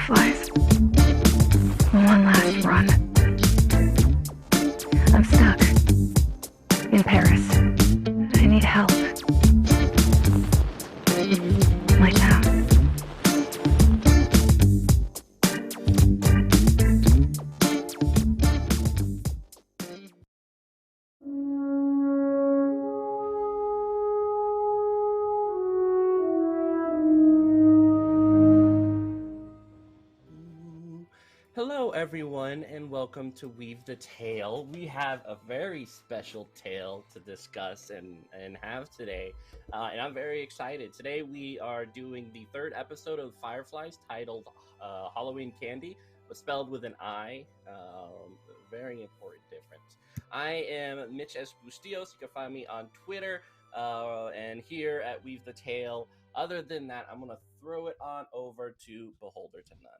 Fireflies. One last run. I'm stuck. In Paris. I need help. Like now. Hello, everyone, and welcome to Weave the Tale. We have a very special tale to discuss and have today, and I'm very excited. Today, we are doing the third episode of Fireflies, titled Halloween Candii, but spelled with an I. Very important difference. I am Mitchsbustillos. You can find me on Twitter and here at Weave the Tale. Other than that, I'm going to throw it on over to Beholder to None.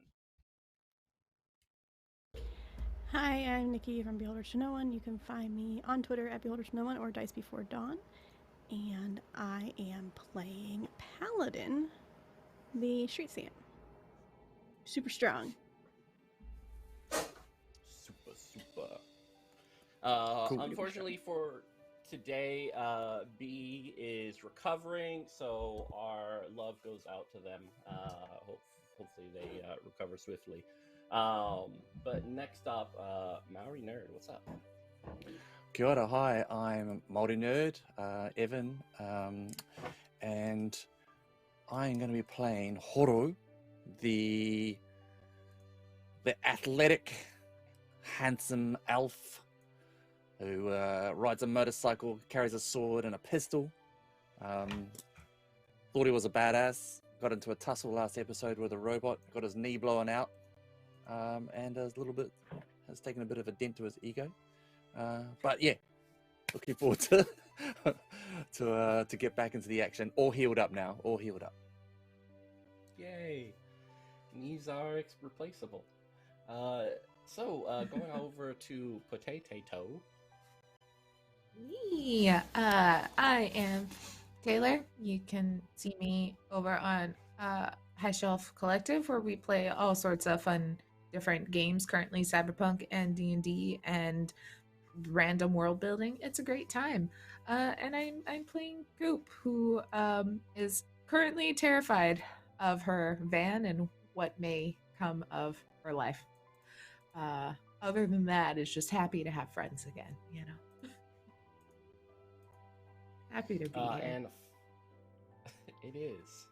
Hi, I'm Nikki from Beholder to No One. You can find me on Twitter at Beholder to No One or Dice Before Dawn. And I am playing Paladin, the street scam. Super strong. Super. Cool. Unfortunately for today, B is recovering, so our love goes out to them. Hopefully they recover swiftly. But next up, Maori Nerd, what's up? Kia ora, hi, I'm Maori Nerd, Evan, and I'm going to be playing Horo, the athletic, handsome elf who rides a motorcycle, carries a sword and a pistol. Thought he was a badass, got into a tussle last episode with a robot, got his knee blown out. And has taken a bit of a dent to his ego, but yeah, looking forward to to get back into the action. All healed up now. All healed up. Yay! Knees are replaceable. So going over to Potato. Yeah, I am Taylor. You can see me over on High Shelf Collective, where we play all sorts of fun different games, currently Cyberpunk and D&D and random world building. It's a great time. And I'm playing Coupe, who is currently terrified of her van and what may come of her life. Other than that, is just happy to have friends again, you know. Happy to be here. And it is.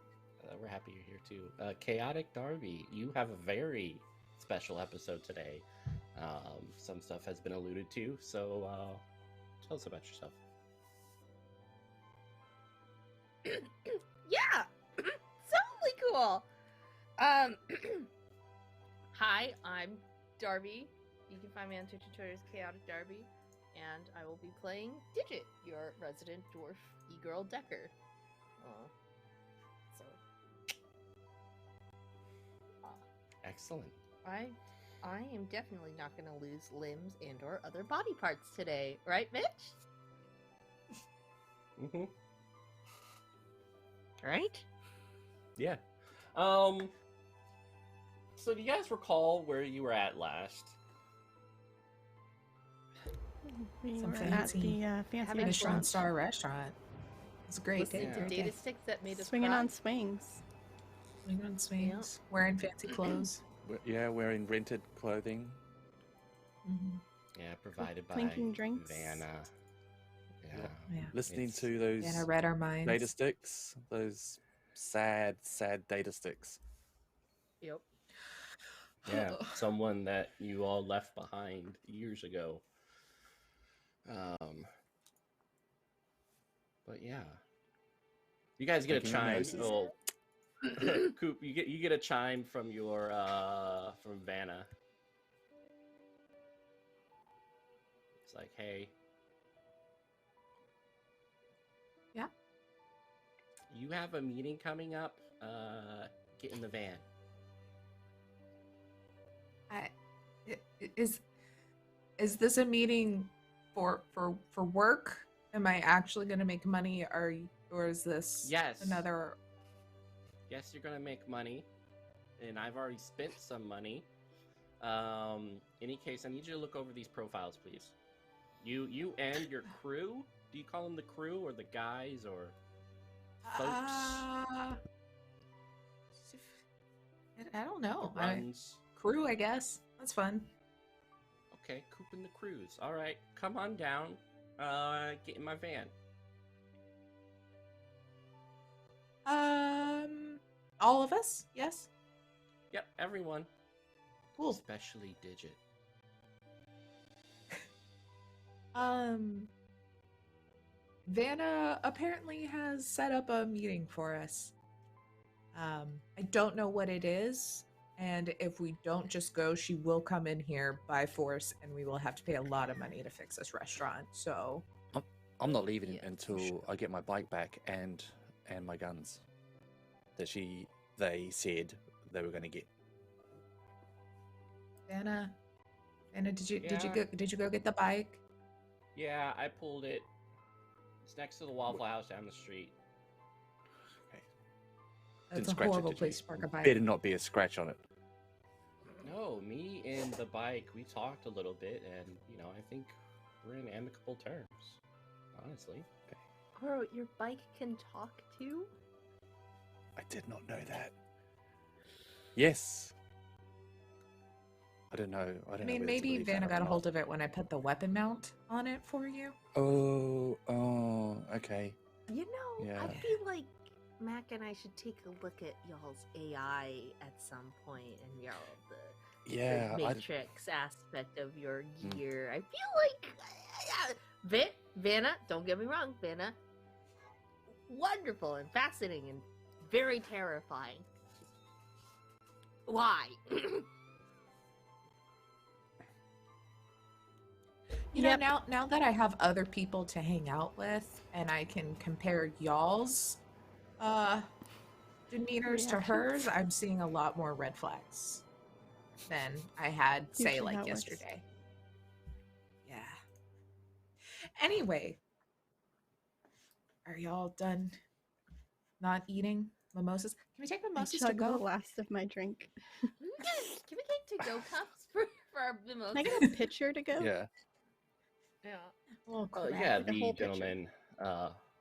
We're happy you're here too. Chaotic Darby, you have a very special episode today. Some stuff has been alluded to, so tell us about yourself. Yeah, totally cool. Hi, I'm Darby. You can find me on Twitch and Twitter as Chaotic Darby, and I will be playing Digit, your resident dwarf e-girl Decker. Excellent. I am definitely not going to lose limbs and or other body parts today, right, Mitch? Mm-hmm. Right? Yeah. So do you guys recall where you were at last? We Some were fancy at the fancy Michelin restaurant. star restaurant. It's a great day. Listening to data sticks that made us Swinging cry. on swings. Swinging on swings, wearing fancy clothes. Yeah, wearing rented clothing. Mm-hmm. Yeah, provided by Clinking drinks. Vanna. Yeah. Listening It's- to those And I read our minds. data sticks, those sad data sticks. Yep. Yeah, someone that you all left behind years ago. But yeah, you guys get a Making chime. noises. Oh, Coop, you get a chime from your from Vanna. It's like, hey. Yeah. You have a meeting coming up. Get in the van. Is this a meeting for work? Am I actually going to make money, or is this Yes. another? Yes, you're gonna make money. and I've already spent some money. Any case, I need you to look over these profiles, please. You and your crew. Do you call them the crew or the guys or folks? I don't know. Runs. Crew, I guess. That's fun. Okay, Coupe and the crews. All right, come on down. Get in my van. All of us? Yes. Yep, everyone. Cool. Especially Digit. Vanna apparently has set up a meeting for us. I don't know what it is, and if we don't just go, she will come in here by force, and we will have to pay a lot of money to fix this restaurant. So I'm not leaving Yeah. until I get my bike back and my guns that they said they were going to get. Vanna, did you Yeah. go get the bike? Yeah, I pulled it. It's next to the Waffle House down the street. Okay. That's Didn't a scratch it, horrible did you? place to park a bike. Better not be a scratch on it. No, me and the bike, we talked a little bit, and I think we're in amicable terms. Honestly. Horo, your bike can talk too? I did not know that. Yes. I don't know. I don't know. whether to Maybe believe that Vanna or got a not. hold of it when I put the weapon mount on it for you. Oh, okay. You know, Yeah. I feel like Mac and I should take a look at y'all's AI at some point and y'all the Yeah, matrix aspect of your gear. I feel like Vanna, don't get me wrong, Vanna, wonderful and fascinating and very terrifying. Why? You know, now that I have other people to hang out with and I can compare y'all's demeanors to Reactions. hers, I'm seeing a lot more red flags than I had, say, Usually how like it works. yesterday. Yeah. Anyway, are y'all done not eating mimosas? Can we take I mimosas to chugged the go? last of my drink. Can we take to-go cups for our mimosas? Can I get a pitcher to go? yeah. Yeah. Oh, Yeah, like a the whole pitcher. gentleman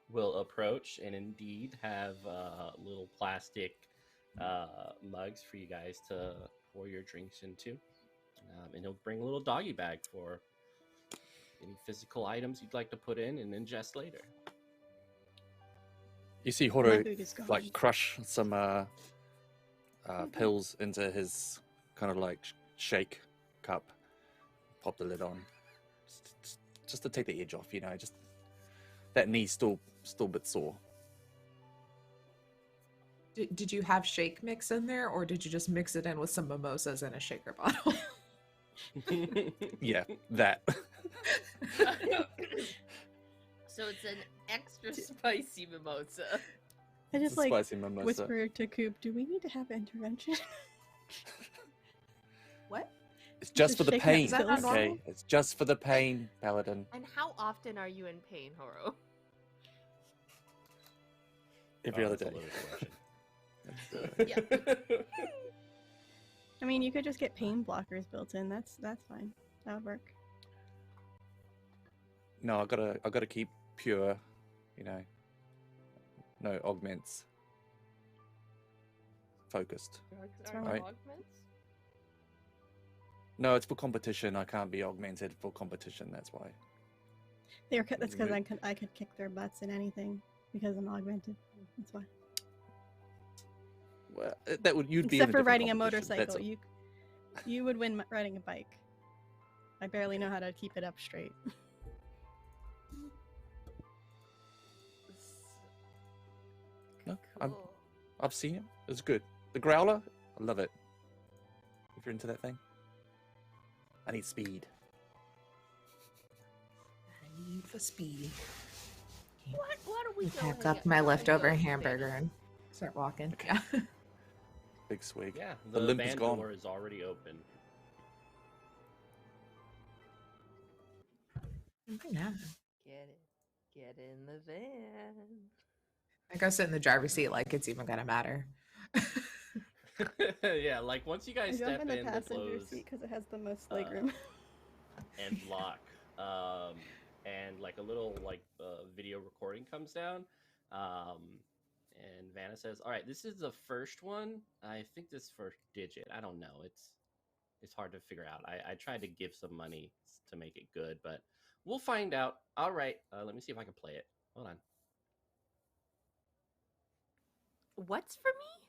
will approach and indeed have little plastic mugs for you guys to pour your drinks into. And he'll bring a little doggy bag for any physical items you'd like to put in and ingest later. You see My Horo food is gone. like crush some pills into his kind of like shake cup, pop the lid on, just to take the edge off. Just that knee's still a bit sore. Did you have shake mix in there, or did you just mix it in with some mimosas in a shaker bottle? Yeah, that. So it's an extra spicy mimosa. I It's just a like spicy mimosa. whisper to Coupe, do we need to have intervention? What? It's just Just for the shake that pain. Is that not Okay, normal? it's just for the pain, Paladin. And how often are you in pain, Horo? Every other That's a day. loaded question. Yeah. I mean, you could just get pain blockers built in. That's fine. That would work. No, I gotta keep pure. No augments. Focused. Drugs What's aren't wrong with- augments? No, it's for competition. I can't be augmented for competition. That's why. That's because Right. I could kick their butts in anything because I'm augmented. That's why. Well, you'd be in Except for different riding a competition. That's motorcycle, you would win riding a bike. I barely know how to keep it up straight. No, I'm- Cool. I've seen it. It's good. The growler, I love it. If you're into that thing, I need speed. I need for speed. Why don't we go Pack hang up out my and leftover go hamburger finish? and start walking. Okay. Yeah. Big swig. Yeah, The the limp is van gone. door is already open. Yeah. Get in the van. I go sit in the driver's seat like it's even gonna matter. Yeah, like once you I guys jump step in the in the passenger clothes seat because it has the most uh, legroom. and lock, and like a little like video recording comes down, and Vanna says, "All right, this is the first one. I think this first digit. I don't know. It's hard to figure out. I tried to give some money to make it good, but we'll find out. All right, let me see if I can play it. Hold on. What's for me?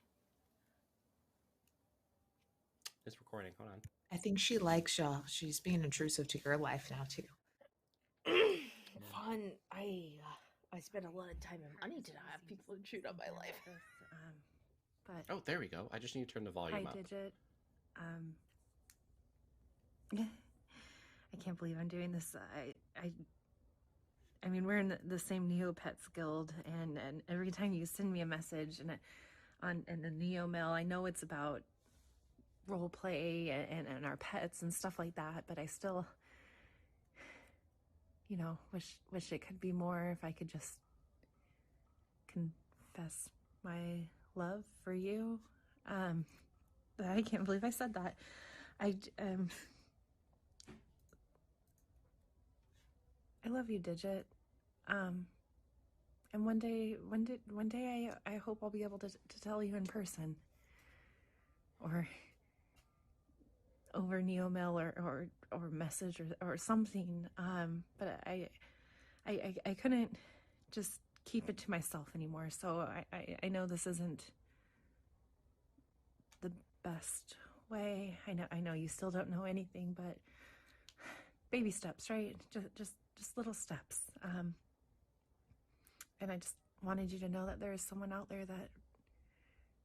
It's recording. Hold on. I think she likes y'all. She's being intrusive to your life now too. Fun. I spend a lot of time and money to not have people intrude on my life. But Oh, there we go. I just need to turn the volume hi, up. Digit. I can't believe I'm doing this. I mean, we're in the same Neopets Guild, and every time you send me a message in the Neo Mail, I know it's about role play and our pets and stuff like that, but I still, wish it could be more. If I could just confess my love for you. I can't believe I said that. I love you, Digit. And one day I hope I'll be able to tell you in person, or over Neomail or message or something. But I couldn't just keep it to myself anymore. So I know this isn't the best way. I know you still don't know anything, but baby steps, right? Just little steps. And I just wanted you to know that there is someone out there that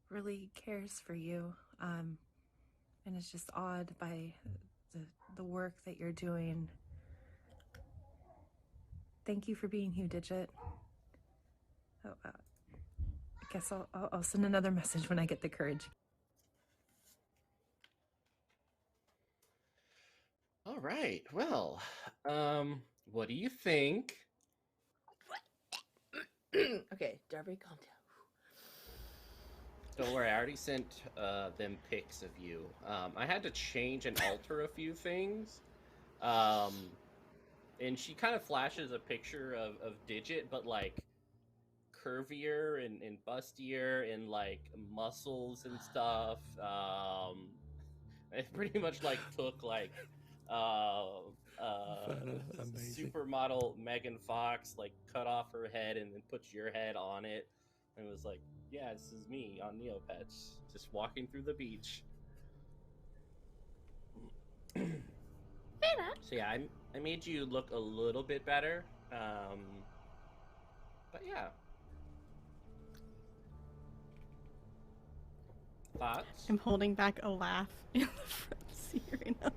really cares for you. And it's just awed by the work that you're doing. Thank you for being here, Digit. Oh, I guess I'll send another message when I get the courage. All right. Well, what do you think? Okay, Darby, calm down. Don't worry, I already sent them pics of you. I had to change and alter a few things. And she kind of flashes a picture of Digit, but like curvier and bustier and like muscles and stuff. It pretty much like took like Amazing. supermodel Megan Fox like cut off her head and then put your head on it, and it was like, yeah, this is me on Neopets just walking through the beach. So yeah, I made you look a little bit better, but yeah. Thoughts? I'm holding back a laugh in the front seat right now.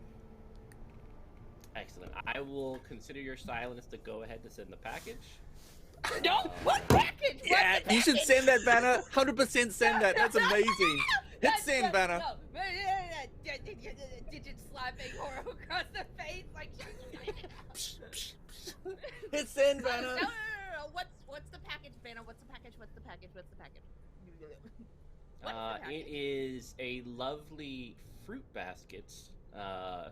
Excellent. I will consider your silence to go ahead to send the package. No, what package? Yeah, What's the you should package? send that, Banner. 100% send that. That's amazing. Hit send, Banner. No. Digit slapping Horo across the face like. Hit send, No. Banner. What's the package, Vanna? What's the package? What's the package? It is a lovely fruit baskets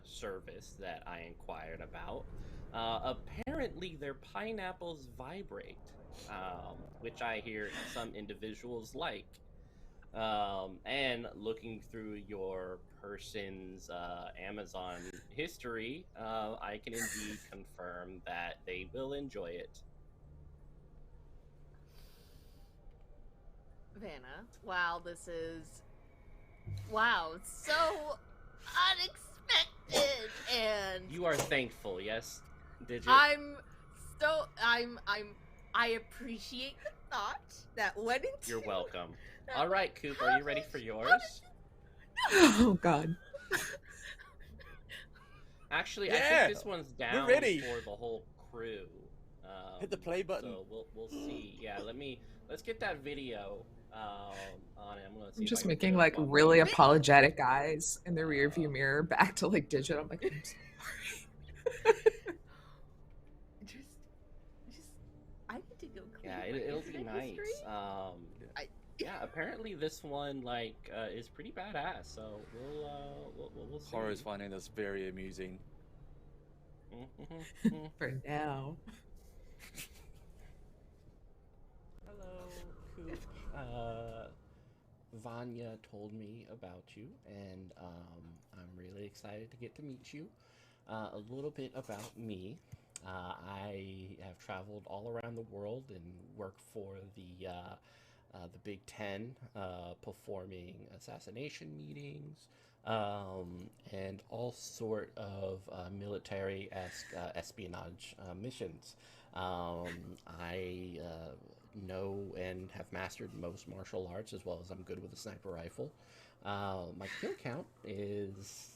service that I inquired about. Apparently, their pineapples vibrate, which I hear some individuals like. And looking through your person's Amazon history, I can indeed confirm that they will enjoy it. Vanna, wow, this is so unexpected, and You are thankful, yes, Digit? I appreciate the thought that went into. You're welcome. All right, Coupe, are you ready for yours? Oh God. Actually, I Yeah, think this one's down ready. for the whole crew. Hit the play button. So we'll see. Yeah, let's get that video on it. I'm just making like really apologetic eyes in the rear view mirror back to like Digit. I'm like, I'm sorry. Just I need to go clean Yeah, my it'll be internet nice. history. yeah, apparently this one is pretty badass. So we'll see. Horo's finding this very amusing. For now. Hello, Coupe. Vanya told me about you, and I'm really excited to get to meet you. A little bit about me. I have traveled all around the world and worked for the Big Ten, performing assassination meetings and all sort of military-esque espionage missions. I know and have mastered most martial arts, as well as I'm good with a sniper rifle. My kill count is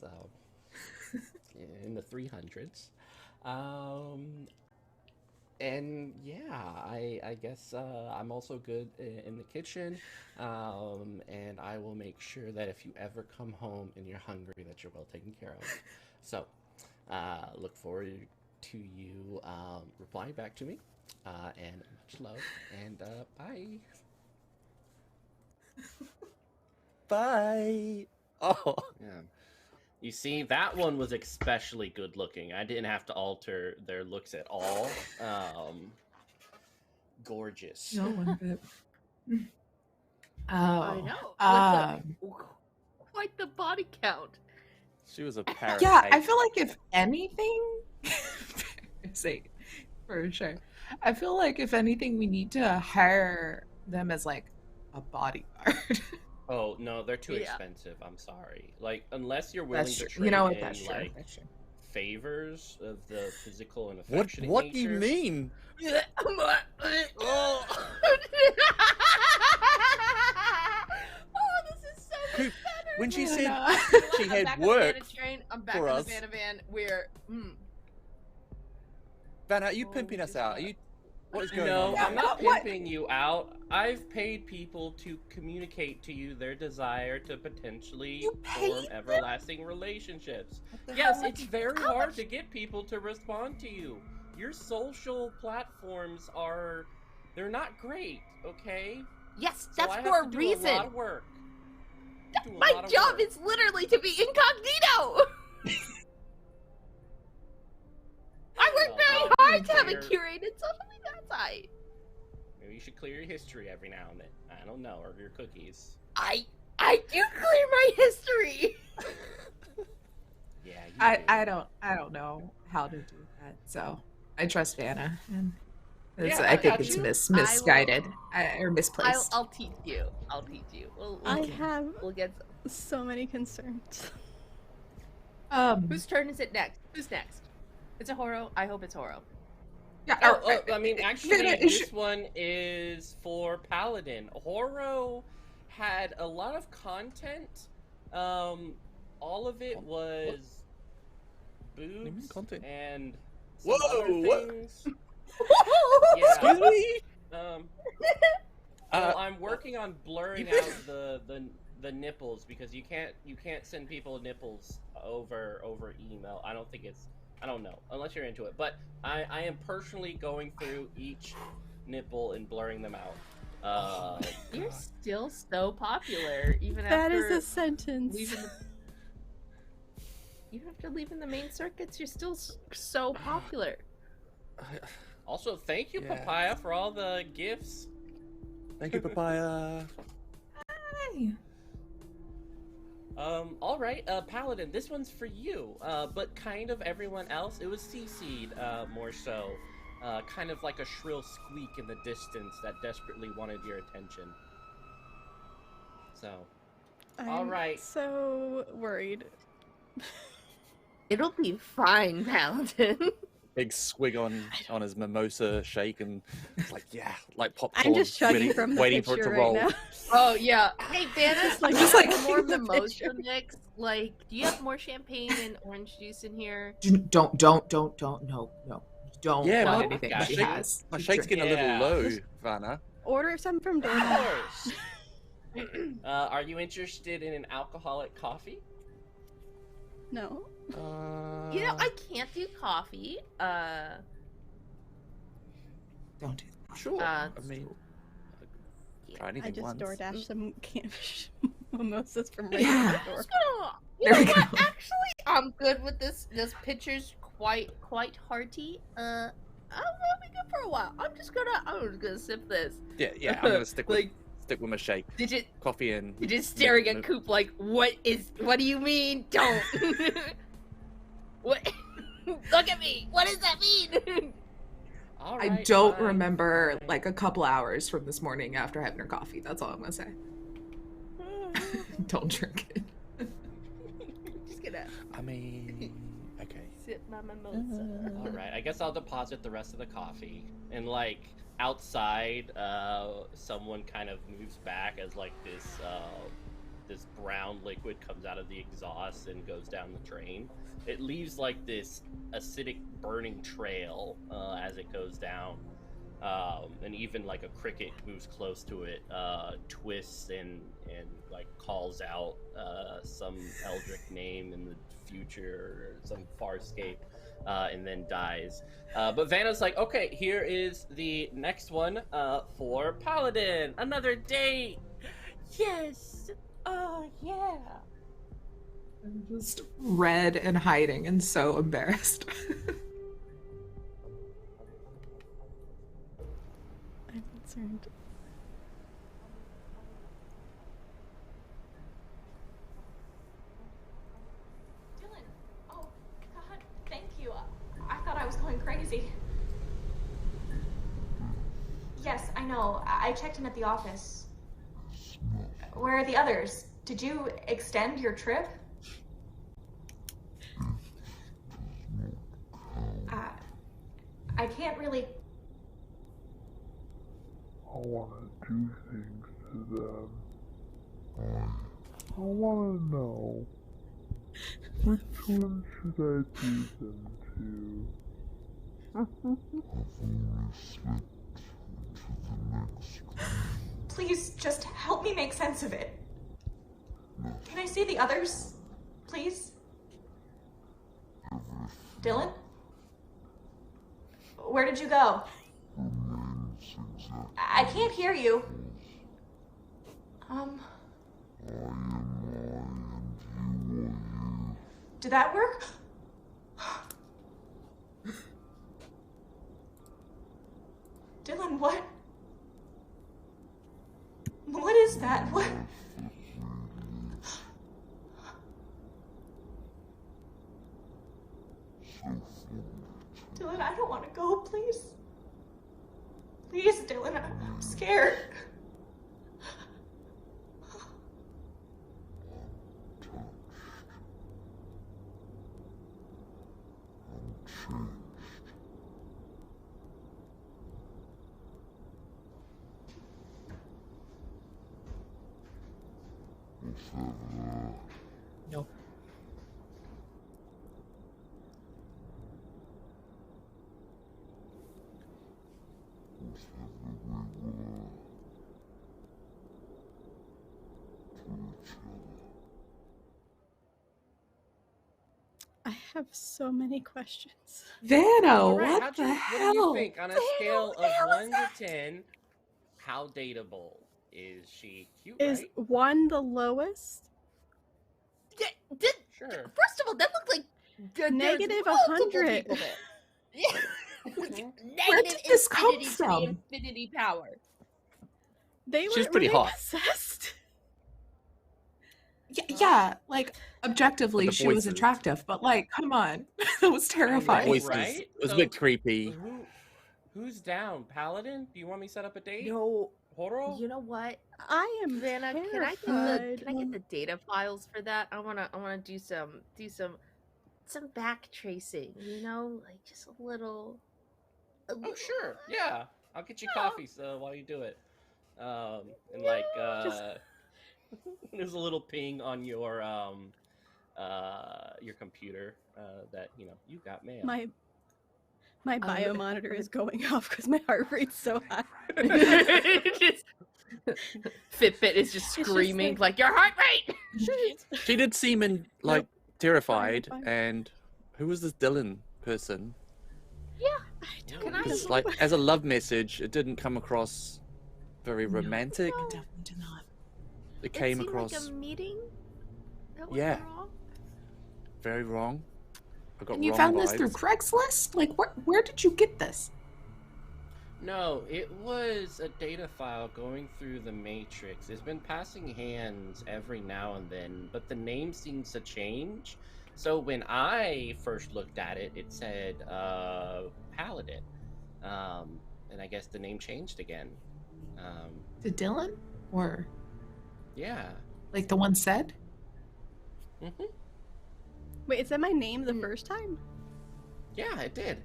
in the 300s. And yeah, I guess I'm also good in the kitchen, and I will make sure that if you ever come home and you're hungry, that you're well taken care of. So, look forward to you replying back to me, and much love, and bye. Bye. Oh. Yeah. You see, that one was especially good looking. I didn't have to alter their looks at all. Gorgeous. No one bit. I Oh. know. Quite the body count. She was a parrot. Yeah, I feel like if anything, say for sure. I feel like if anything, we need to hire them as like a bodyguard. Oh no, they're too Yeah. expensive. I'm sorry. Like, unless you're willing That's to true. trade You know what? in That's true. like That's true. favors of the physical and What? affectionate What nature. do you mean? Oh, this is so much Coupe, better. when she I said know. she I'm had back work on the train. I'm back for on us. the van. We're Vanna, are you pimping us out? Are you? What is going No, on? I'm not What? pimping you out. I've paid people to communicate to you their desire to potentially You paid form them? everlasting relationships. the Yes, hell? it's very hard to get people to respond to you. Your social platforms they're not great, okay? yes, So that's I have for to a do reason. A lot of work. Do a My lot of job work. is literally to be incognito. I work Well, very not hard to have a clear- curated social media site. Maybe you should clear your history every now and then. I don't know, or your cookies. I do clear my history. Yeah, you I do. don't know how to do that. So I trust Vanna, and Yeah, I I think got it's you. misguided or misplaced. I'll teach you. I have We'll get. so many concerns. Whose turn is it next? Who's next? It's a Horo. I hope it's Horo. Yeah, I mean, actually, Vanna, this one is for Paladin. Horo had a lot of content. All of it was boobs content? and some Whoa, other what? things. Excuse me. Well, I'm working on blurring out the nipples because you can't send people nipples over email. I don't know unless you're into it. But I am personally going through each nipple and blurring them out. You're still so popular, even That after is a sentence. leaving. Even after leaving the main circuits, you're still so popular. Also, thank you, Yeah. Papaya, for all the gifts. Thank you, Papaya. Hi. All right, Paladin, this one's for you, but kind of everyone else. It was CC'd, more so. Kind of like a shrill squeak in the distance that desperately wanted your attention. So, I'm all right. so worried. It'll be fine, Paladin. Big swig on his mimosa shake and it's like, yeah, like popcorn. I'm just chugging waiting, from the waiting for it picture to right roll. now. Oh yeah. Hey, Vanna, Just like more the mimosa picture. mix. Like, do you have more champagne and orange juice in here? Don't, no. Don't Yeah, want my- anything my she shake- has. My to shake's drink. getting a Yeah. little low, Vanna. Order some from Of DoorDash. course. Are you interested in an alcoholic coffee? No. You know, I can't do coffee. Don't do that. Sure. Uh, I mean, you. Try anything I just once. DoorDash some mimosas from right Yeah. next door. Just gonna, you There know we what? go. Actually, I'm good with this. This picture's quite hearty. I'm gonna be good for a while. I'm just gonna sip this. Yeah. I'm gonna stick with Like, my shake, Digit coffee and. staring at mi- Coupe like, what do you mean? Don't. What? Look at me. What does that mean? All I right, don't fine, remember fine. like a couple hours from this morning after having her coffee. That's all I'm gonna say. Don't drink it. Just gonna I mean, okay. sip my mimosa. All right, I guess I'll deposit the rest of the coffee. And like outside, someone kind of moves back as like this brown liquid comes out of the exhaust and goes down the drain. It leaves like this acidic burning trail as it goes down. And even like a cricket moves close to it, twists and like calls out some eldritch name in the future, or some farscape, and then dies. But Vanna's like, okay, here is the next one for Paladin. Another date. Yes. Oh yeah. I'm just red and hiding and so embarrassed. I'm concerned. Dylan, oh God, thank you. I thought I was going crazy. Yes, I know. I checked in at the office. Where are the others? Did you extend your trip? I can't really. I want to do things to them. I want to know, which one should I do them to? Please just help me make sense of it. Can I see the others, please? Dylan? Where did you go? I can't hear you. Did that work? Dylan, what? What is that? What? Dylan, I don't want to go, please. Please, Dylan, I'm scared. No. I have so many questions. Vanna, All right, what the what do hell? you think on a scale of 1 to 10? How dateable is she? Cute, Is right? 1 the lowest? Sure. First of all, that looked like there's Negative multiple 100. people there. Yeah. Where Negative did this come infinity to from? the infinity power. They She's were pretty were they hot. possessed. Yeah, like objectively With the she was voices. attractive, but like, come on. That was terrifying. Right, Voices. right? It was a So, bit creepy. Who's down? Paladin? Do you want me to set up a date? No, Horo? you know what, I am Vanna? terrified. Can I get the data files for that? I wanna do some back tracing. You know, like just a little. Oh, sure. Yeah. I'll get you coffee so while you do it. And like, there's a little ping on your computer that, you know, you got mail. My bio monitor is going off because my heart rate's so high. Just- Fitbit is just It's just screaming like- like your heart rate. She did seem like terrified, fine. and who was this Dylan person? I don't Can I know. Because like as a love message, it didn't come across very No. romantic. I definitely did not. It came seemed across like a meeting. That went Yeah. wrong. very wrong. I got And you wrong found vibes. this through Craigslist? Like, where did you get this? No, it was a data file going through the matrix. It's been passing hands every now and then, but the name seems to change. So when I first looked at it, it said Paladin. And I guess the name changed again. To Dylan? Or Yeah. like the one said? Mm-hmm. Wait, is that my name the first time? Yeah, it did.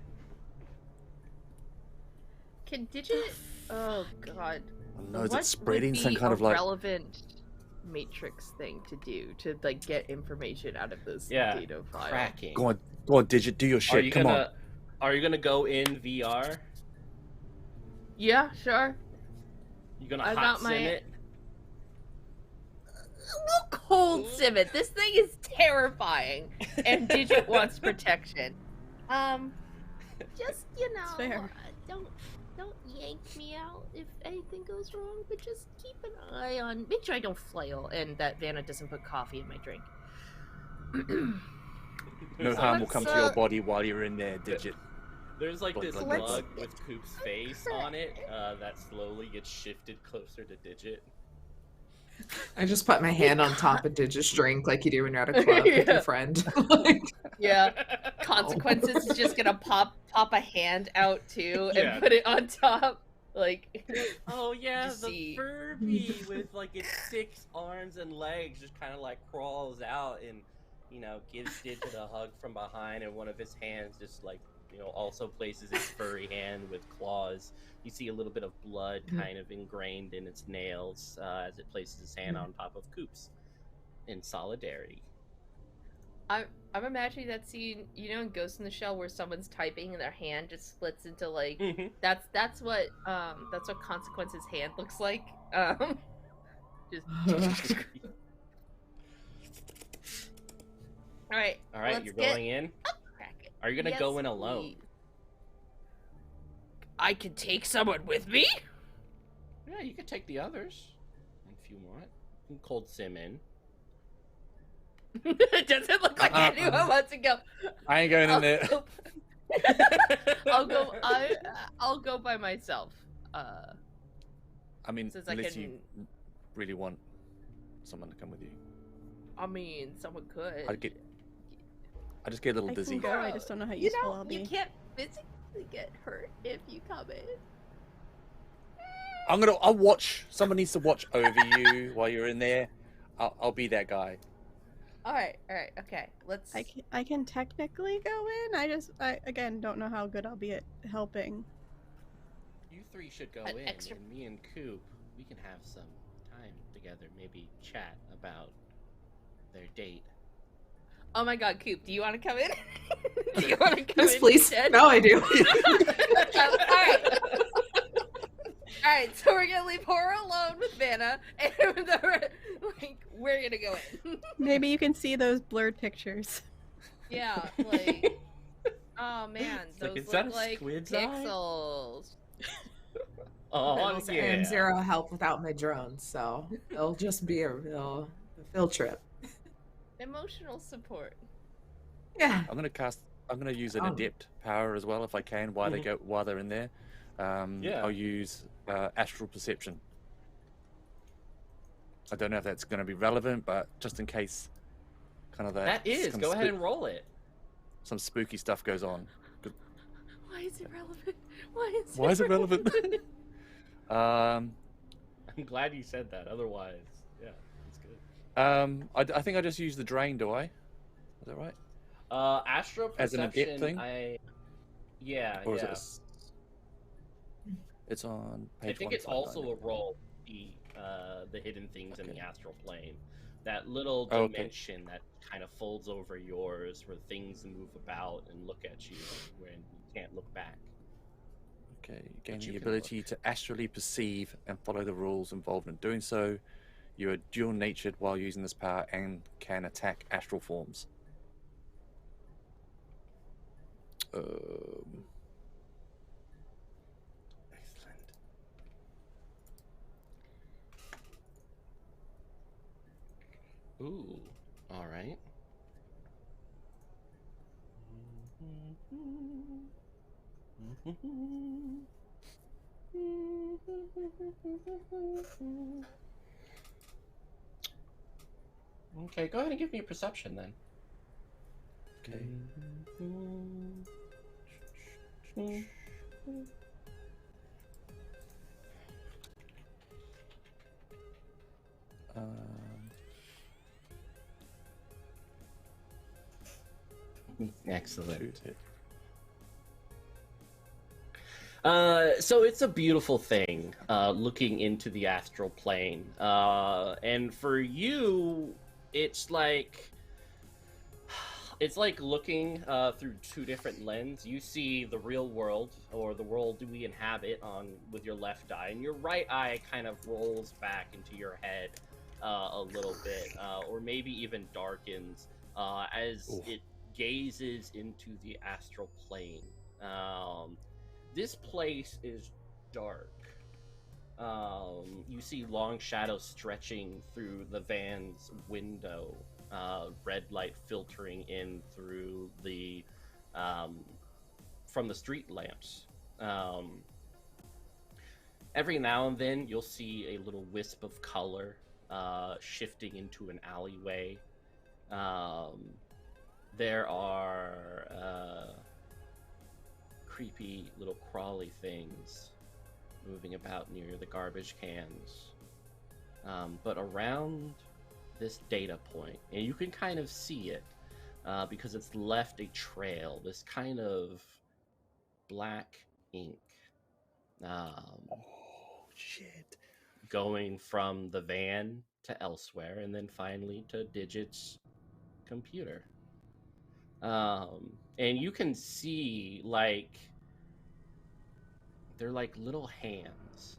Can Digit? Oh God. Oh, no, is What it spreading would some be kind a of like? relevant matrix thing to do to like get information out of this Yeah. data file? Cracking. Go on, Digit, do your shit. Come on. Are you gonna go in VR? Yeah, sure. You gonna I hot got sim my- it? We'll cold sim it. This thing is terrifying, and Digit wants protection. Just It's fair. Don't yank me out if anything goes wrong, but just keep an eye on. Make sure I don't flail, and that Vanna doesn't put coffee in my drink. No So harm will let's, come to your body while you're in there, Digit. There's like this Let's- mug with Coupe's face on it that slowly gets shifted closer to Digit. I just put my hand on top of Digit's drink like you do when you're at a club with Yeah. your friend. Like, Yeah. Consequences is just gonna pop a hand out too and Yeah. put it on top. Like, Oh yeah, Just the see. Furby with like its 6 arms and legs just kind of like crawls out and, you know, gives Digit a hug from behind, and one of his hands just like, you know, also places its furry hand with claws. You see a little bit of blood kind of ingrained in its nails as it places its hand on top of Coupe's in solidarity. I'm imagining that scene, you know, in Ghost in the Shell where someone's typing and their hand just splits into like that's what Consequence's hand looks like. Just All right, let's you're get going in. crack it. Are you gonna go Yes, in alone? please. I can take someone with me. Yeah, you could take the others if you want. You can cold sim in. It doesn't look like anyone wants to go. I ain't going in there. I'll go by myself. I mean, Since I unless can- you really want someone to come with you. I mean, someone could. I just get a little I dizzy. can go, I just don't know how You useful I'll know, be. you can't physically get hurt if you come in. I'll watch. Someone needs to watch over you while you're in there. I'll be that guy. All right, okay. Let's. I can technically go in. I again don't know how good I'll be at helping. You three should go An in, extra- and me and Coupe, we can have some time together. Maybe chat about their date. Oh my God, Coupe, do you want to come in? Do you want to come yes, in? please. instead? No, I do. All right, so we're gonna leave Horo alone with Vanna, and we're gonna go in. Maybe you can see those blurred pictures. Yeah, like, oh man, It's like, those is that look a like squid's eye? pixels. Oh And yeah. zero help without my drones, so it'll just be a real field trip. Emotional support. Yeah. I'm gonna use an Oh. adept power as well if I can while they're in there. Yeah. I'll use astral perception. I don't know if that's going to be relevant, but just in case, kind of That is. some Go ahead and roll it. some spooky stuff goes on. Why is it relevant? Why Is it relevant? I'm glad you said that. Otherwise, yeah, it's good. I think I just use the drain. Do I? Is that right? Astro As an perception. adept thing? Yeah. Or is yeah. it? It's on page I think it's 159. also a roll. The hidden things in the astral plane. That little Oh, okay. dimension that kind of folds over yours, where things move about and look at you when you can't look back. Okay, you gain you the can ability to astrally perceive and follow the rules involved in doing so. You are dual-natured while using this power and can attack astral forms. Excellent. Ooh, all right. Okay, go ahead and give me a perception then. Okay. Excellent. Shoot it. So it's a beautiful thing, looking into the astral plane. And for you, it's like looking through two different lenses. You see the real world, or the world we inhabit, on with your left eye, and your right eye kind of rolls back into your head a little bit, or maybe even darkens as it gazes into the astral plane. This place is dark. You see long shadows stretching through the van's window, red light filtering in through the from the street lamps. Every now and then you'll see a little wisp of color shifting into an alleyway. There are creepy little crawly things moving about near the garbage cans. But around this data point, and you can kind of see it because it's left a trail, this kind of black ink. Shit. Going from the van to elsewhere, and then finally to Digit's computer. And you can see, like, they're like little hands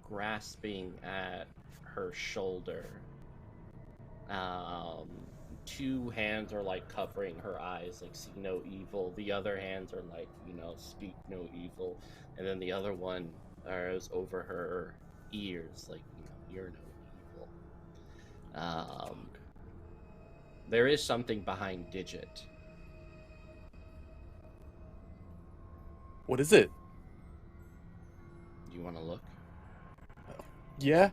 grasping at her shoulder. Two hands are like covering her eyes, like see no evil. The other hands are like, speak no evil. And then the other one is over her ears, like, you're no evil. There is something behind Digit. What is it? Do you want to look? Yeah.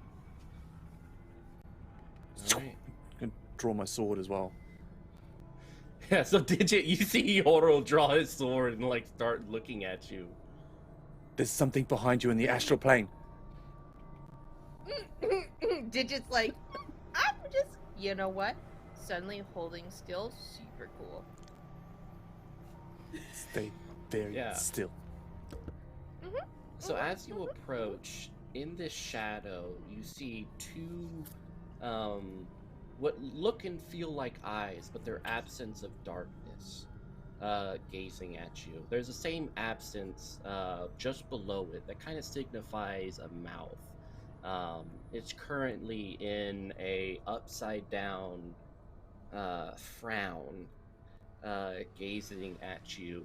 All right. I can draw my sword as well. Yeah, so Digit, you see Horo draw his sword and like start looking at you. There's something behind you in the astral plane. Digit's like, I'm just, you know what? Suddenly holding still, super cool. Stay very still. So as you approach, in this shadow, you see two, what look and feel like eyes, but they're absence of darkness, gazing at you. There's the same absence just below it that kind of signifies a mouth. It's currently in a upside down frown, gazing at you,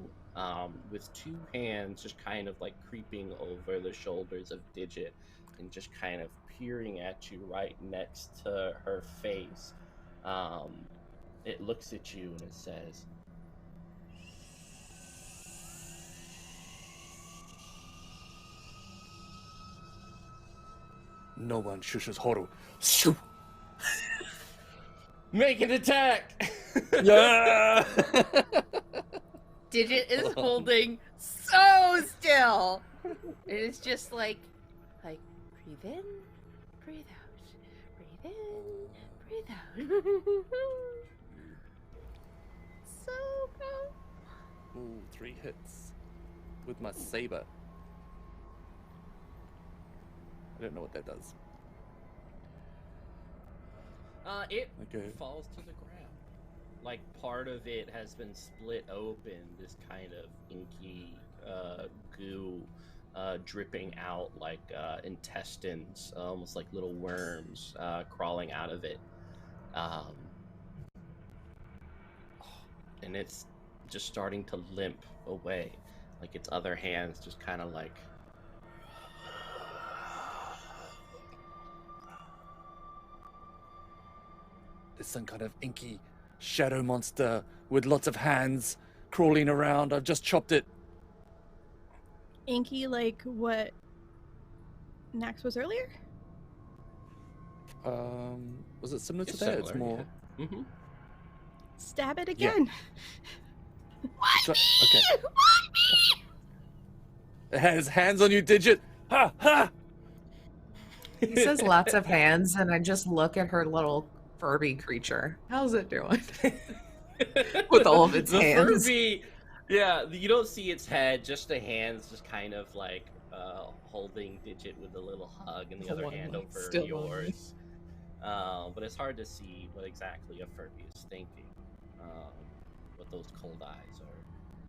with two hands just kind of like creeping over the shoulders of Digit and just kind of peering at you right next to her face. It looks at you and it says, No one shushes Horo. make an attack! Yeah! Digit is holding so still. It is just like breathe in, breathe out, breathe in, breathe out. So cool. Ooh, 3 hits with my saber. I don't know what that does. It Okay. falls to the ground. Like part of it has been split open, this kind of inky goo dripping out like intestines, almost like little worms crawling out of it. And it's just starting to limp away, like its other hands just kind of like there's some kind of inky shadow monster with lots of hands crawling around. I've just chopped it. Inky, like what Nax was earlier? Was it similar to It's that? It's similar, more. yeah. Mm-hmm. Stab it again. Okay. It has hands on you, Digit. Ha ha. He says lots of hands, and I just look at her little Furby creature. How's it doing? With all of its The hands. Furby, yeah, you don't see its head, just the hands, just kind of like holding Digit with a little hug, and the other One, hand like, over still on me. yours. But it's hard to see what exactly a Furby is thinking, what those cold eyes are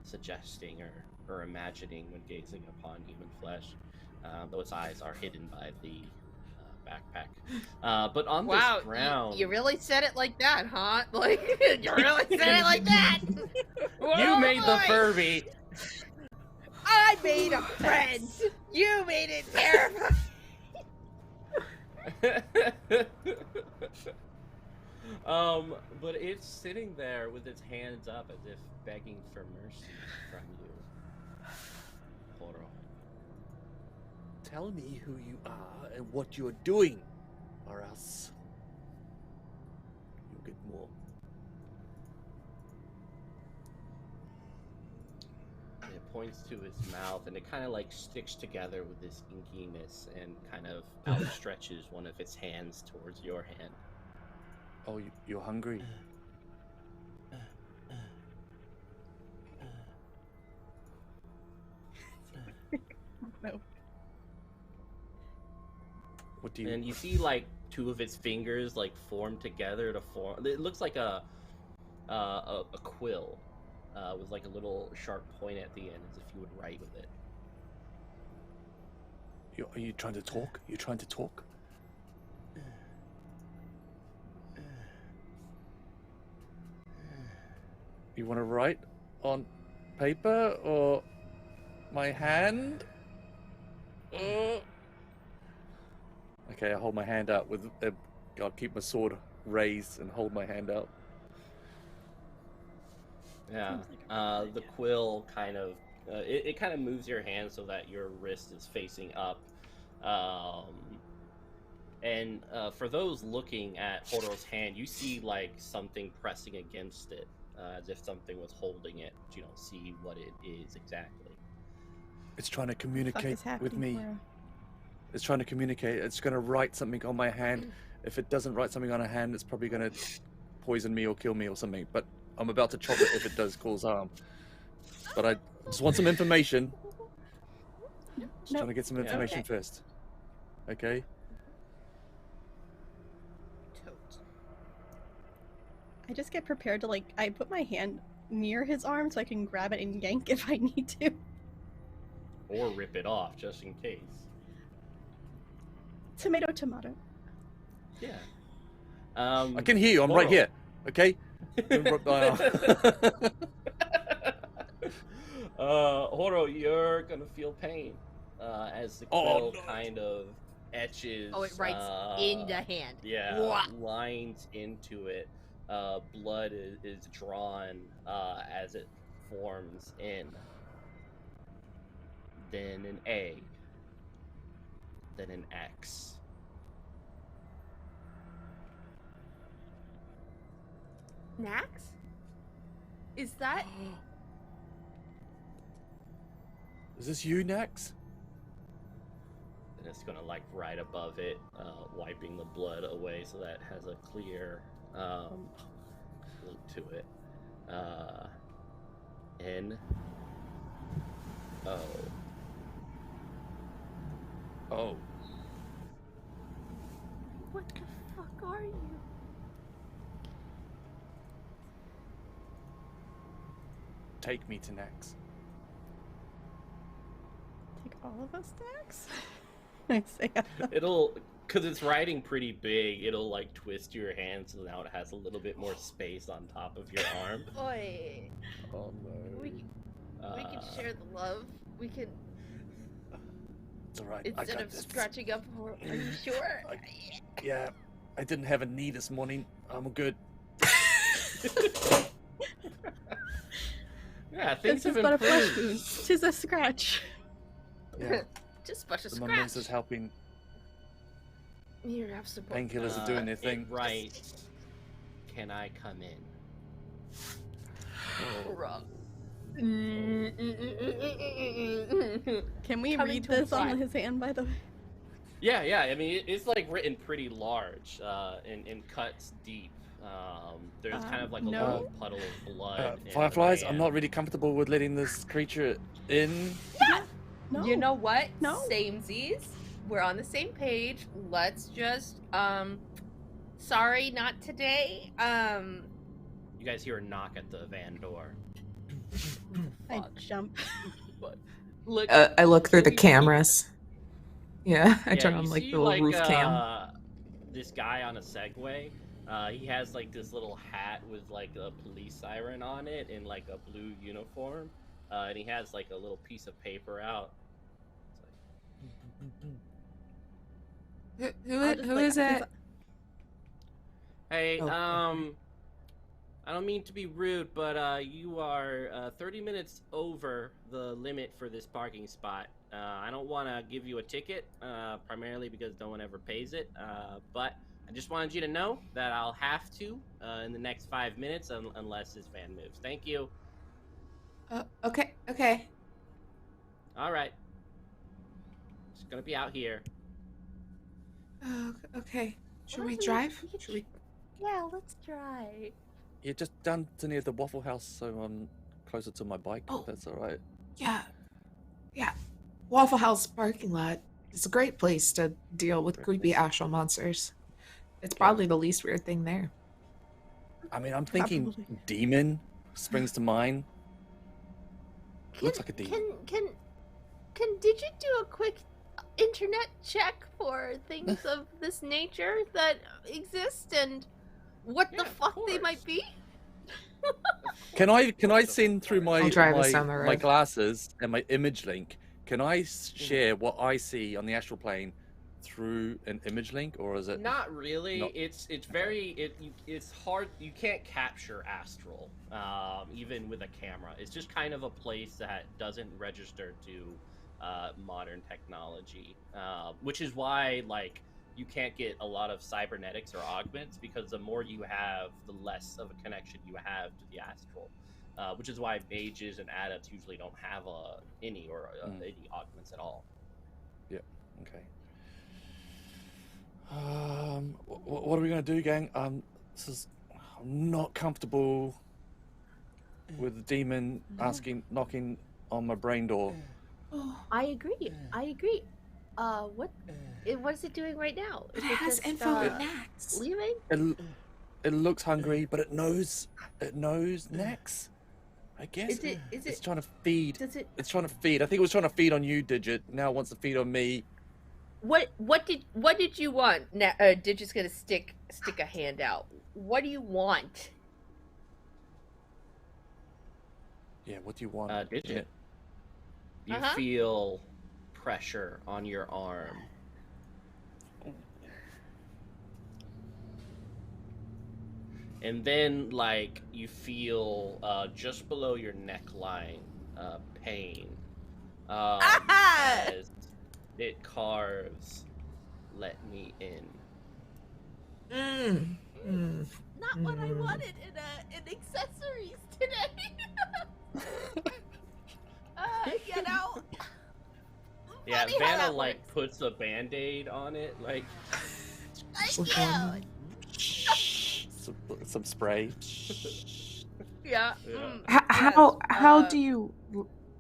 suggesting or imagining when gazing upon human flesh. Those eyes are hidden by the backpack. But on Wow, this ground, you really said it like that, huh? Like, you really said it like that! you made the Furby. I made a friend! You made it terrifying! But it's sitting there with its hands up as if begging for mercy from you. Horo. Tell me who you are and what you're doing, or else you'll get more. It points to his mouth, and it kind of like sticks together with this inkiness and kind of outstretches one of its hands towards your hand. Oh, you're hungry. No. What do you? And you see like two of its fingers like form together to form. It looks like a quill with like a little sharp point at the end, as if you would write with it. Are you trying to talk? You trying to talk? You want to write on paper or my hand? Okay, I hold my hand out with. I'll keep my sword raised and hold my hand out. Yeah. Seems like a The quill kind of it kind of moves your hand so that your wrist is facing up. And for those looking at Horo's hand, you see like something pressing against it, as if something was holding it, but you don't see what it is exactly. It's trying to Fuck communicate is with happening, me. Horo? It's trying to communicate. It's going to write something on my hand. If it doesn't write something on a hand, it's probably going to poison me or kill me or something. But I'm about to chop it if it does cause harm. But I just want some information. Just trying to get some information first. Okay? I just get prepared to I put my hand near his arm so I can grab it and yank if I need to. Or rip it off, just in case. Tomato, tomato. Yeah. I can hear you. I'm right Horo. here. Okay? Horo, you're gonna feel pain as the quill kind of etches. Oh, it writes in the hand. Yeah, Mwah. lines into it. Blood is drawn as it forms in. Then an A. Then an X. Nax? Is that... Is this you, Nax? And it's gonna like right above it, wiping the blood away so that it has a clear look to it. N O. Oh. What the fuck are you? Take me to Nax. Take all of us, Dax? I say It'll, cause it's writing pretty big, it'll like twist your hand so now it has a little bit more space on top of your arm. Oi. Oh no. We can share the love. We can, It's alright. I instead got of this. scratching up. Are you sure? Yeah. I didn't have a knee this morning. I'm good. Yeah, things This have is but a flesh improved. wound. 'Tis a scratch. Yeah, Just but a the scratch. mimosas helping. You have support. Painkillers are doing their thing. Right. Can I come in? Wrong. Can we Coming read to a this on side. his hand, by the way? Yeah, yeah. I mean, it's like written pretty large, and cuts deep. There's kind of like a no. little puddle of blood. in Fireflies, the I'm not really comfortable with letting this creature in. No. You know what? No. Samesies. We're on the same page. Let's just sorry, not today. You guys hear a knock at the van door. I jump. But Look. I look through the you- cameras. Yeah, I yeah, turn you on like see, the little roof cam. This guy on a Segway. He has like this little hat with like a police siren on it in like a blue uniform, and he has like a little piece of paper out. It's Who I'll just, who like, is since it? Hey, Oh. I don't mean to be rude, but you are 30 minutes over the limit for this parking spot. I don't want to give you a ticket, primarily because no one ever pays it, but I just wanted you to know that I'll have to in the next 5 minutes unless this van moves. Thank you. Okay, okay. All right. Just gonna be out here. Okay. Should Why we don't drive? we Should we? Yeah, let's try. You're just down to near the Waffle House, so I'm closer to my bike. Oh. If that's all right. Yeah. Waffle House parking lot. It's a great place to deal with Great creepy place. astral monsters. It's probably the least weird thing there. I mean, I'm thinking Probably. demon springs to mind. Looks like a demon. Can Digit do a quick internet check for things of this nature that exist and what Yeah, the of fuck they course. might be? Can I send through my I'll drive us my, down the my road. glasses and my image link? Can I share what I see on the astral plane through an image link, or is it? Not really. No. It's very it's hard. You can't capture astral, even with a camera. It's just kind of a place that doesn't register to modern technology, which is why like you can't get a lot of cybernetics or augments, because the more you have, the less of a connection you have to the astral. Which is why mages and adepts usually don't have any augments at all. Okay. What are we gonna do, gang? I'm not comfortable with the demon knocking on my brain door. I agree. What is it doing right now? But Is it has just, info on Nax. leaving? It looks hungry, but it knows Nex. I guess Is it? it's trying to feed. Does it? It's trying to feed. I think it was trying to feed on you, Digit. Now it wants to feed on me. What did you want? Digit's gonna stick a hand out. What do you want? Yeah, what do you want? Digit. You Uh-huh. feel pressure on your arm. And then, like, you feel just below your neckline pain as it carves, "Let me in." Not what I wanted in accessories today. You know. Yeah, Funny how Vanna, that like, works. puts a Band-Aid on it, like... Thank you. Some spray. Yeah. Yeah. How do you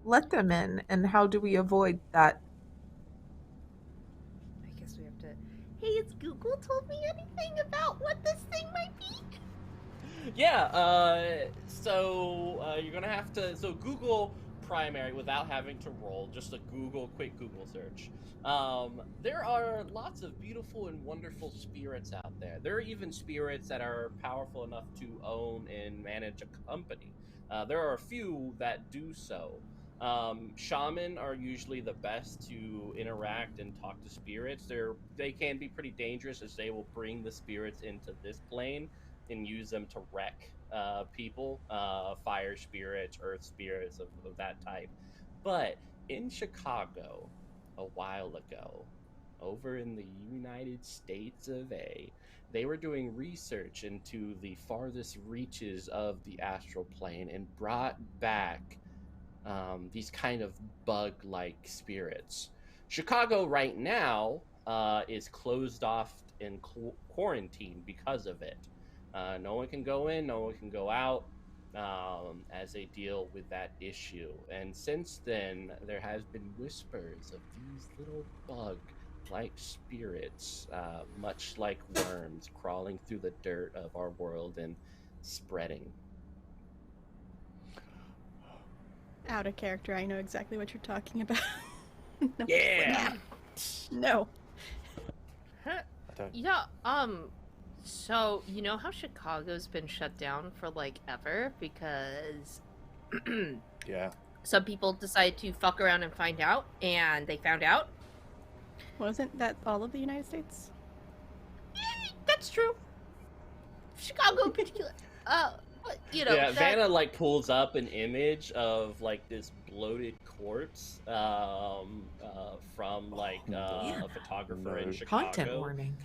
let them in, and how do we avoid that? I guess we have to. Hey, has Google told me anything about what this thing might be? Yeah, so you're gonna have to... So Google primary, without having to roll, just a quick Google search. There are lots of beautiful and wonderful spirits out there. There are even spirits that are powerful enough to own and manage a company. There are a few that do so. Shaman are usually the best to interact and talk to spirits. They can be pretty dangerous, as they will bring the spirits into this plane and use them to wreck people, fire spirits, earth spirits of that type. But in Chicago, a while ago, over in the United States of A, they were doing research into the farthest reaches of the astral plane and brought back these kind of bug-like spirits. Chicago right now is closed off and quarantined because of it. No one can go in, no one can go out as they deal with that issue. And since then, there has been whispers of these little bug-like spirits, much like worms, crawling through the dirt of our world and spreading. Out of character, I know exactly what you're talking about. No, Yeah. No. I don't. Yeah, so you know how Chicago's been shut down for like ever because Yeah. some people decided to fuck around and find out, and they found out. Wasn't that all of the United States? That's true. Chicago in particular. But, you know. Yeah, that- Vanna like pulls up an image of like this bloated corpse from like Yeah. a photographer in No. Chicago. Content warning.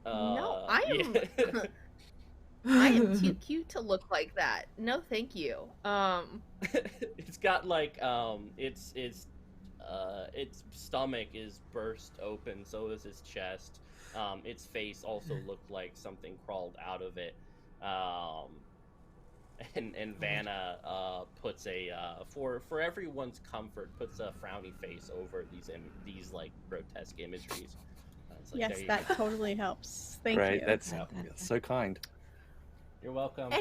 No, I am. Yeah. I am too cute to look like that. No, thank you. It's got like its stomach is burst open, so is its chest. Its face also looked like something crawled out of it. And Vanna puts a for everyone's comfort, puts a frowny face over these like grotesque imageries. It's like, Yes, there you that go. totally helps. Thank Right, you. that's Yeah. so kind. You're welcome.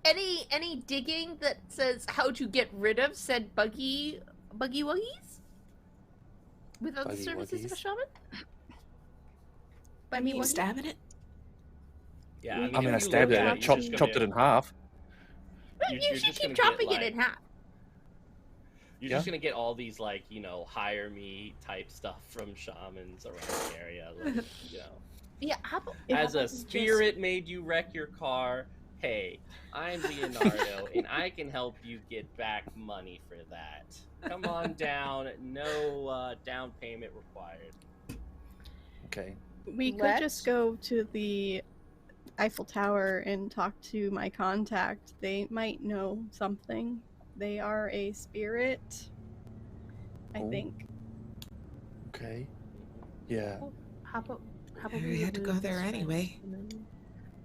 Any digging that says how to get rid of said buggy wuggies without the Buggy services of a wuggies? shaman? I mean, You stabbing it? Yeah, I if I mean, you I stabbed look it at and you're chopped just chopped it gonna- in half. You're You just should gonna keep get, dropping it like- in half. You're just gonna get all these like hire me type stuff from shamans around the area. Like, Yeah, how about as a just- spirit made you wreck your car. Hey, I'm Leonardo, and I can help you get back money for that. Come on down. No down payment required. Okay. We could Let's- just go to the Eiffel Tower and talk to my contact. They might know something. They are a spirit, I Oh. think. Okay. Yeah. how about We had to go remove there his friend anyway. and then-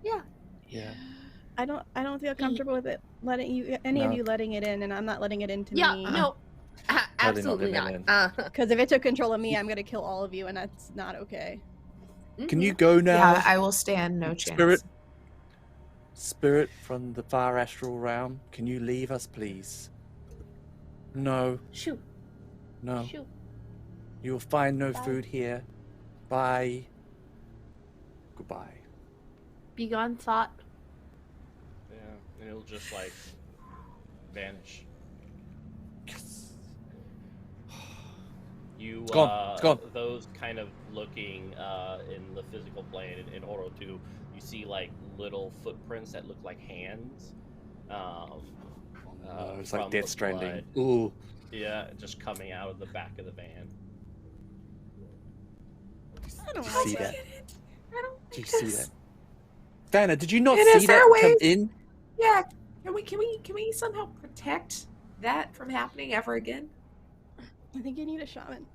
Yeah. Yeah. I don't feel comfortable with it letting you any of No. you letting it in, and I'm not letting it into Yeah, me. no. Absolutely let not. him in. Because if it took control of me, I'm gonna kill all of you, and that's not okay. Can you go now? Yeah, I will stand no chance. Spirit? Spirit from the far astral realm, can you leave us, please? No, Shoo. no. Shoo. You will find no Bye. food here. Bye. Goodbye. Begone thought. Yeah, and it'll just like vanish. Yes. You It's gone, it's gone. those kind of looking in the physical plane in Horo 2, you see like little footprints that look like hands. It's like from Death the Stranding. blood. Ooh. Yeah, just coming out of the back of the van. I don't Did you like see that. that? I don't Did you think see that's- that? Vanna, did you not It is see there that a way- come in? Yeah. Can we somehow protect that from happening ever again? I think you need a shaman.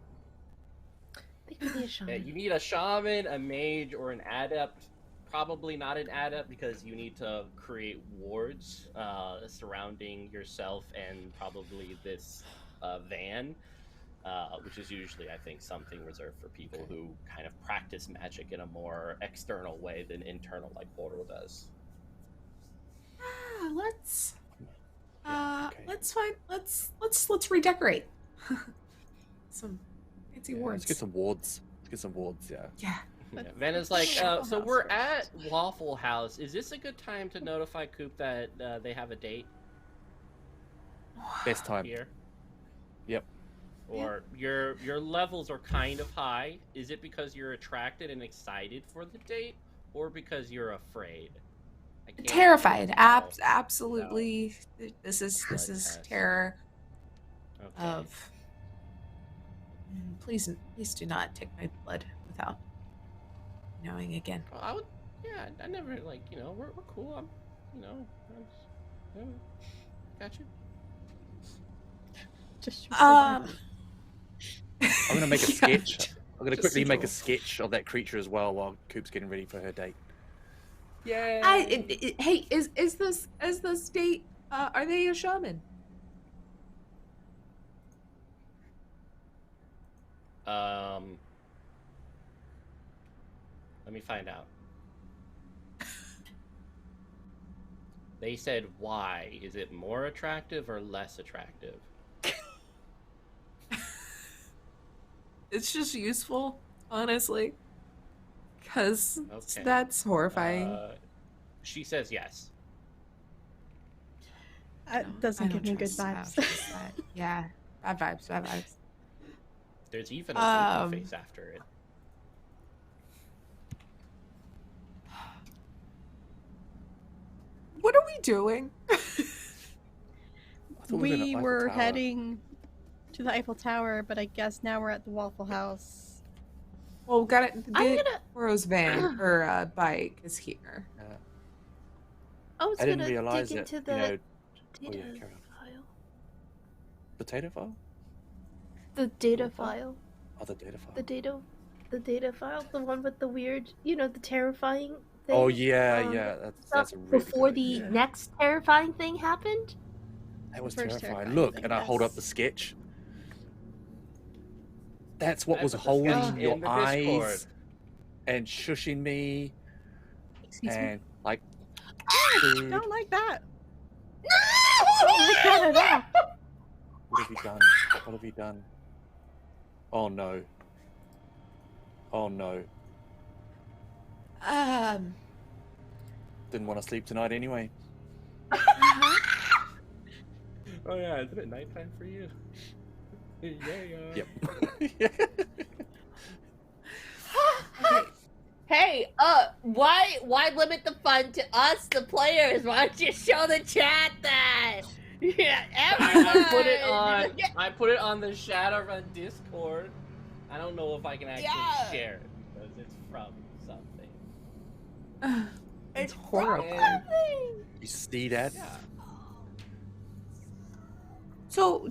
Yeah, you need a shaman, a mage, or an adept. Probably not an adept because you need to create wards surrounding yourself and probably this van, which is usually, I think, something reserved for people who kind of practice magic in a more external way than internal, like Horo does. Let's okay. let's redecorate. Some fancy Yeah, words. let's get some wards. Yeah. Yeah. Yeah, Vanna's like, Waffle so House we're first. at Waffle House. Is this a good time to notify Coupe that they have a date Best time. here? Yep. Or your levels are kind of high. Is it because you're attracted and excited for the date, or because you're afraid? I can't Terrified. tell. Absolutely. This is test. terror Okay. of. Please do not take my blood without knowing again. Well, I never we're cool. I'm got you. Just I'm gonna make a Yeah, sketch. I'm gonna just quickly make a roll. sketch of that creature as well while Coupe's getting ready for her date. Yeah. Hey, is this date? Are they a shaman? Let me find out. They said why. Is it more attractive or less attractive? It's just useful, honestly, because Okay. that's horrifying. She says yes. That doesn't give me good vibes. Yeah, bad vibes. There's even a winky Um, face after it. What are we doing? I thought were in We the Eiffel were Tower. heading to the Eiffel Tower, but I guess now we're at the Waffle House. Well, we got it. I'm gonna. Rose van or bike is here. I was I didn't gonna realize dig that. into the Oh data yeah, carry on. file. Potato file? The data What file? file. Oh, the data file. The data file. The one with the weird, the terrifying thing. Oh yeah, um, yeah. That's stuff a really before good the idea. next terrifying thing happened. That was first terrifying. terrifying Look, thing, and I hold up yes. the sketch. That's what I was put the holding sketch your in the eyes Discord. and shushing me Excuse me. and like. Don't like that. Don't like that at all. What have you done? What have you done? Oh no. Oh no. Didn't want to sleep tonight anyway. Oh yeah, isn't it nighttime for you? Yeah. Yep. Hey, why limit the fun to us, the players? Why don't you show the chat that? Yeah, everyone. I put it on the Shadowrun Discord. I don't know if I can actually Yeah. share it because it's from something. It's horrible. You see that? Yeah. So,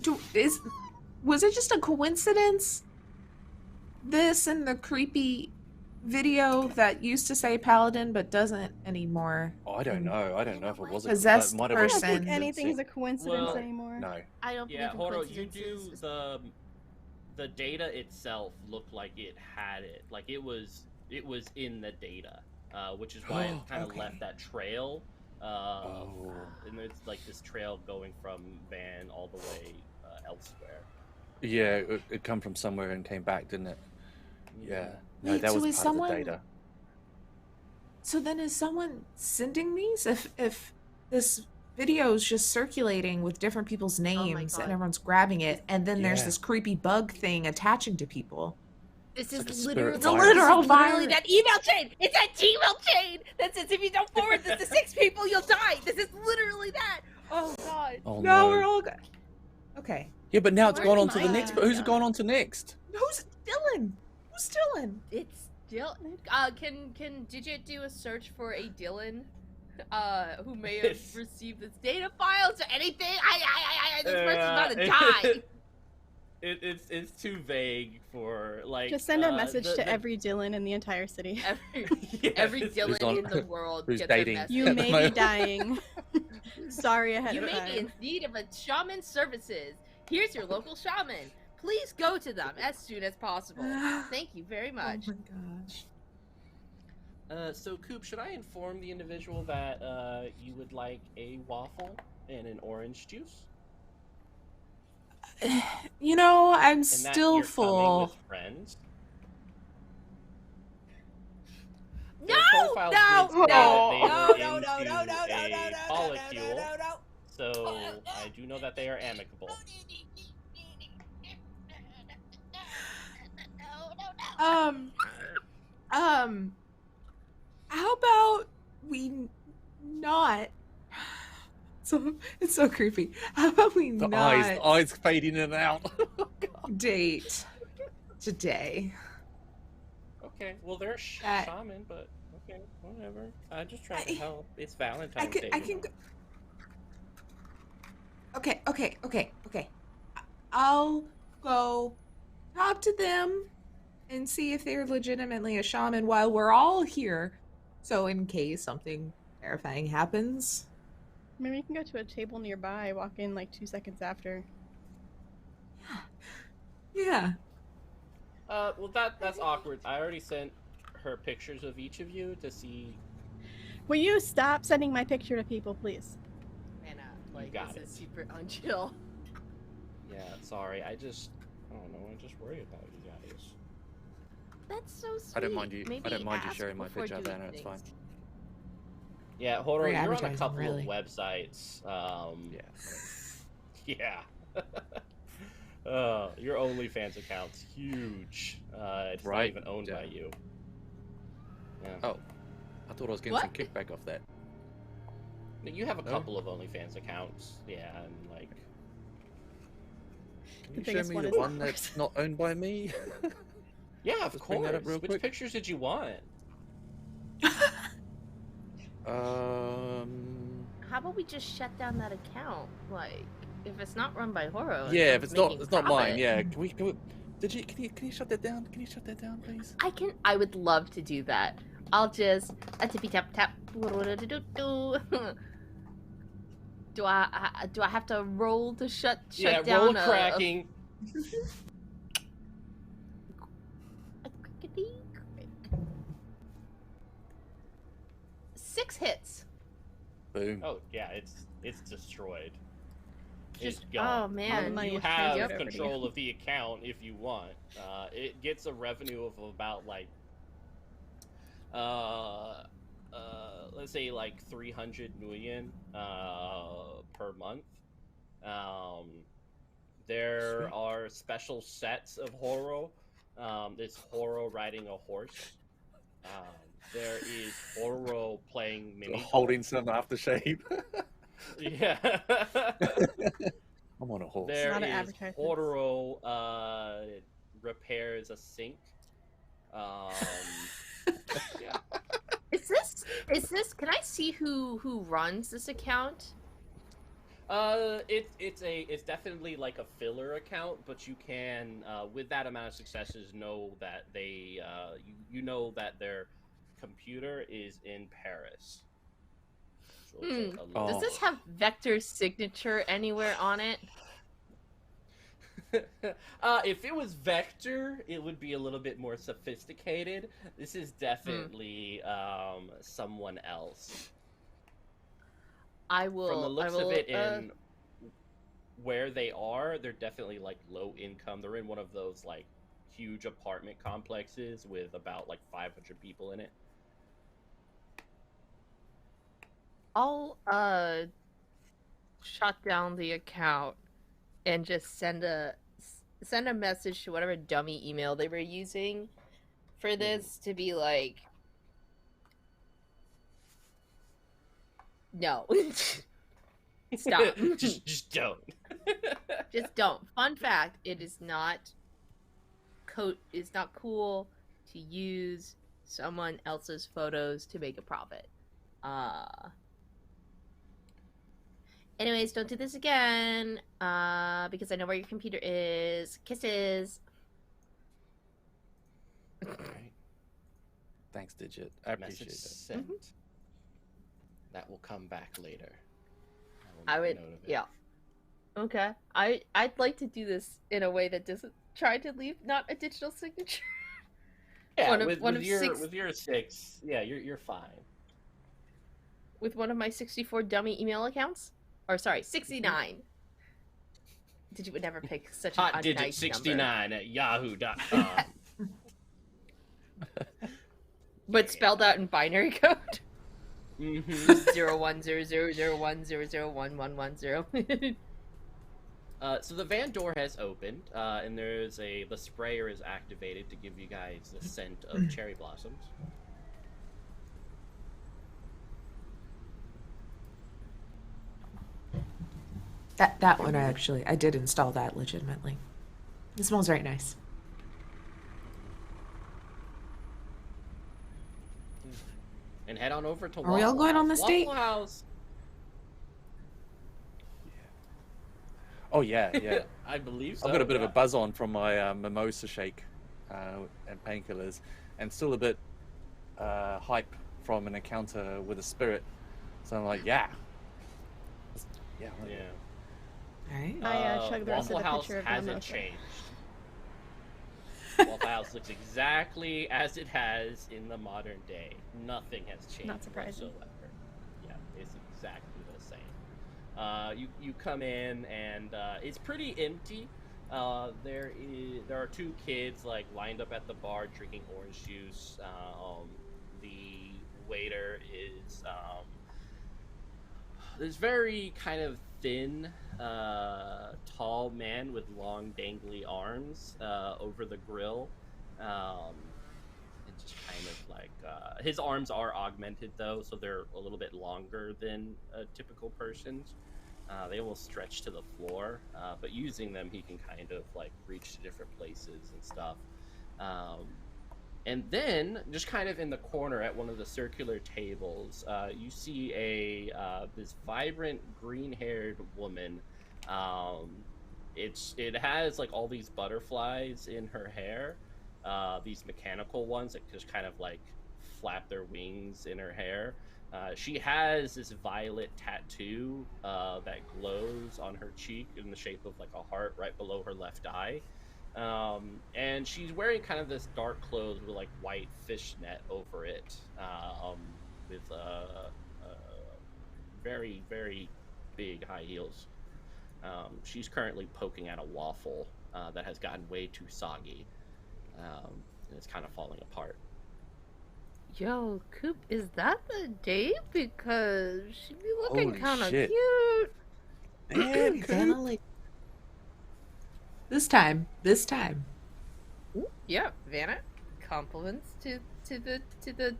was it just a coincidence? This and the creepy video that used to say Paladin but doesn't anymore. Oh, I don't know. I don't know if it was a Possessed that might have I been don't person. think anything's a coincidence Well, anymore. No. I don't Yeah, believe in Horo, you coincidences. do the data itself looked like it had it, like it was in the data, which is why it kind of Okay. left that trail. And it's like this trail going from Van all the way elsewhere. Yeah, it come from somewhere and came back, didn't it? Yeah. No, Wait, that so was is part someone- of the data. So then is someone sending these? If this video is just circulating with different people's names God. and everyone's grabbing it, and then there's Yeah. this creepy bug thing attaching to people. This like a is spirit literally, It's a virus. literal literally virus. that email chain. It's that Gmail chain that says if you don't forward this to 6 people, you'll die. This is literally that. Oh god. Oh No, no. we're all good. Okay. Yeah, but now it's Where's gone on to the my next. But who's it data? gone on to next? Who's Dylan? Who's Dylan? It's still. Can Digit do a search for a Dylan, who may have received this data files or anything? This person's about to die. It's too vague for like. Just send a message the- to the- every Dylan in the entire city. Every Yes. Dylan on- in the world who's gets dating. a message. You At the may be moment. dying. Sorry ahead You of may be in time. need of a shaman services. Here's your local shaman. Please go to them as soon as possible. Thank you very much. Oh my gosh. So, Coupe, should I inform the individual that you would like a waffle and an orange juice? You know, I'm And that still you're coming full. with friends? No! Their profile No! did say that No! they No! were No! into No! No! No! a No! No! molecule, No! So I do know that they are amicable. How about we not? So it's so creepy. How about we The not eyes fade in and out. date today? Okay, well, they're a That- shaman, but okay, whatever. I just try to help. It's Valentine's Day. I you can know. go. Okay. I'll go talk to them and see if they're legitimately a shaman while we're all here. So in case something terrifying happens. Maybe you can go to a table nearby, walk in like 2 seconds after. Yeah. Well, that's awkward. I already sent her pictures of each of you to see. Will you stop sending my picture to people, please? Anna, like, got this it. is super unchill. Yeah, sorry. I just don't know. I just worry about you guys. That's so sweet. I don't mind you. Maybe I don't mind you ask sharing my before picture, doing Vanna. It's fine. things. Yeah, Horo, Free you're on a advertising, couple really. of websites. Yeah. Yeah. Your OnlyFans account's huge. It's not Right, even owned yeah. by you. Yeah. Oh, I thought I was getting What? some kickback off that. You have a No? couple of OnlyFans accounts. Yeah, and like. Can The you show biggest me one the is one ours. that's not owned by me? Yeah, of Just bring course. that up real Which quick. pictures did you want? How about we just shut down that account? Like, if it's not run by Horo. and Yeah, if someone's it's making not mine. profit, Yeah, can we? Can you shut that down? Can you shut that down, please? I would love to do that. I'll just a tippy tap tap. Do I have to roll to shut Yeah, down roll cracking. a crickety crick. 6 hits. Boom. Oh yeah, it's destroyed. Just It's gone. oh man. Money You is have transferred over to control you. of the account if you want. It gets a revenue of about like, let's say like 300 million per month. There Sweet. are special sets of Horo. There's Horo riding a horse. There is Horo playing mini Holding some aftershave. Yeah. I'm on a horse. There A lot of is advertisements. Horo repairs a sink. Yeah. Is this can I see who runs this account? It's definitely like a filler account, but you can with that amount of successes know that they you know that their computer is in Paris. So it's like a Oh. Does this have Vector's signature anywhere on it? If it was Vector, it would be a little bit more sophisticated. This is definitely someone else. I will. From the looks I will, of it, in where they are, they're definitely like low income. They're in one of those like huge apartment complexes with about like 500 people in it. I'll shut down the account and just send a message to whatever dummy email they were using for this to be like, no, stop, just don't. just don't. Fun fact: it is not it's not cool to use someone else's photos to make a profit. Anyways, don't do this again, because I know where your computer is. Kisses. Right. Thanks, Digit. I appreciate Message that. sent. That will come back later. I will would, make note of it. yeah. Okay. I'd like to do this in a way that doesn't try to leave not a digital signature. Yeah, One of- with, one with of your 6 with your 6, yeah, you're fine. with one of my 64 dummy email accounts, or sorry, 69. Digit would never pick such a Hot digit nice 69 at yahoo.com. but spelled out in binary code. Mm-hmm. 010001001110. So the van door has opened, and the sprayer is activated to give you guys the scent of cherry blossoms. That one I did install that legitimately. It smells very nice. And head on over to Are we all going on this date? Waffle House. Oh yeah, yeah. I believe so. I've got a bit of yeah. a buzz on from my mimosa shake and painkillers, and still a bit hype from an encounter with a spirit. So I'm like, yeah. Yeah. Yeah. All right. I chugged the rest of Waffle the House picture of hasn't mimosa. changed. Waffle House looks exactly as it has in the modern day. Nothing has changed. Not surprising. Whatsoever. Yeah, it's exactly the same. You come in and it's pretty empty. There are two kids like lined up at the bar drinking orange juice. The waiter is this very kind of thin, tall man with long, dangly arms over the grill. And just kind of like his arms are augmented though, so they're a little bit longer than a typical person's. They almost stretch to the floor, but using them, he can kind of like reach to different places and stuff. And then, just kind of in the corner at one of the circular tables, you see this vibrant green-haired woman. It has like all these butterflies in her hair, these mechanical ones that just kind of like flap their wings in her hair. She has this violet tattoo that glows on her cheek in the shape of like a heart right below her left eye. And she's wearing kind of this dark clothes with like white fishnet over it, with very, very big high heels. She's currently poking at a waffle that has gotten way too soggy, and it's kind of falling apart. Yo, Coupe, is that the date? Because she'd be looking Holy kind of shit. cute. Damn, Coop. This time. Ooh, yeah, Vanna. Compliments to the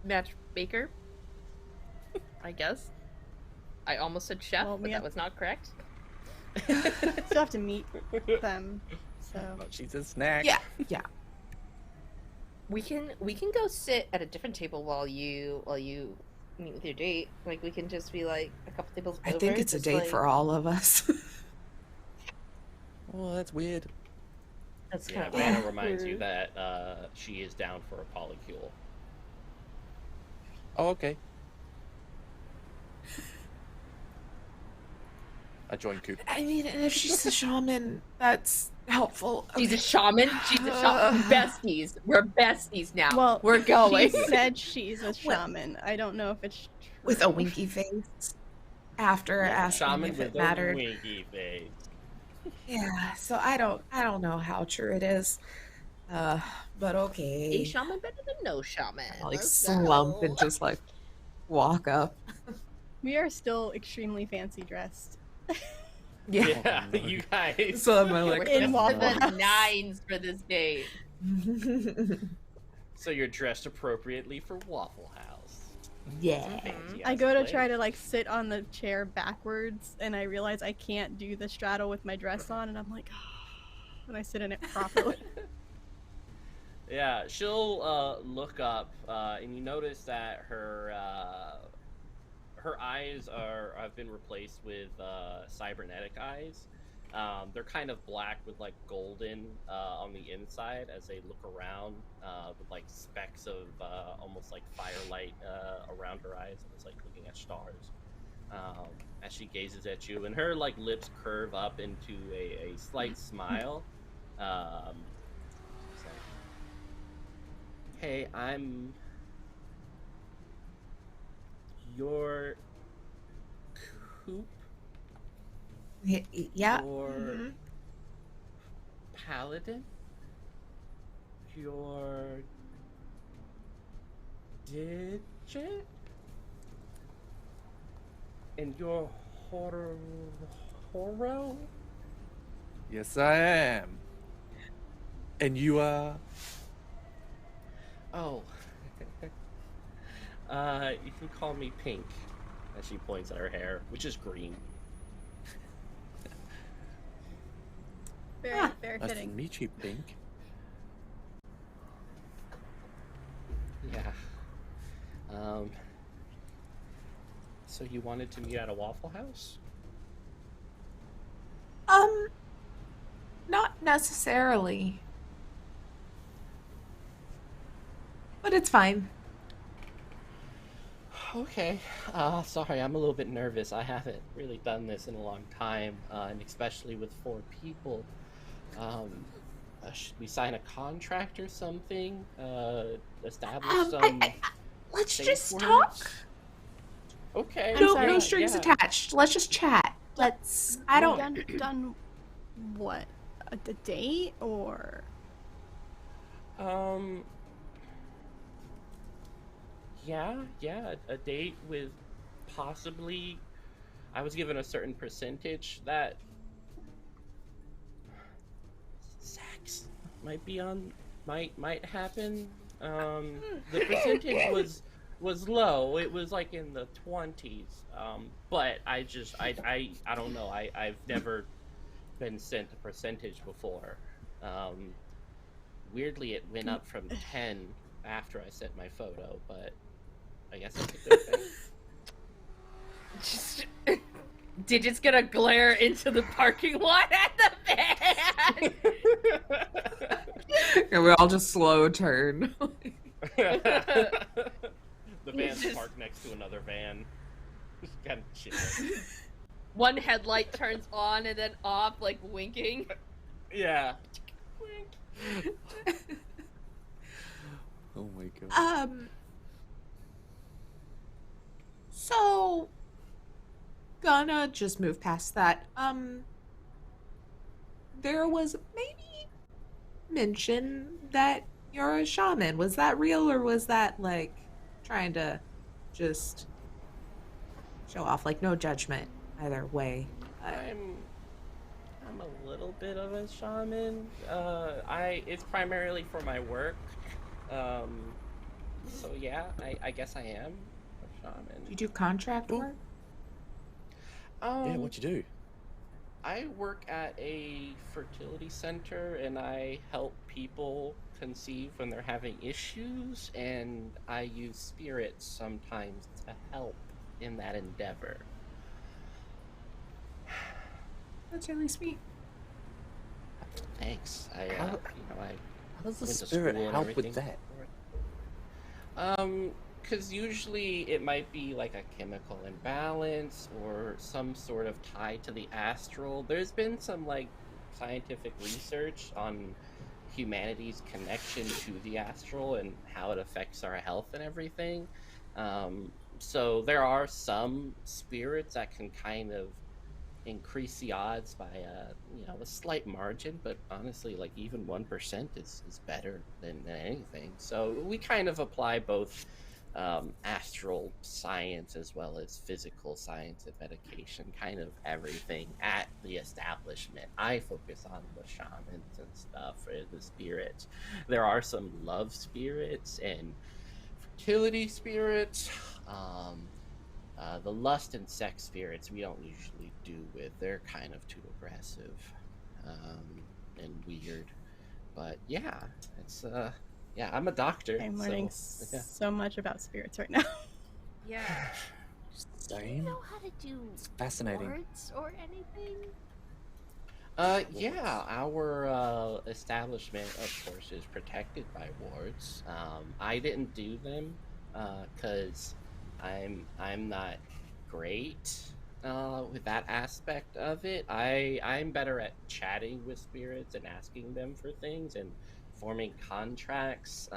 matchmaker. I guess. I almost said chef, Well, but that was not correct. Still have to meet them, so. Oh, she's a snack. Yeah. We can go sit at a different table while you meet with your date. Like we can just be like a couple tables I over. think it's a just, date like- for all of us. Oh, that's weird. That's Yeah, kind of Vanna reminds you that she is down for a polycule. Oh, okay. I joined Coop. I mean, and if she's a shaman, that's helpful. She's a Okay. shaman. She's a shaman. Besties. We're besties now. Well, we're going. She said she's a shaman. I don't know if it's true. With a winky face. After asking Shaman if with it a mattered. winky face. Yeah, so I don't know how true it is. But okay. A shaman better than no shaman. I'll, like Let's slump go. and just like walk up. We are still extremely fancy dressed. Yeah, you guys. So I'm We're like, in just Waffle the House. nines for this date. So you're dressed appropriately for Waffle House. yeah. Fancy I ass go to place. try to like sit on the chair backwards, and I realize I can't do the straddle with my dress on, and I'm like, when I sit in it properly. Yeah, she'll look up, and you notice that her eyes have been replaced with cybernetic eyes. They're kind of black with like golden on the inside as they look around, with like specks of almost like firelight around her eyes, almost like looking at stars. As she gazes at you, and her like lips curve up into a slight smile. She's like, "Hey, I'm your Coupe Yeah. or Mhm. Paladin? Your digit? And your Horo? Yes, I am. And you are? Oh. You can call me Pink. As she points at her hair, which is green. Very, very Nice to fitting. meet you, Pink. Yeah. So you wanted to meet at a Waffle House? Not necessarily. But it's fine. Okay. Sorry, I'm a little bit nervous. I haven't really done this in a long time, and especially with 4 people. Should we sign a contract or something? Establish some. Let's safe just words? talk. Okay. I'm sorry. No strings yeah. attached. Let's just chat. Let's. I don't. Done what? A date or? Yeah, a date with possibly. I was given a certain percentage that sex might happen. The percentage was low. It was like in the 20s. But I don't know. I've never been sent a percentage before. Weirdly, it went up from 10 after I sent my photo, but I guess that's a good thing. Just, Digit's gonna glare into the parking lot at the van. And we all just slow turn. The van's parked next to another van. Kind of shit. One headlight turns on and then off, like winking. Yeah. Oh my god. So gonna just move past that. There was maybe mention that you're a shaman. Was that real, or was that like trying to just show off? Like, no judgment either way. I'm a little bit of a shaman. It's primarily for my work. So yeah, I guess I am a shaman. Do you do contract work? Yeah, what you do? I work at a fertility center, and I help people conceive when they're having issues, and I use spirits sometimes to help in that endeavor. That's really sweet. Thanks. How does the went to spirit school and help with everything that? Because usually it might be like a chemical imbalance or some sort of tie to the astral. There's been some like scientific research on humanity's connection to the astral and how it affects our health and everything. So there are some spirits that can kind of increase the odds by a slight margin, but honestly, like even 1% is better than anything. So we kind of apply both astral science as well as physical science and medication, kind of everything at the establishment. I focus on the shamans and stuff, or the spirits. There are some love spirits and fertility spirits. The lust and sex spirits we don't usually do with. They're kind of too aggressive and weird. But yeah, it's I'm a doctor. I'm learning so much about spirits right now. Yeah. Do you know how to do Fascinating. wards or anything? Yeah, our establishment, of course, is protected by wards. I didn't do them because I'm not great with that aspect of it. I'm better at chatting with spirits and asking them for things and forming contracts.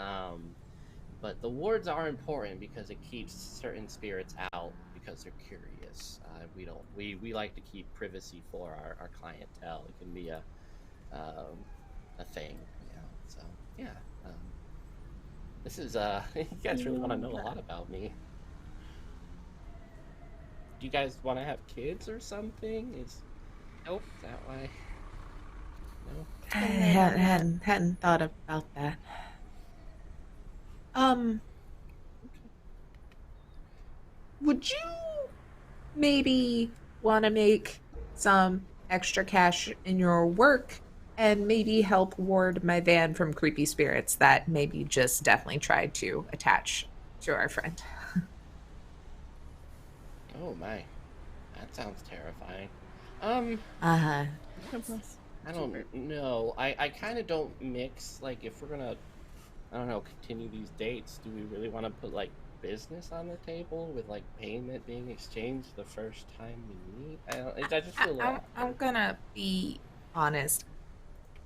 But the wards are important because it keeps certain spirits out because they're curious. We like to keep privacy for our clientele. It can be a thing, So yeah. This is you guys really want to know a lot about me. Do you guys want to have kids or something? Nope. Is that why? I hadn't thought about that. Would you maybe want to make some extra cash in your work and maybe help ward my van from creepy spirits that maybe just definitely tried to attach to our friend? Oh my, that sounds terrifying. Uh-huh. I don't know. I kind of don't mix, like, if we're gonna, I don't know, continue these dates, do we really want to put, like, business on the table with, like, payment being exchanged the first time we meet? I just feel I'm gonna be honest.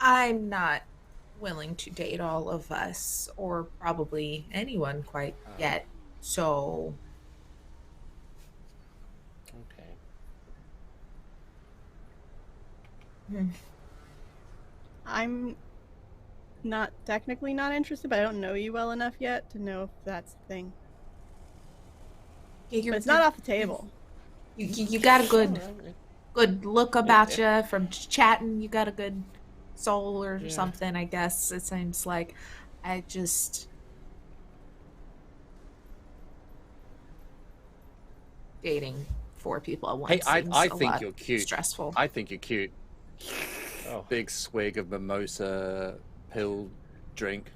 I'm not willing to date all of us, or probably anyone quite yet, so... Okay. I'm not technically not interested, but I don't know you well enough yet to know if that's the thing. Yeah, but it's not off the table. You got a good look about you from chatting. You got a good soul or something, I guess. It seems like. I just... Dating 4 people at once. Hey, I think you're cute. Stressful. I think you're cute. Oh. Big swig of mimosa pill drink.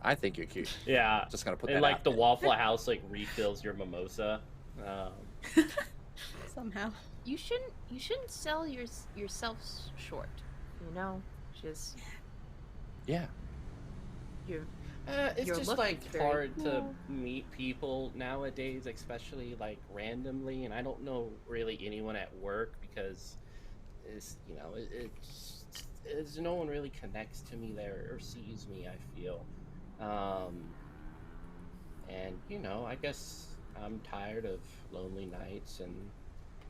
I think you're cute. Yeah. Just gonna put and that like out the there. Waffle House like refills your mimosa. Somehow. You shouldn't sell yourself short. You know, just yeah. It's your just look like is very hard to cool. meet people nowadays, especially like randomly, and I don't know really anyone at work because it's it's no one really connects to me there or sees me, I feel. And I guess I'm tired of lonely nights and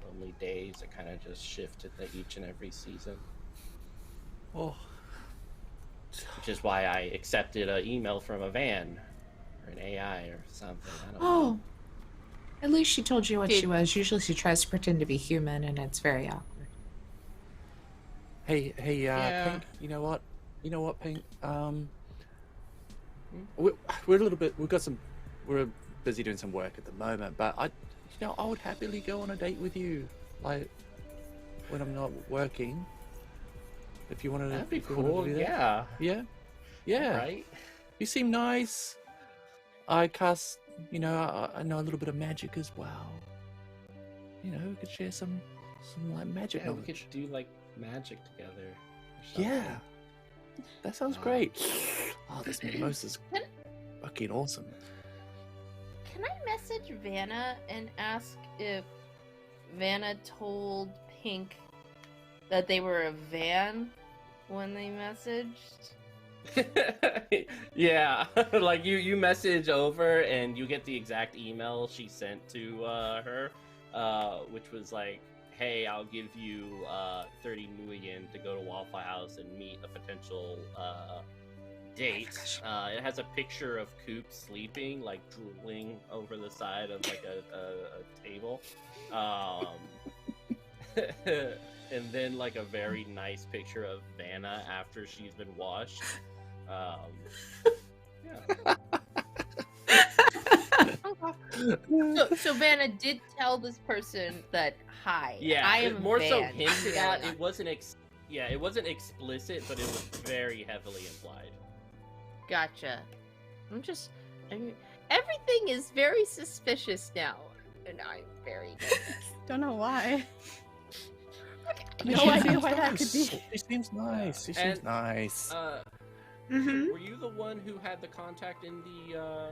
lonely days that kind of just shift at each and every season. Oh. Which is why I accepted an email from a van or an AI or something. I don't know. Oh. At least she told you what she was. Usually she tries to pretend to be human, and it's very awkward. Hey, Pink. You know what, Pink? We're a little bit. We're busy doing some work at the moment, but I would happily go on a date with you, like when I'm not working. If you wanted to, that'd be cool. Yeah. Right. You seem nice. I cast. I know a little bit of magic as well. We could share some like magic. Yeah, we could do like magic together. Or something. Yeah. That sounds great. Oh, this mimosa's fucking awesome. Can I message Vanna and ask if Vanna told Pink that they were a van when they messaged? Yeah, like you message over and you get the exact email she sent to her, which was like, hey, I'll give you 30 million to go to Waffle House and meet a potential date. It has a picture of Coupe sleeping, like drooling over the side of like a table. And then like a very nice picture of Vanna after she's been washed. Yeah. So Vanna did tell this person that, hi, Yeah, I am more a so van. hinted at. It wasn't it wasn't explicit, but it was very heavily implied. Gotcha. Everything is very suspicious now, and I'm very nervous. Don't know why. No No idea why that could be. She seems nice. She seems nice. Were you the one who had the contact in the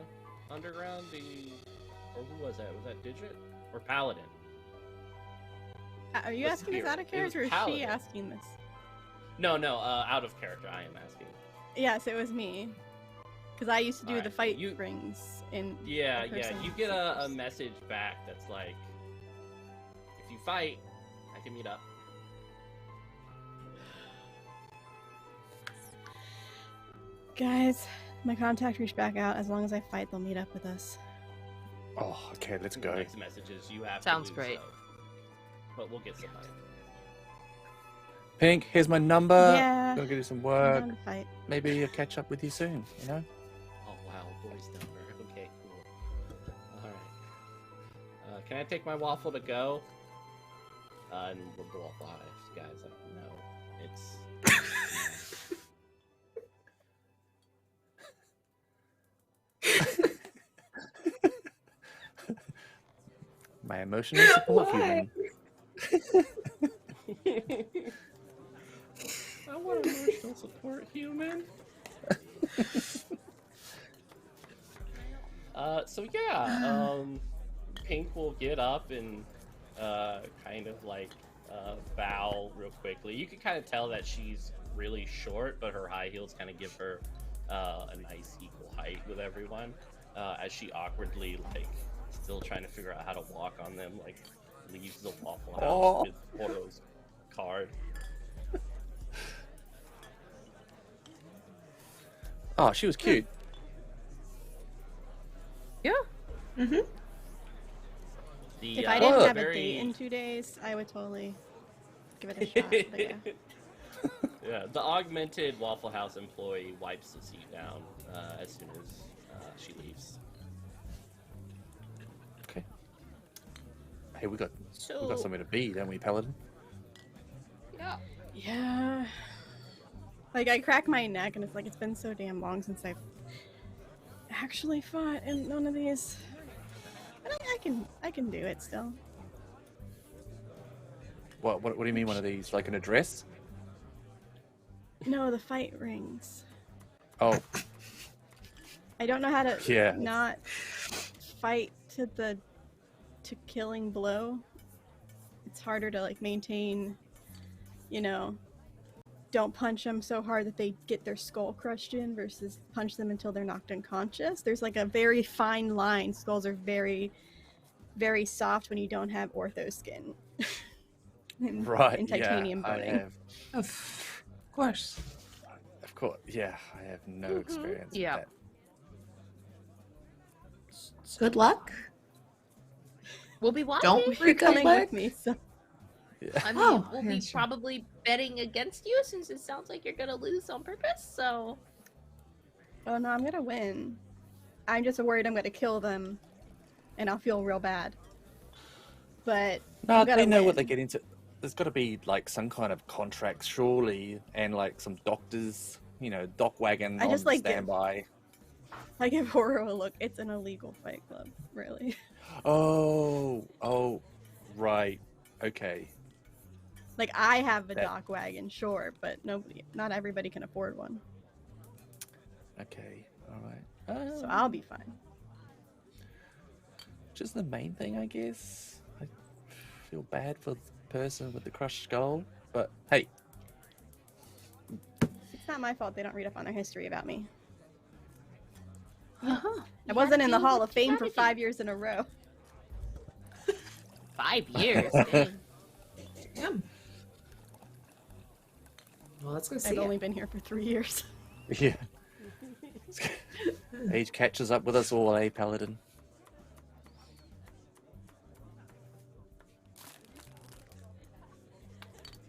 underground? Or who was that? Was that Digit or Paladin? Are you What's asking this here? out of It was character, or is she Paladin. asking this? No, out of character. I am asking. Yes, it was me. Because I used to do Alright, the fight you- rings in. Yeah. person You get a seekers. message back that's like, if you fight, I can meet up. Guys, my contact reached back out. As long as I fight, they'll meet up with us. Oh, okay, let's go. Next messages you have. Sounds to lose, great. though. But we'll get somebody. Pink, here's my number. Yeah. Gotta go do some I'm work. down to fight. Maybe I'll catch up with you soon, you know? Oh wow, voice number. Okay, cool. All right. Can I take my waffle to go? And the waffle house guys, no, it's. My emotional support human. I want emotional support human. So yeah, Pink will get up and kind of like bow real quickly. You can kind of tell that she's really short, but her high heels kind of give her a nice equal height with everyone. As she awkwardly, like, still trying to figure out how to walk on them, like, leaves the Waffle House with Horo's card. Oh, she was cute. Yeah. Mm-hmm. If I didn't have a date in 2 days, I would totally give it a shot. But yeah. Yeah, the augmented Waffle House employee wipes the seat down as soon as she leaves. Okay. Hey, we got somewhere to be, don't we, Paladin? Yeah. Yeah. Like, I crack my neck, and it's like, it's been so damn long since I've actually fought in one of these. But I can do it still. What do you mean, one of these? Like an address? No, the fight rings. Oh. I don't know how to Yeah. not fight to killing blow. It's harder to like maintain, you know, don't punch them so hard that they get their skull crushed in versus punch them until they're knocked unconscious. There's like a very fine line. Skulls are very, very soft when you don't have ortho skin. and, Right, and titanium yeah, boning. I have. Of course. Of course, yeah, I have no experience with Yeah. that. Good luck. We'll be watching. Don't You're break a coming leg. with me, so Yeah. I mean, Oh, we'll yeah, be sure. probably betting against you since it sounds like you're gonna lose on purpose. So oh no, I'm gonna win. I'm just worried I'm gonna kill them, and I'll feel real bad. But No, I'm gonna they know what win. they get into. There's got to be like some kind of contract, surely, and like some doctors, you know, dock wagon I on just, like, standby. I give Horo a look. It's an illegal fight club, really. Oh, right, okay. Like, I have a That- dock wagon, sure, but not everybody can afford one, Okay, all right. so I'll be fine. Just the main thing, I guess. I feel bad for the person with the crushed skull, but hey, It's not my fault they don't read up on their history about me. Uh-huh. I wasn't in the do Hall what of you Fame for gotta do. 5 years in a row. 5 years. Dang. Damn. Well, let's go see I've it. only been here for 3 years. yeah. Age catches up with us all, eh, Paladin?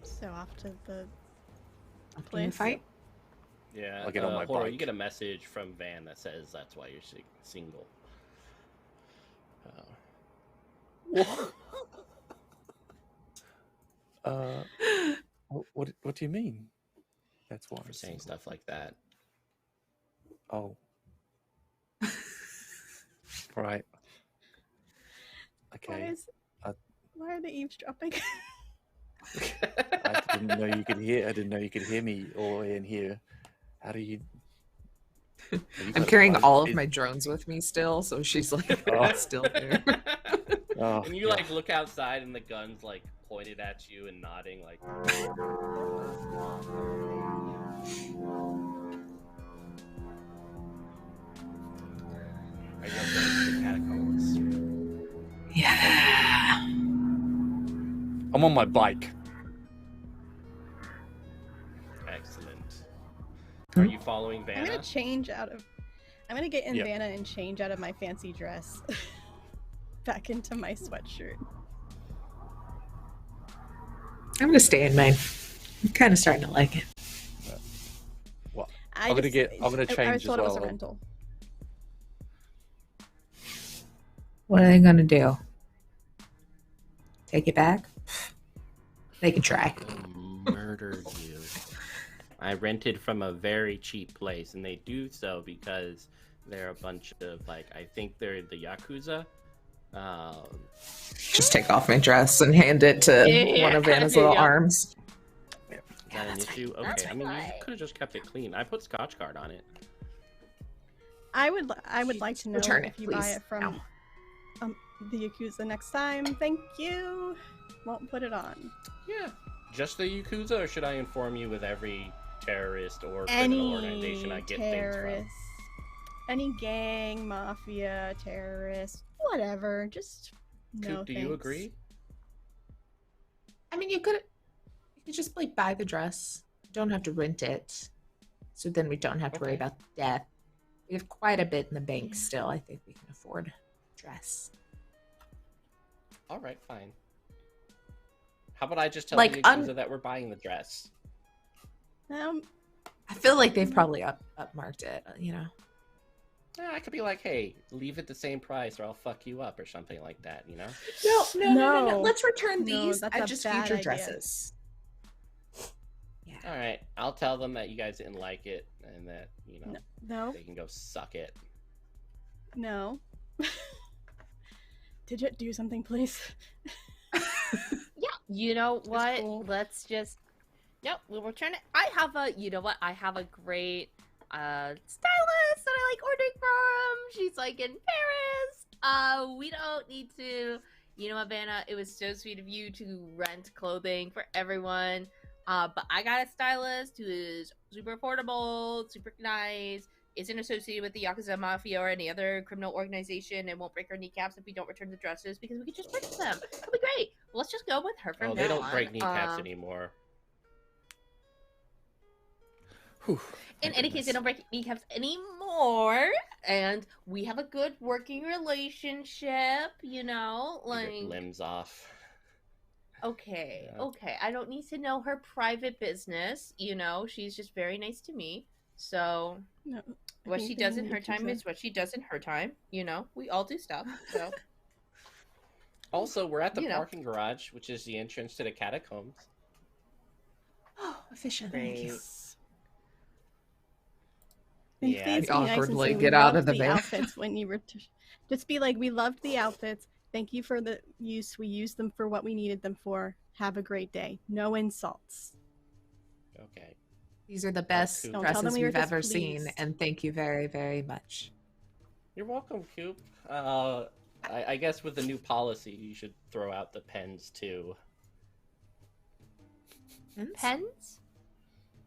So off to the Can you place. fight? Yeah, I'll get on my Horo, bike. you get a message from Van that says that's why you're single. What do you mean? That's why For I'm saying single. stuff like that. Oh. Right. Okay. Why are they eavesdropping? I didn't know you could hear. I didn't know you could hear me all in here. How do you? Have you I'm got a carrying phone? all of my drones with me still, so she's like Oh. still there. Oh, And you like look outside and the gun's like pointed at you and nodding like. Are you guys going to the catacombs? Yeah. I'm on my bike. Excellent. Are you following I'm Vanna? gonna change out of. I'm gonna get in Yep. Vanna and change out of my fancy dress back into my sweatshirt. I'm gonna stay in mine. I'm kind of starting to like it. I'm gonna change I as thought it was a well. rental. What are they gonna do? Take it back? They can try. Murdered you. I rented from a very cheap place, and they do so because they're a bunch of, like, I think they're the Yakuza. Just take off my dress and hand it to one of Anna's little arms. Is that an issue? Okay, I mean, you could have just kept it clean. I put Scotch Guard on it. I would like to know Return if it, you buy please. it from the Yakuza next time. Thank you. Won't put it on. Yeah. Just the Yakuza, or should I inform you with every terrorist or criminal organization I get things from? Any gang, mafia, terrorist, whatever. Just no Coupe, do thanks. you agree? I mean, you could just like buy the dress. You don't have to rent it. So then we don't have to worry about death. We have quite a bit in the bank still. I think we can afford a dress. All right, fine. How about I just tell Like, the Yakuza that we're buying the dress? I feel like they've probably upmarked it, you know. Yeah, I could be like, hey, leave it the same price or I'll fuck you up or something like that, you know? No. Let's return these. that's I a just bad need your idea. dresses. All right, I'll tell them that you guys didn't like it and that, you know, No. they can go suck it. No. Digit, do something, please. Yeah, you know what? cool. Let's just. Nope, we'll return it. I have a. You know what? I have a great stylist that I like ordering from. She's like in Paris. We don't need to. You know what, Vanna? It was so sweet of you to rent clothing for everyone. But I got a stylist who is super affordable, super nice, isn't associated with the Yakuza Mafia or any other criminal organization, and won't break our kneecaps if we don't return the dresses because we could just purchase them. It'll be great. Well, let's just go with her from Oh, now they don't on. break kneecaps anymore. In any case, they don't break kneecaps anymore, and we have a good working relationship. You know, You like rip limbs off. okay, Yeah. okay. I don't need to know her private business. You know, she's just very nice to me. So No. what think she they does in need her to time keep is what she does in her time. You know, we all do stuff. So Also, we're at the You know. parking garage, which is the entrance to the catacombs. Oh, efficient. great. Yeah, Please be I- nice and Awkwardly say we get out loved of the van. outfits when you just be like, we loved the outfits. Thank you for the use. We used them for what we needed them for. Have a great day. No insults. Okay. These are the best Don't tell them dresses we were we've ever displeased. seen, and thank you very, very much. You're welcome, Coupe. I guess with the new policy, you should throw out the pens too. Pens?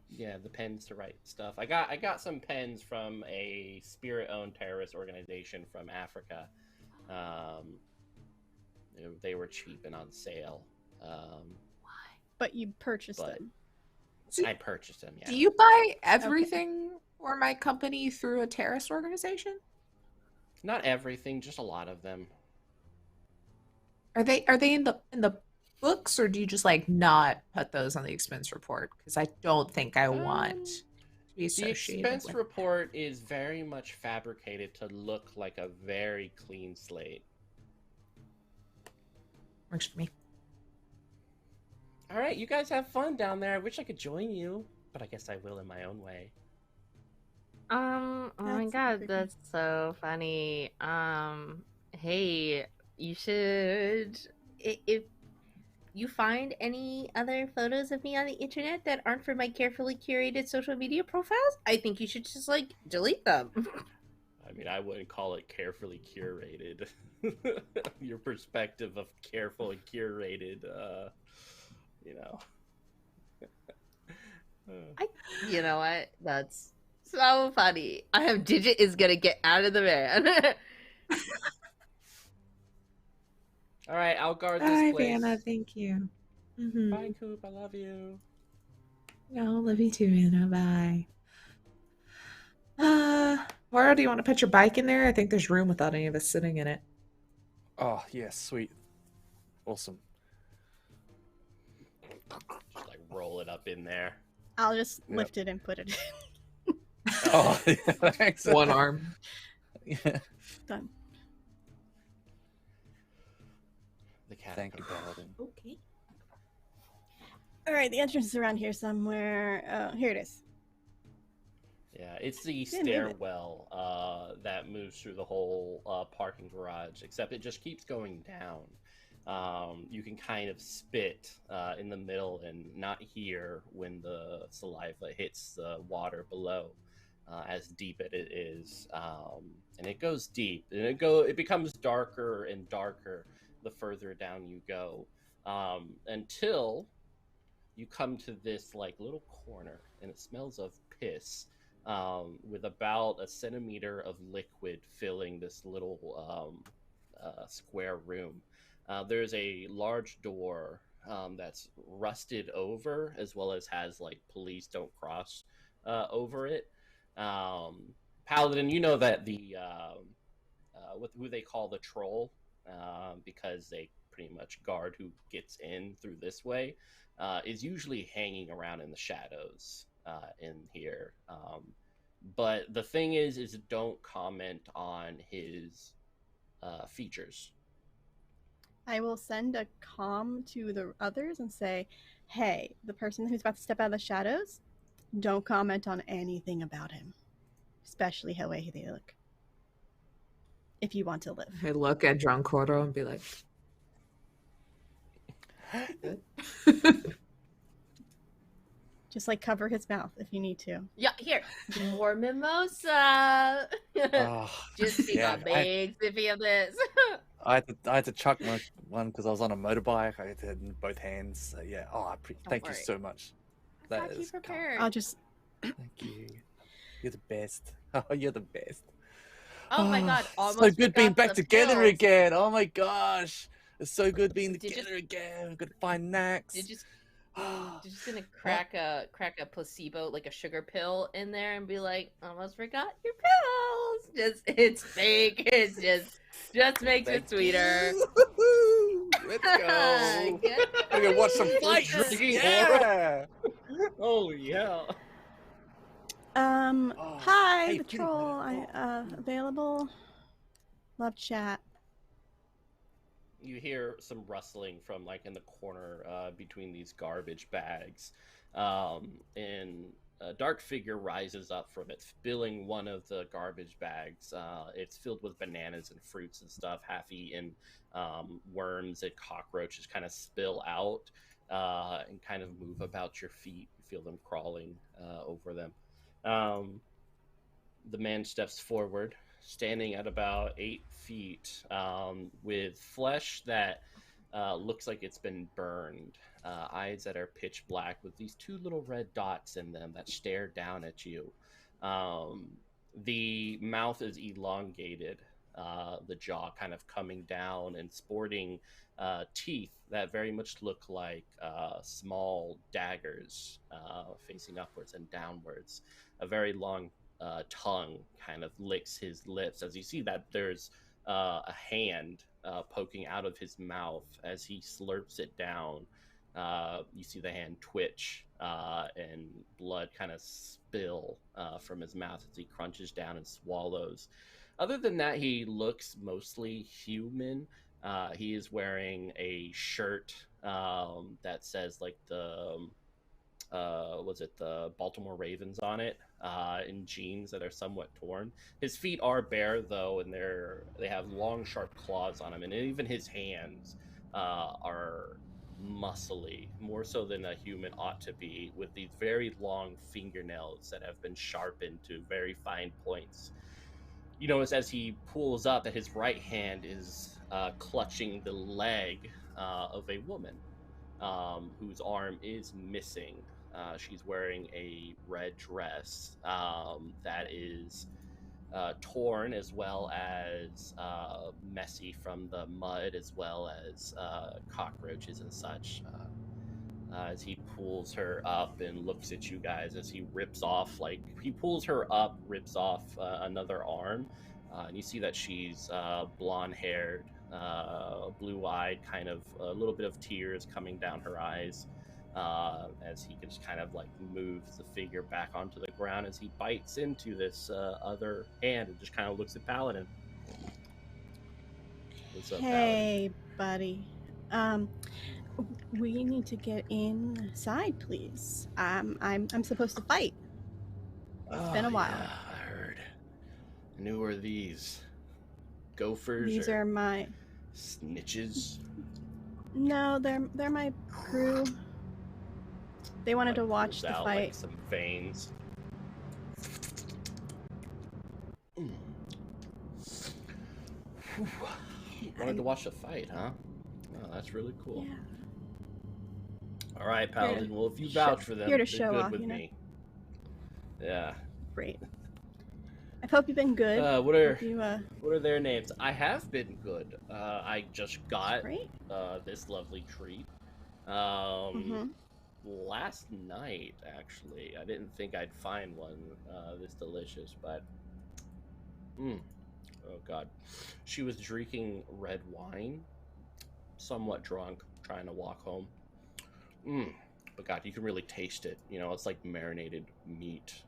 Yeah, the pens to write stuff. I got some pens from a spirit-owned terrorist organization from Africa. They were cheap and on sale. But you purchased But- them. I purchased them. Yeah. Do you buy everything for my company through a terrorist organization? Not everything, just a lot of them. Are they in the books, or do you just like not put those on the expense report? Because I don't think I want to be The associated expense with. report is very much fabricated to look like a very clean slate. Works for me. All right, you guys have fun down there. I wish I could join you, but I guess I will in my own way. Oh my That's god, creepy. that's so funny. Hey, you should if you find any other photos of me on the internet that aren't for my carefully curated social media profiles, I think you should just like delete them. I mean, I wouldn't call it carefully curated. Your perspective of careful and curated, you know. You know what? That's so funny. Digit is gonna get out of the van. All right, I'll guard this Bye, place. Vanna. Thank you. Mm-hmm. Bye, Coupe. I love you. No, love you too, Vanna. Bye. Laura, do you want to put your bike in there? I think there's room without any of us sitting in it. Oh, yes, sweet. Awesome. Just like roll it up in there. I'll just Yep. lift it and put it in. Oh, thanks. One arm. Yeah. Done. The cat. Thank you, Paladin. Okay. All right, the entrance is around here somewhere. Here it is. Yeah, it's the Yeah, move it. stairwell that moves through the whole parking garage, except it just keeps going down. You can kind of spit in the middle and not hear when the saliva hits the water below, as deep it is. And it goes deep, and it becomes darker and darker the further down you go, until you come to this like little corner, and it smells of piss. With about a centimeter of liquid filling this little square room. There's a large door that's rusted over, as well as has like "Police Don't Cross" over it. Paladin, you know that the who they call the troll, because they pretty much guard who gets in through this way, is usually hanging around in the shadows in here. But the thing is don't comment on his features. I will send a comm to the others and say, hey, the person who's about to step out of the shadows, don't comment on anything about him, especially how way they look, if you want to live. I look at drunk Horo and be like, Just like cover his mouth if you need to. Yeah, here. More mimosa. Oh, Just be yeah, a big sippy of this. I had to chuck my one because I was on a motorbike. I had to in both hands. So, yeah. Oh, thank you worry. so much. I That got you is kind. prepared. I'll just. Thank you. You're the best. Oh, you're the best. Oh my god, almost so good being forgot back the together pills. again. Oh my gosh, it's so good being Did you- together again. We're gonna find Nax. You're just gonna crack a placebo, like a sugar pill in there and be like, almost forgot your pills. Just it's fake. It's just makes it sweeter. Let's go. Good. We're gonna watch some fights. Drinking Yeah. Oh yeah. Oh, Hi, hey, the pretty troll. lady. Available. Love chat. You hear some rustling from like in the corner between these garbage bags, and a dark figure rises up from it, filling one of the garbage bags. It's filled with bananas and fruits and stuff, half-eaten. Worms and cockroaches kind of spill out and kind of move about your feet. You feel them crawling over them. The man steps forward, standing at about 8 feet, with flesh that looks like it's been burned, eyes that are pitch black with these 2 little red dots in them that stare down at you. The mouth is elongated, the jaw kind of coming down and sporting teeth that very much look like small daggers facing upwards and downwards. A very long tongue kind of licks his lips as you see that there's a hand poking out of his mouth as he slurps it down. You see the hand twitch and blood kind of spill from his mouth as he crunches down and swallows. Other than that, he looks mostly human. He is wearing a shirt that says like the the Baltimore Ravens on it, in jeans that are somewhat torn. His feet are bare though, and they have long sharp claws on them, and even his hands are muscly, more so than a human ought to be, with these very long fingernails that have been sharpened to very fine points. You notice as he pulls up that his right hand is clutching the leg of a woman whose arm is missing. She's wearing a red dress that is torn, as well as messy from the mud, as well as cockroaches and such. As he pulls her up and looks at you guys, as he rips off, he pulls her up, rips off another arm, and you see that she's blonde-haired, blue-eyed, kind of a little bit of tears coming down her eyes. as he just kind of like moves the figure back onto the ground as he bites into this other hand and just kind of looks at Paladin. What's up, Hey, buddy. We need to get inside, please. I'm supposed to fight. It's been a while. Yeah, I heard. And who are these? Gophers? These or are my... snitches? No, they're my crew. They wanted to watch the out, fight. like some veins. Wanted to watch the fight, huh? Oh, that's really cool. Yeah. All right, Paladin. Well, if you sh- vouch for them, here to they're show good off, with you know? me. Yeah. Great. I hope you've been good. What are Hope you, what are their names? I have been good. I just got great. this lovely treat. Mhm. Last night, actually. I didn't think I'd find one this delicious, but oh god, she was drinking red wine, somewhat drunk, trying to walk home. But god, you can really taste it. You know, it's like marinated meat.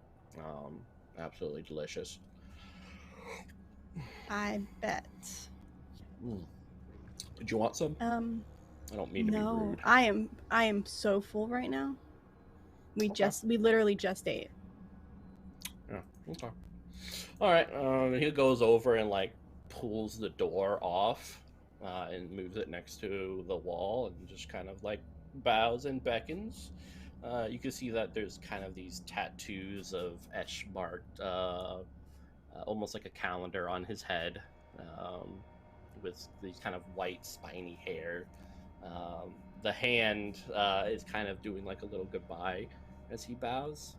Absolutely delicious. I bet. Did you want some? I don't mean to be No, rude. I am so full right now. We literally just ate. Yeah. Okay. All right. He goes over and like pulls the door off, and moves it next to the wall, and just kind of like bows and beckons. You can see that there's kind of these tattoos of etch marked, almost like a calendar on his head, with these kind of white spiny hair. The hand is kind of doing like a little goodbye as he bows.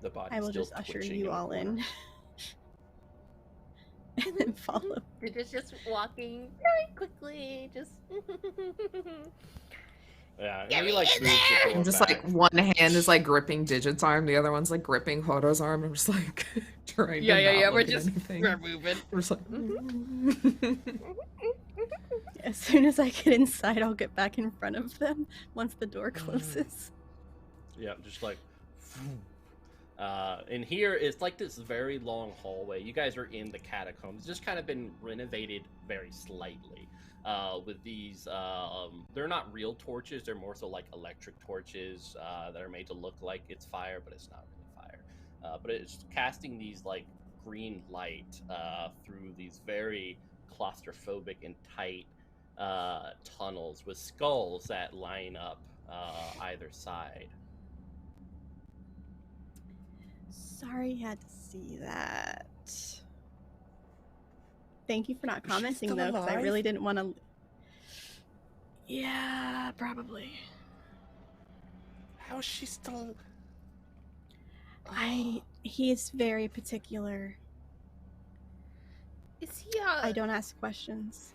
The body. I will just usher you all in. And then follow. You're just walking very quickly, just. Yeah, Get he me like in moves the there! door I'm just back. like one hand is like gripping Digit's arm, the other one's like gripping Horo's arm. I'm just like trying to not We're look at just anything. we're moving. We're just like As soon as I get inside, I'll get back in front of them once the door closes. Yeah, just like. And here it's like this very long hallway. You guys are in the catacombs. It's just kind of been renovated very slightly. With these, they're not real torches. They're more so like electric torches that are made to look like it's fire, but it's not really fire. But it's casting these like green light through these very claustrophobic and tight tunnels with skulls that line up either side. Sorry you had to see that. Thank you for not commenting though, because I really didn't want to. Yeah, probably. How is she still? He is very particular. Is he? I don't ask questions.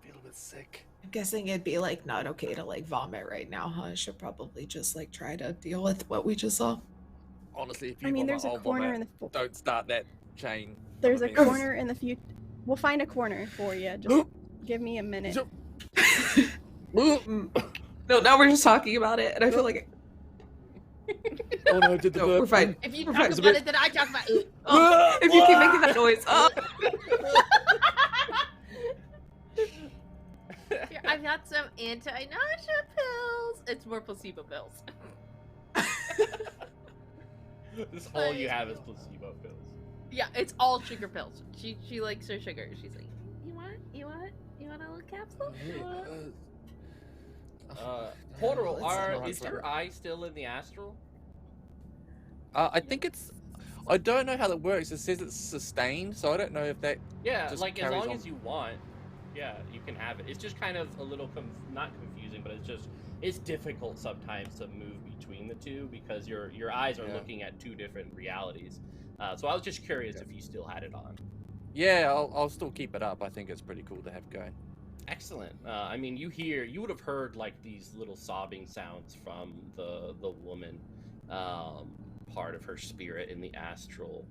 Feel a bit sick. I'm guessing it'd be like not okay to like vomit right now, huh? I should probably just like try to deal with what we just saw. Honestly, if you I mean, vomit, there's a I'll corner vomit. in the. Don't start that chain. There's a of events. corner in the future. We'll find a corner for you. Just give me a minute. No, now we're just talking about it, and I feel like Oh no, I did the no, burp. we're fine. If you We're talk fine. about it, then I talk about it. Oh, if you keep making that noise, oh. Here, I've got some anti-nausea pills. It's more placebo pills. This all you have is placebo pills. Yeah, it's all sugar pills. She likes her sugar. She's like, you want a little capsule? You want? Horo, That's is your eye still in the astral? I think it's. I don't know how that works. It says it's sustained, so I don't know if that. Yeah, just like as carries long on. as you want, yeah, you can have it. It's just kind of a little not confusing, but it's difficult sometimes to move between the two because your eyes are looking at two different realities. So I was just curious if you still had it on. Yeah, I'll still keep it up. I think it's pretty cool to have going. Excellent. I mean, you would have heard like these little sobbing sounds from the woman, part of her spirit in the astral,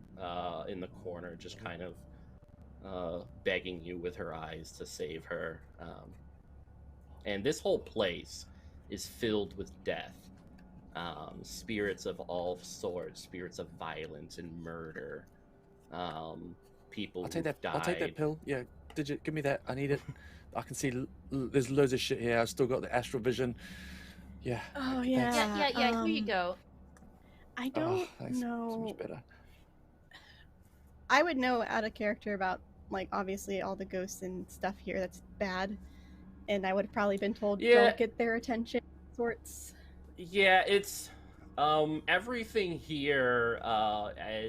in the corner, just kind of begging you with her eyes to save her. And this whole place is filled with death. Spirits of all sorts, spirits of violence and murder. People I'll take who've that. died. I'll take that pill. Yeah, Digit, give me that. I need it. I can see there's loads of shit here. I've still got the astral vision. Yeah. Oh Yeah, here you go. I don't thanks. So know. much better. I would know out of character about, like, obviously all the ghosts and stuff here that's bad, and I would have probably been told don't get their attention, sorts. Yeah, it's everything here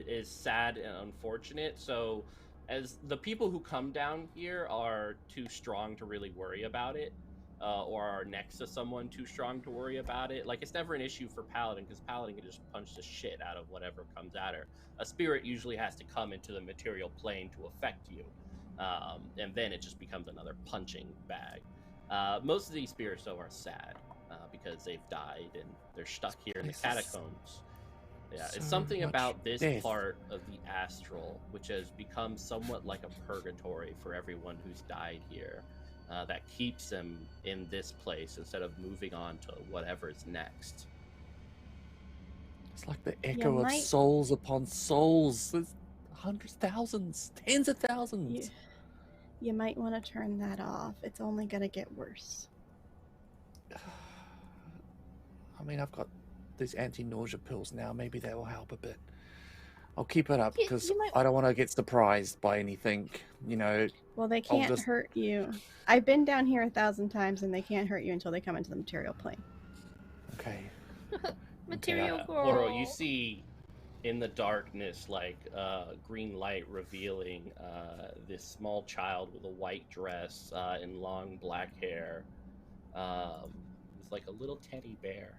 is sad and unfortunate. So, as the people who come down here are too strong to really worry about it, or are next to someone too strong to worry about it, like it's never an issue for Paladin because Paladin can just punch the shit out of whatever comes at her. A spirit usually has to come into the material plane to affect you, and then it just becomes another punching bag. Most of these spirits, though, are sad. Because they've died and they're stuck here in the catacombs. Yeah, it's something about this part of the astral, which has become somewhat like a purgatory for everyone who's died here, that keeps them in this place instead of moving on to whatever's next. It's like the echo of souls upon souls. There's hundreds, thousands, tens of thousands. You might want to turn that off. It's only going to get worse. I mean, I've got these anti-nausea pills now. Maybe that will help a bit. I'll keep it up because I don't want to get surprised by anything, you know. Well, they can't hurt you. I've been down here 1,000 times, and they can't hurt you until they come into the material plane. Okay. Material girl. Horo, you see in the darkness, like green light revealing this small child with a white dress and long black hair. It's like a little teddy bear.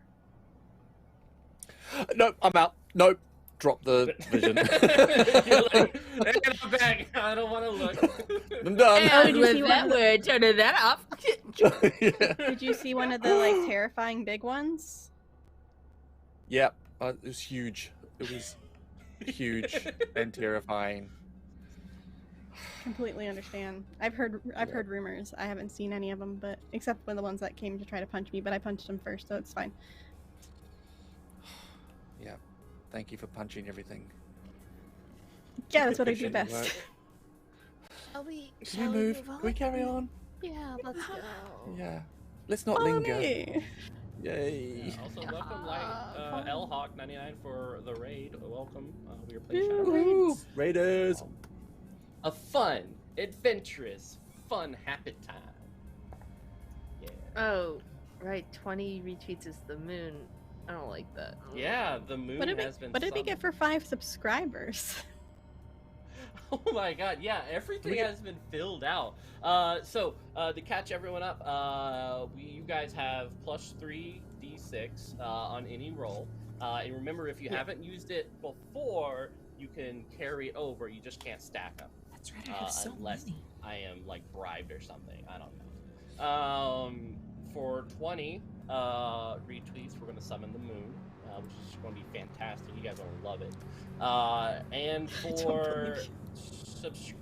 Nope, I'm out. Nope. Drop the vision. You're like, I'm back. I don't want to look. I'm done. And with that, we're turning that off. Did you see one of the, like, terrifying big ones? Yep. It was huge. It was huge and terrifying. Completely understand. I've heard rumors. I haven't seen any of them, but except for the ones that came to try to punch me, but I punched them first, so it's fine. Yeah. Thank you for punching everything. Yeah, that's what I do best. Shall we move? Can we carry on? Yeah, let's go. Yeah. Let's not linger. Yay. Yeah, also, welcome, L Hawk 99 for the raid. Welcome. We are playing Shadowrun. Raiders. A fun, adventurous, fun, happy time. Yeah. Oh, right. 20 retweets is the moon. I don't like that. Yeah, the moon has been. What did we get for 5 subscribers? Oh my god, yeah, everything has been filled out. So to catch everyone up, you guys have +3 d6 on any roll. And remember, if you haven't used it before, you can carry it over. You just can't stack them. That's right, I have so unless many. I am like bribed or something. I don't know. For 20 retweets, we're gonna summon the moon, which is going to be fantastic. You guys are gonna love it. And for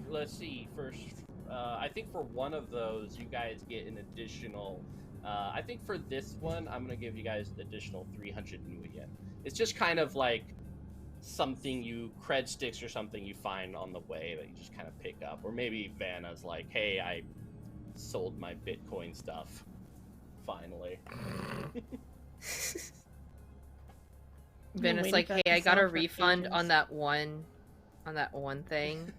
let's see, first, I think for one of those, you guys get an additional. I think for this one, I'm gonna give you guys an additional 300 nuyen. It's just kind of like something cred sticks or something you find on the way that you just kind of pick up, or maybe Vanna's like, hey, I sold my Bitcoin stuff. Finally. Then it's like, hey, I got a refund on that one thing.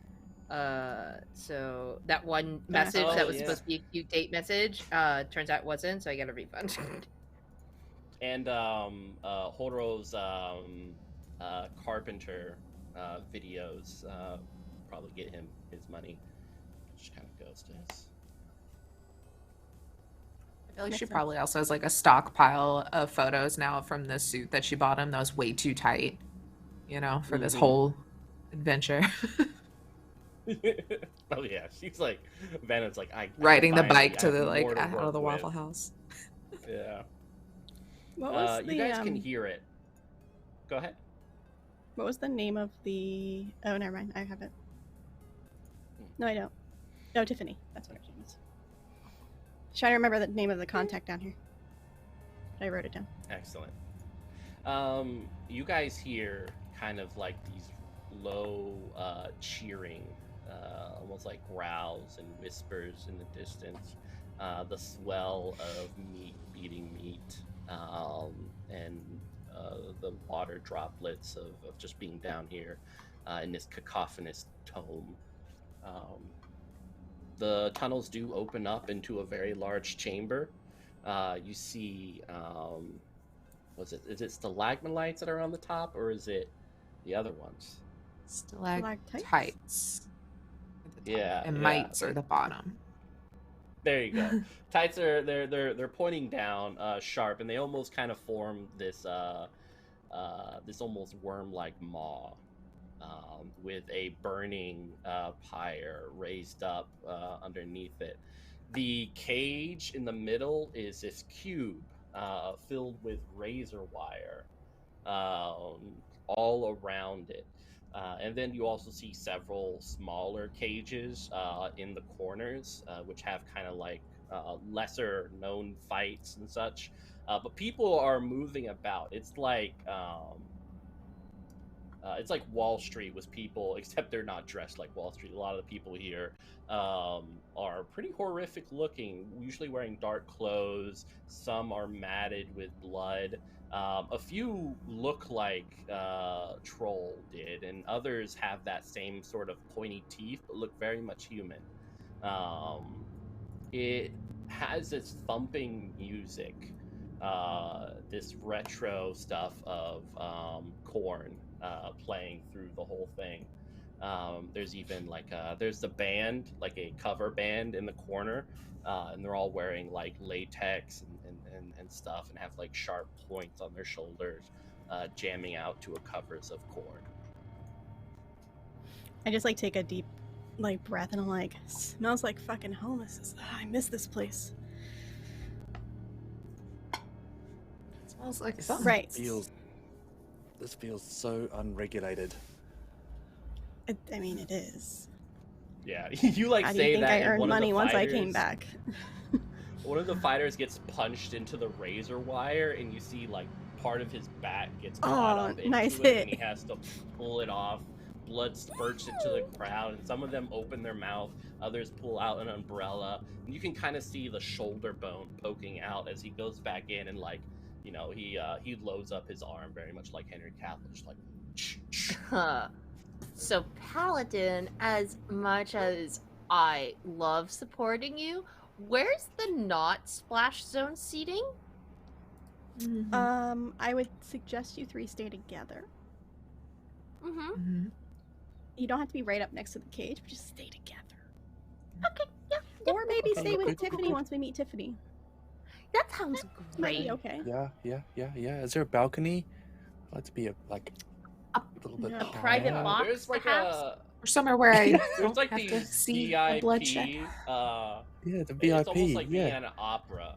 So that one message that was supposed to be a cute date message, turns out it wasn't, so I got a refund. And Horo's carpenter videos probably get him his money. Just kind of goes to his. I feel like she probably also has like a stockpile of photos now from the suit that she bought him that was way too tight, you know, for this whole adventure. Oh yeah, she's like, Vanna's like, riding the bike to the like out of the Waffle House. Yeah. What was you guys can hear it. Go ahead. What was the name of the? Oh, never mind. I have it. No, I don't. No, Tiffany. That's what her name is. Trying to remember the name of the contact down here. I wrote it down. Excellent. You guys hear kind of like these low cheering, almost like growls and whispers in the distance. The swell of meat beating meat, and the water droplets of just being down here in this cacophonous tome. The tunnels do open up into a very large chamber. You see, is it stalagmites that are on the top, or is it the other ones? Stalactites. Yeah, And yeah. mites are the bottom. There you go. Tights are they're pointing down sharp, and they almost kind of form this this almost worm-like maw with a burning pyre raised up underneath it. The cage in the middle is this cube filled with razor wire all around it. And then you also see several smaller cages in the corners, which have kind of like lesser known fights and such. But people are moving about. It's like Wall Street with people, except they're not dressed like Wall Street. A lot of the people here are pretty horrific looking, usually wearing dark clothes. Some are matted with blood. A few look like Troll did, and others have that same sort of pointy teeth, but look very much human. It has this thumping music, this retro stuff of Korn playing through the whole thing. There's even there's the band, like a cover band in the corner, and they're all wearing like latex and stuff, and have like sharp points on their shoulders, jamming out to a covers of Korn. I just like take a deep breath, and I'm like, smells like fucking home. I miss this place. It smells like fun. Right. This feels so unregulated. I mean, it is. Yeah, you like How do say you think that. I and earned one of the money once I fighters- came back? One of the fighters gets punched into the razor wire, and you see like part of his back gets caught up into nice it, hit. and he has to pull it off. Blood spurts into the crowd, and some of them open their mouth, others pull out an umbrella, and you can kind of see the shoulder bone poking out as he goes back in, and he loads up his arm very much like Henry Cavill, just like. So Paladin, as much as I love supporting you, where's the not splash zone seating? I would suggest you three stay together. Mm-hmm. You don't have to be right up next to the cage, but just stay together. Okay, yeah. Or maybe Okay, stay with good, Tiffany good. once we meet Tiffany. That sounds Might great. be okay. Yeah. Is there a balcony? I'd like to be a little bit A private higher. box? There's like perhaps? Or somewhere where I There's don't like have to these see a VIP. bloodshed. Yeah, the VIP. It's almost like being yeah. at an opera.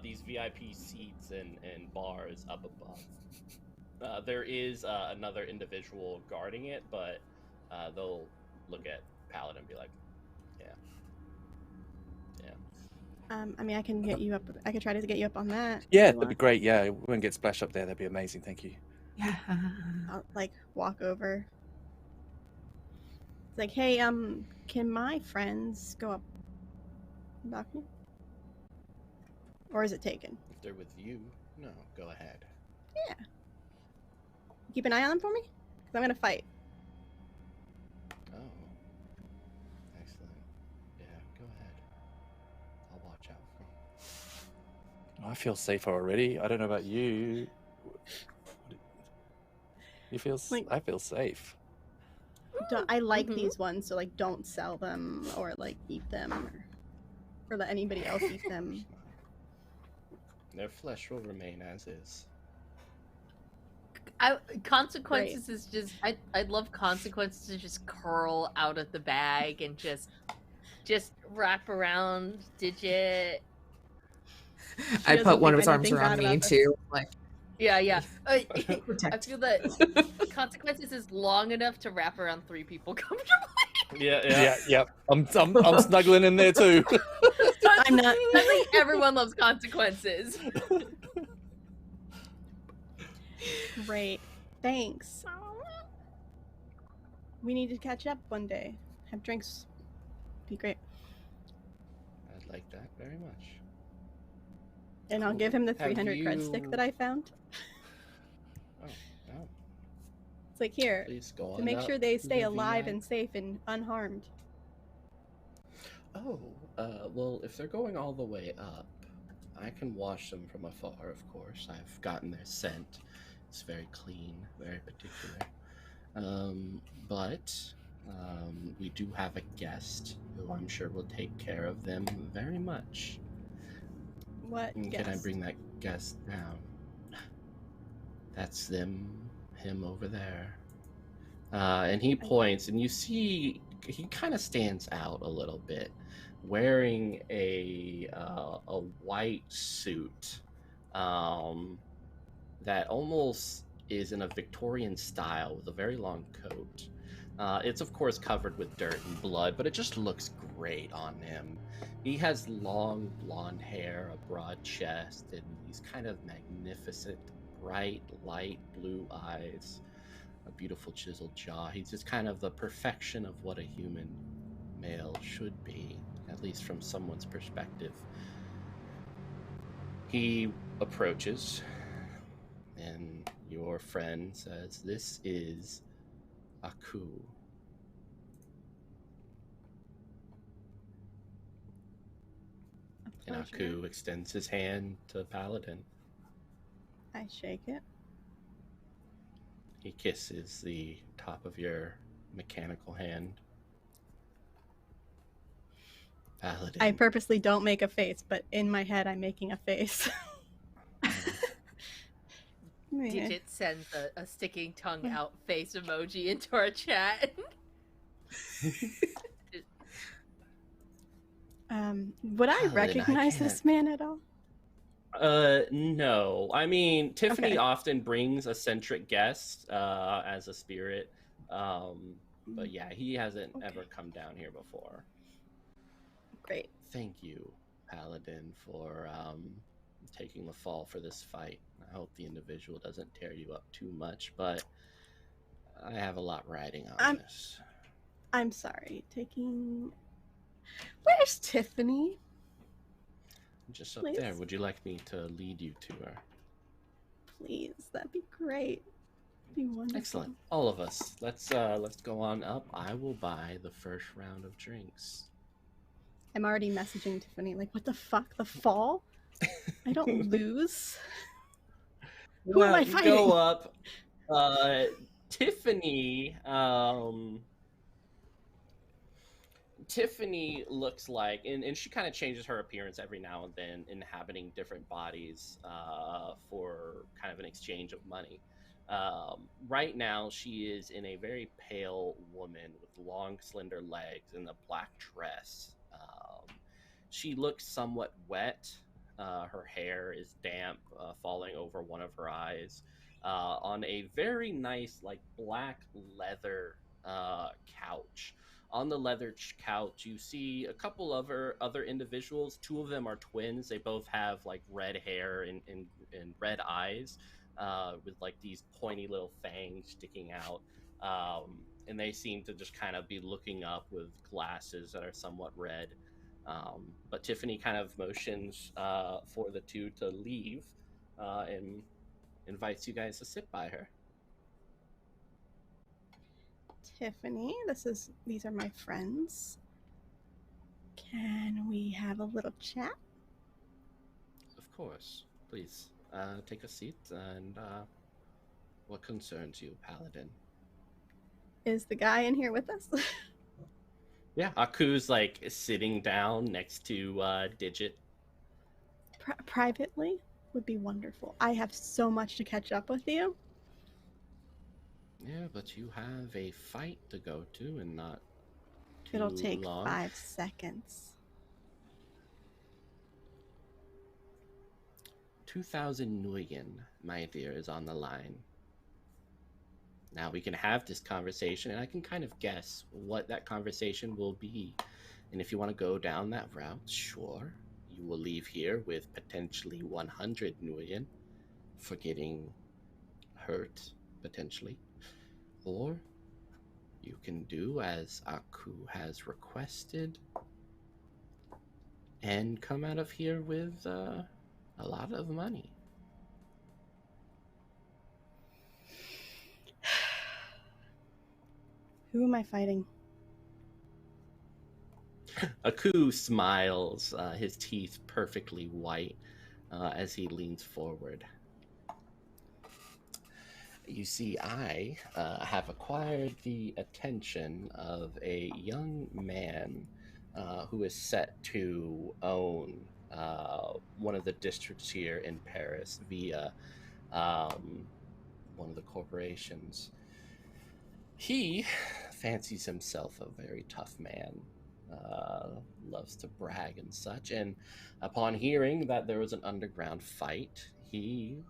These VIP seats and bars up above. There is another individual guarding it, but they'll look at Paladin and be like, yeah. I mean, I can get you up. I could try to get you up on that. Yeah, if you that'd be want. great. Yeah, we wouldn't get splashed up there. That'd be amazing. Thank you. Yeah. I'll walk over. It's like, hey, can my friends go up the balcony? Or is it taken? If they're with you, no, go ahead. Yeah. Keep an eye on them for me? Because I'm gonna fight. Oh. Excellent. Yeah, go ahead. I'll watch out for you. I feel safer already. I don't know about you. You feel? I feel safe. I like these ones, so don't sell them or eat them or let anybody else eat them. Their flesh will remain as is. Consequences is just I'd love consequences to just curl out of the bag and just wrap around Digit. I doesn't put one of think his arms anything around bad me about this. too. Yeah. I Protect. feel that consequences is long enough to wrap around 3 people comfortably. Yeah. Yeah. I'm snuggling in there too. I'm not. I think everyone loves consequences. Great. Thanks. We need to catch up one day. Have drinks. Be great. I'd like that very much. And I'll give him the Have 300 cred stick that I found. Oh, oh. It's like, here, Please go on to make up sure they to stay the alive VI. and safe and unharmed. Oh, well, if they're going all the way up, I can watch them from afar, of course. I've gotten their scent. It's very clean, very particular. But we do have a guest who I'm sure will take care of them very much. What And guest? can I bring that guest down? That's him over there. And he points, and you see he kind of stands out a little bit, wearing a white suit that almost is in a Victorian style with a very long coat. It's of course covered with dirt and blood, but it just looks great on him. He has long blonde hair, a broad chest, and these kind of magnificent, bright, light blue eyes, a beautiful chiseled jaw. He's just kind of the perfection of what a human male should be, at least from someone's perspective. He approaches, and your friend says, "This is Aku." And Aku extends his hand to Paladin. I shake it. He kisses the top of your mechanical hand. Paladin. I purposely don't make a face, but in my head I'm making a face. Digit sends a sticking tongue out face emoji into our chat. Would I Paladin, recognize this man at all? No. I mean, Tiffany Okay. often brings eccentric guests as a spirit. But yeah, he hasn't ever come down here before. Great. Thank you, Paladin, for taking the fall for this fight. I hope the individual doesn't tear you up too much, but I have a lot riding on this. I'm sorry. Where's Tiffany? Just up Please. there. Would you like me to lead you to her? Please, that'd be great. Be wonderful. Excellent. All of us. Let's go on up. I will buy the first round of drinks. I'm already messaging Tiffany, like, what the fuck? The fall? I don't lose. Who am I You fighting? go up. Tiffany looks like, and she kind of changes her appearance every now and then, inhabiting different bodies for kind of an exchange of money. Right now, she is in a very pale woman with long, slender legs and a black dress. She looks somewhat wet. Her hair is damp, falling over one of her eyes. On a very nice, like, black leather couch. On the leather couch, you see a couple of other individuals. Two of them are twins. They both have like red hair and red eyes, with like these pointy little fangs sticking out. And they seem to just kind of be looking up with glasses that are somewhat red. But Tiffany kind of motions for the two to leave and invites you guys to sit by her. Tiffany, these are my friends. Can we have a little chat? Of course. Please, take a seat. And what concerns you, Paladin? Is the guy in here with us? Yeah, Aku's like sitting down next to Digit. Privately would be wonderful. I have so much to catch up with you. Yeah, but you have a fight to go to and not too It'll take long. 5 seconds. 2,000 Nuyen, my dear, is on the line. Now we can have this conversation, and I can kind of guess what that conversation will be. And if you want to go down that route, sure, you will leave here with potentially 100 million for getting hurt, potentially. Or you can do as Aku has requested and come out of here with a lot of money. Who am I fighting? Aku smiles, his teeth perfectly white, as he leans forward. You see, I have acquired the attention of a young man who is set to own one of the districts here in Paris via one of the corporations. He fancies himself a very tough man, loves to brag and such, and upon hearing that there was an underground fight, he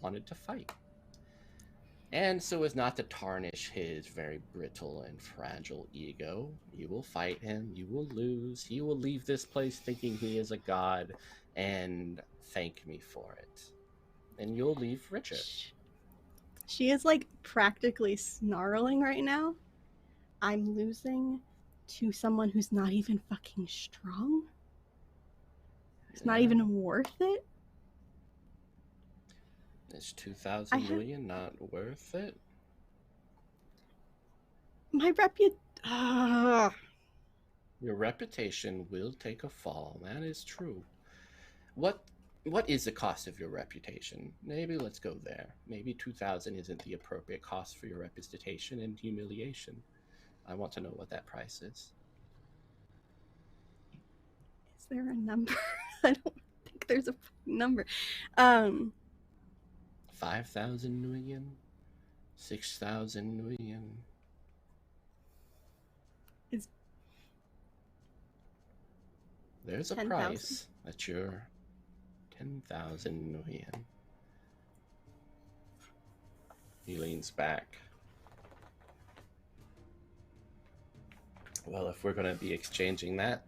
wanted to fight. And so as not to tarnish his very brittle and fragile ego, you will fight him, you will lose, he will leave this place thinking he is a god and thank me for it. And you'll leave richer. She is like practically snarling right now. I'm losing to someone who's not even fucking strong. It's not even worth it. Is 2,000 million not worth it? My Your reputation will take a fall. That is true. What is the cost of your reputation? Maybe let's go there. Maybe 2,000 isn't the appropriate cost for your reputation and humiliation. I want to know what that price is. Is there a number? I don't think there's a number. 5,000 million? 6,000 million? There's a 10, price that you're 10,000 million. He leans back. Well, if we're going to be exchanging that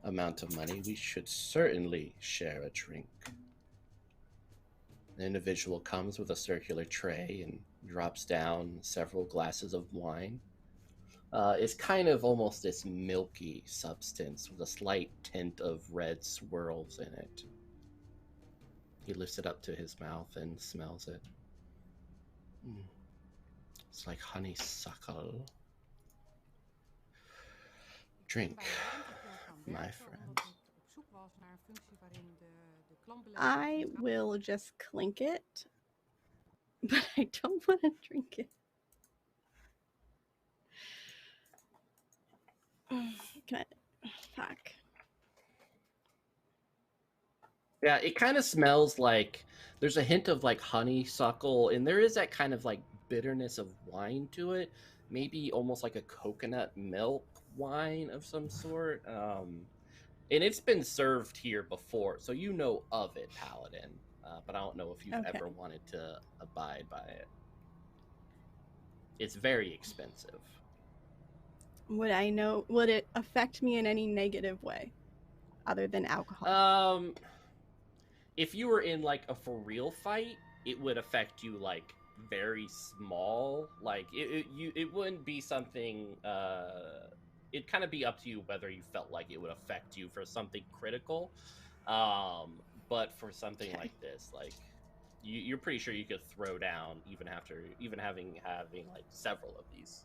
amount of money, we should certainly share a drink. The individual comes with a circular tray and drops down several glasses of wine. It's kind of almost this milky substance with a slight tint of red swirls in it. He lifts it up to his mouth and smells it. It's like honeysuckle. Drink, my friend. I will just clink it, but I don't want to drink it. Can I? Fuck. Yeah, it kind of smells like there's a hint of like honeysuckle, and there is that kind of like bitterness of wine to it. Maybe almost like a coconut milk wine of some sort. And it's been served here before, so you know of it, Paladin. But I don't know if you've ever wanted to abide by it. It's very expensive. Would it affect me in any negative way other than alcohol? If you were in like a for real fight, it would affect you like very small. Like it wouldn't be something. It'd kind of be up to you whether you felt like it would affect you for something critical. But for something like this, like you're pretty sure you could throw down even having like several of these.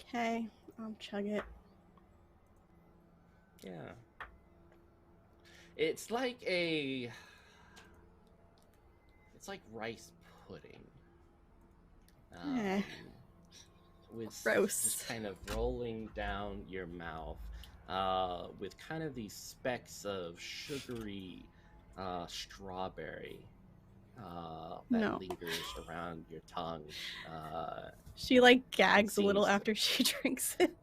Okay, I'll chug it. Yeah. It's like rice pudding. With gross. Just kind of rolling down your mouth, with kind of these specks of sugary strawberry that lingers around your tongue. She like gags a little after she drinks it.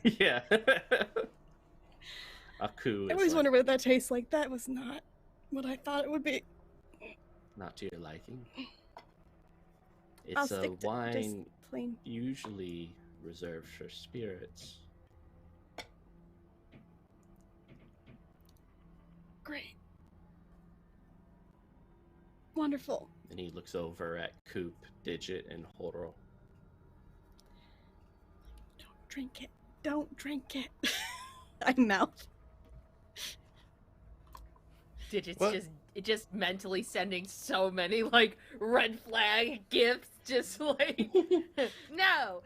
Yeah. Aku. I always wonder what that tastes like. That was not what I thought it would be. Not to your liking. I'll It's a stick to wine just plain. usually reserved for spirits. Great. Wonderful. And he looks over at Coupe, Digit, and Horo. Don't drink it. Don't drink it. I mouth. Digit's What? just mentally sending so many like red flag gifts, just like no.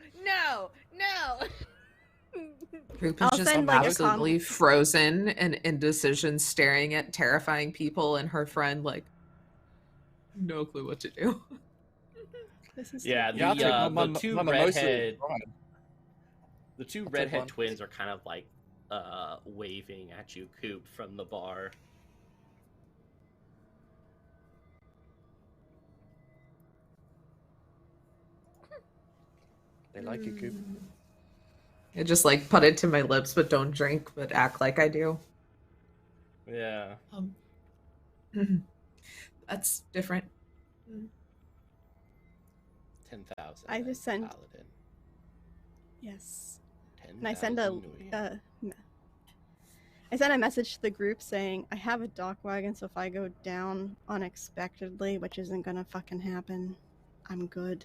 Coupe I'll is just send, like, a absolutely frozen and indecision, staring at terrifying people, and her friend like no clue what to do. This is Yeah, Yeah, I'll take my the two mimosa with redhead, pride. the two take redhead one. twins are kind of like waving at you, Coupe, from the bar. They like you, Coop. I just like put it to my lips, but don't drink, but act like I do. Yeah. That's different. 10,000. I just sent- Paladin. Yes. 10,000 And I send a I sent a message to the group saying I have a dock wagon, so if I go down unexpectedly, which isn't gonna fucking happen, I'm good.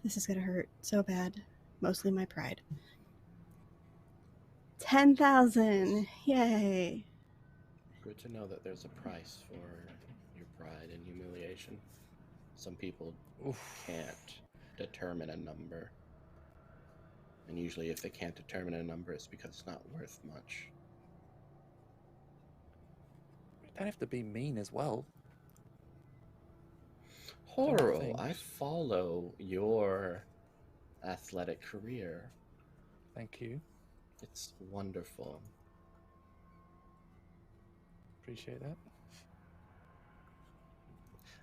This is gonna hurt so bad. Mostly my pride. 10,000! Yay! Good to know that there's a price for your pride and humiliation. Some people can't determine a number. And usually if they can't determine a number, it's because it's not worth much. You don't have to be mean as well. Horo, things. I follow your athletic career. Thank you. It's wonderful. Appreciate that.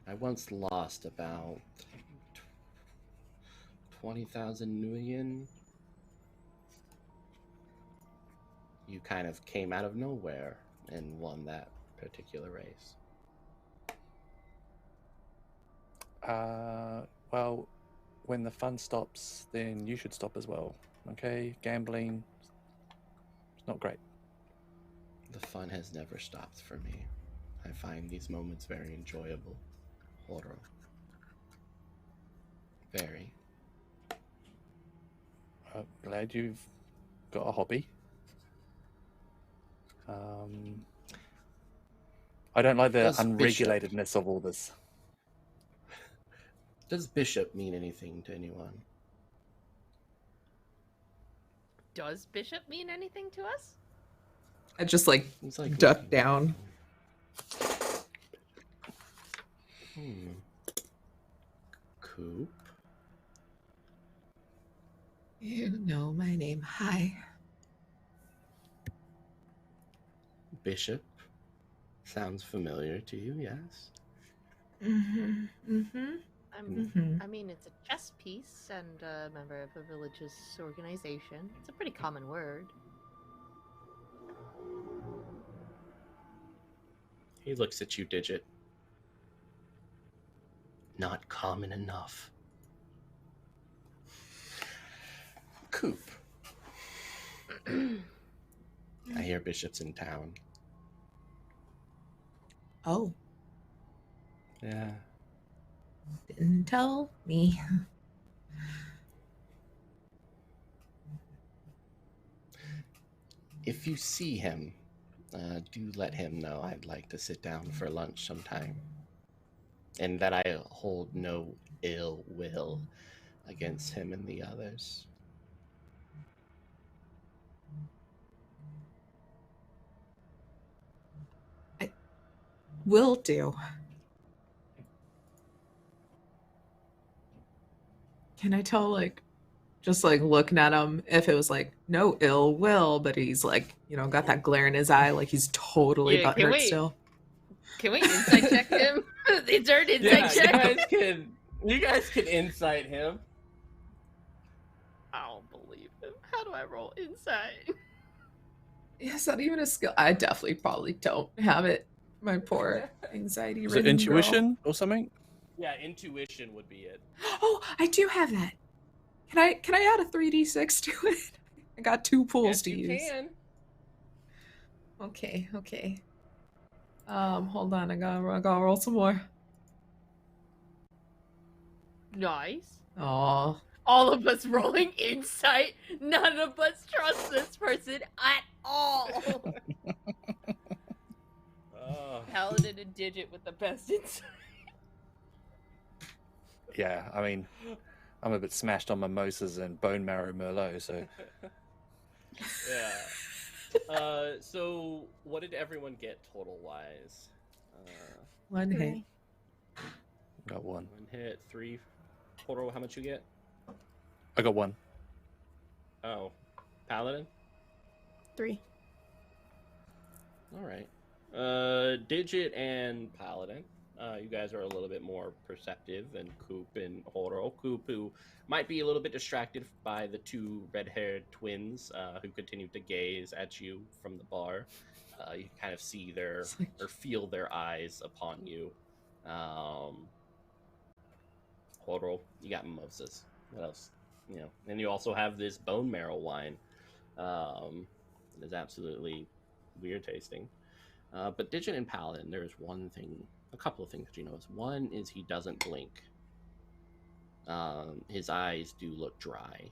I once lost about 20,000 nuyen. You kind of came out of nowhere and won that particular race. Well, when the fun stops, then you should stop as well. Okay? Gambling, it's not great. The fun has never stopped for me. I find these moments very enjoyable. Horo. Very. Glad you've got a hobby. I don't like the Does unregulatedness of all this. Does Bishop mean anything to anyone? Does Bishop mean anything to us? I just like It's like duck down. Coupe? You know my name. Hi. Bishop? Sounds familiar to you, yes? I mean, it's a chess piece and a member of a religious organization. It's a pretty common word. He looks at you, Digit. Not common enough. Coupe. I hear Bishop's in town. Oh, Yeah. didn't tell me. If you see him, do let him know I'd like to sit down for lunch sometime. And that I hold no ill will against him and the others. Will do. Can I tell, like, just like looking at him, if it was like no ill will, but he's like, you know, got that glare in his eye, like he's totally Yeah, can butthurt we- still. Can we insight check him? It's our insight check. You guys can insight him. I don't believe him. How do I roll insight? Is that even a skill? I definitely probably don't have it. My poor anxiety. Is it intuition or something? Yeah, intuition would be it. Oh, I do have that. Can I add a 3d6 to it? I got 2 pools Yes, to you use. can. Okay. Hold on. I gotta roll some more. Nice. Oh. All of us rolling insight. None of us trust this person at all. Paladin and Digit with the best insight. Yeah, I mean, I'm a bit smashed on mimosas and bone marrow merlot, so Yeah. So what did everyone get total wise? 1 hit. got 1. 1 hit, 3. Horo, how much you get? I got 1. Oh, Paladin. 3. All right. Digit and Paladin. You guys are a little bit more perceptive than Coupe and Horo. Coupe, who might be a little bit distracted by the 2 red-haired twins who continue to gaze at you from the bar. You kind of see their or feel their eyes upon you. Horo, you got mimosas. What else? You know, and you also have this bone marrow wine. It is absolutely weird tasting. But Digit and Paladin, there's a couple of things that you notice. One is he doesn't blink. His eyes do look dry.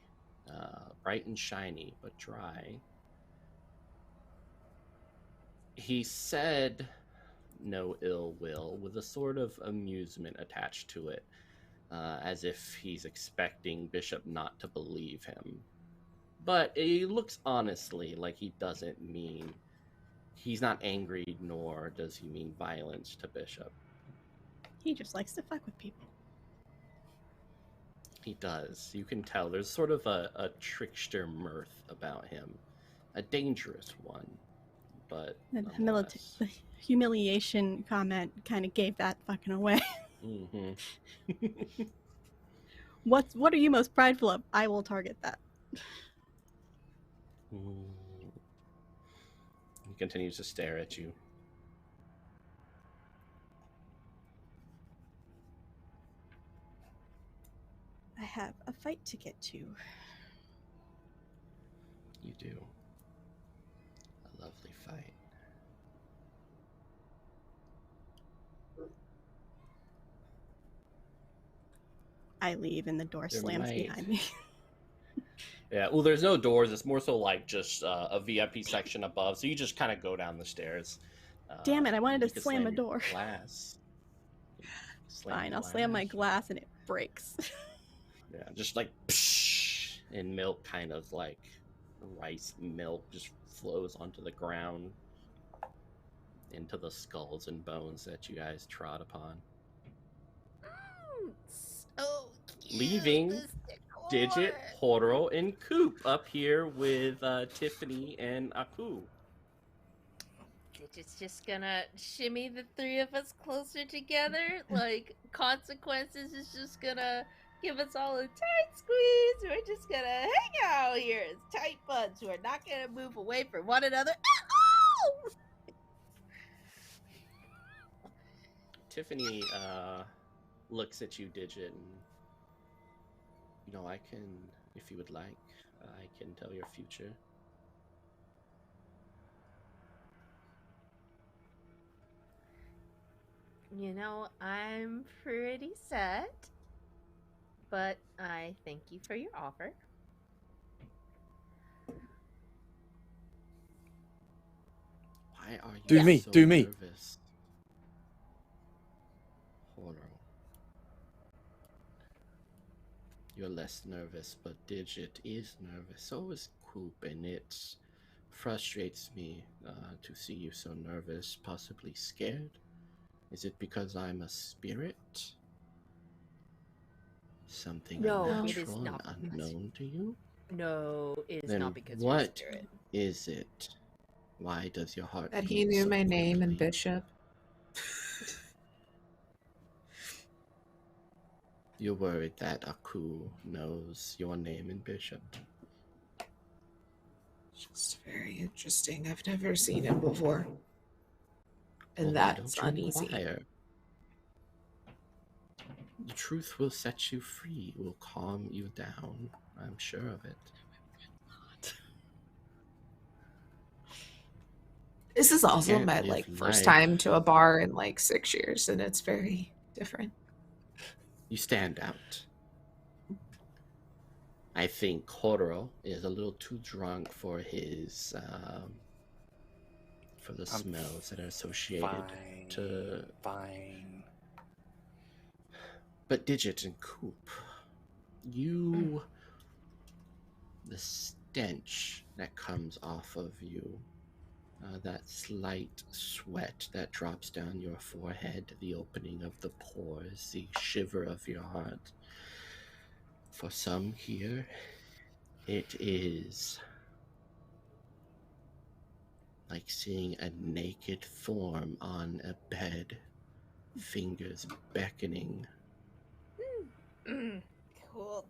Bright and shiny, but dry. He said no ill will with a sort of amusement attached to it, as if he's expecting Bishop not to believe him. But he looks honestly like he doesn't mean... He's not angry, nor does he mean violence to Bishop. He just likes to fuck with people. He does. You can tell. There's sort of a trickster mirth about him. A dangerous one, but The humiliation comment kind of gave that fucking away. Mm-hmm. What are you most prideful of? I will target that. He continues to stare at you. I have a fight to get to. You do. A lovely fight. I leave and the door slams behind me. Yeah, well, there's no doors. It's more so like just a VIP section above. So you just kind of go down the stairs. Damn it, I wanted you to can slam a your door. Glass. Fine, I'll slam my glass and it breaks. Yeah, just like psh, and milk kind of like rice milk just flows onto the ground into the skulls and bones that you guys trod upon. So Leaving Digit, Horo, and Coupe up here with Tiffany and Aku. Digit's just gonna shimmy the 3 of us closer together. Like, Consequences is just gonna give us all a tight squeeze. We're just gonna hang out here as tight buds who are not gonna move away from one another. Ow! Tiffany looks at you, Digit, and I can, if you would like, I can tell your future. I'm pretty set, but I thank you for your offer. Why are you Do me. nervous? Horo. You're less nervous, but Digit is nervous. So is Coupe, and it frustrates me to see you so nervous, possibly scared. Is it because I'm a spirit? Something No, it is unnatural not and unknown to you? No, it is Then not because you're a what spirit. is it? Why does your heart That beat he knew so my name and quickly? Bishop. You're worried that Aku knows your name and Bishop. Just very interesting. I've never seen him before. And Well, why that's don't you uneasy. inquire? The truth will set you free, will calm you down. I'm sure of it. This is also Can't my live first life. time to a bar in 6 years, and it's very different. You stand out. I think Horo is a little too drunk for his for the smells that are associated to. Fine. But Digit and Coupe, you, the stench that comes off of you, that slight sweat that drops down your forehead, the opening of the pores, the shiver of your heart. For some here, it is like seeing a naked form on a bed, fingers beckoning. Cool.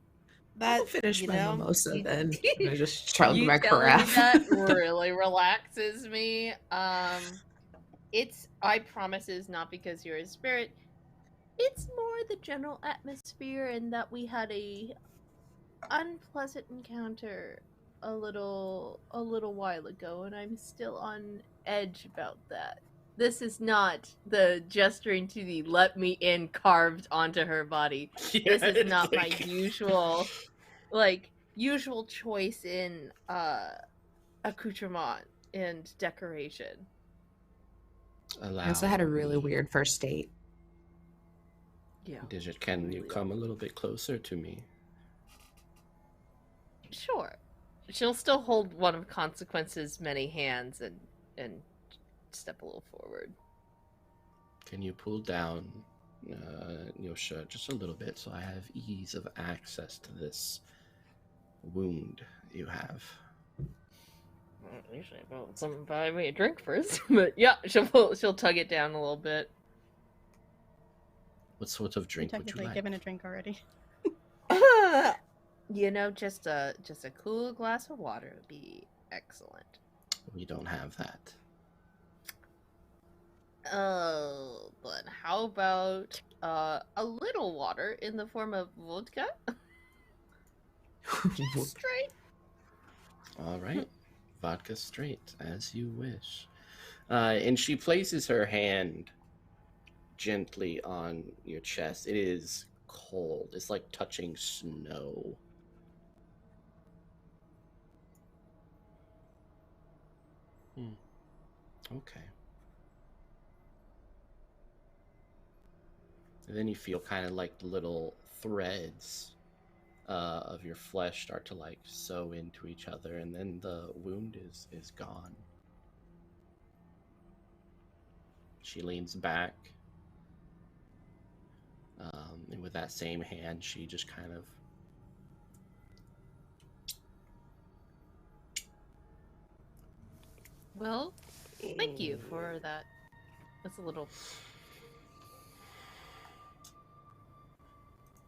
I'll finish my mimosa then. I just chug You my telling me carafe. that really relaxes me. I promise is not because you're a spirit. It's more the general atmosphere and that we had a unpleasant encounter a little while ago, and I'm still on edge about that. This is not the gesturing to the "let me in" carved onto her body. This is not my usual choice in accoutrement and decoration. I also had a really weird first date. Yeah. Digit, can you come a little bit closer to me? Sure. She'll still hold one of Consequence's many hands and step a little forward. Can you pull down your shirt just a little bit so I have ease of access to this wound you have? Well, usually I want someone to buy me a drink first, but yeah, she'll tug it down a little bit. What sort of drink would you Technically like? given a drink already. Just a cool glass of water would be excellent. We don't have that. Oh, but how about a little water in the form of vodka? Just straight. All right. Vodka straight, as you wish. And she places her hand gently on your chest. It is cold. It's like touching snow. Okay. And then you feel kind of like the little threads of your flesh start to sew into each other, and then the wound is gone. She leans back, and with that same hand, she just kind of Well, thank you for that. That's a little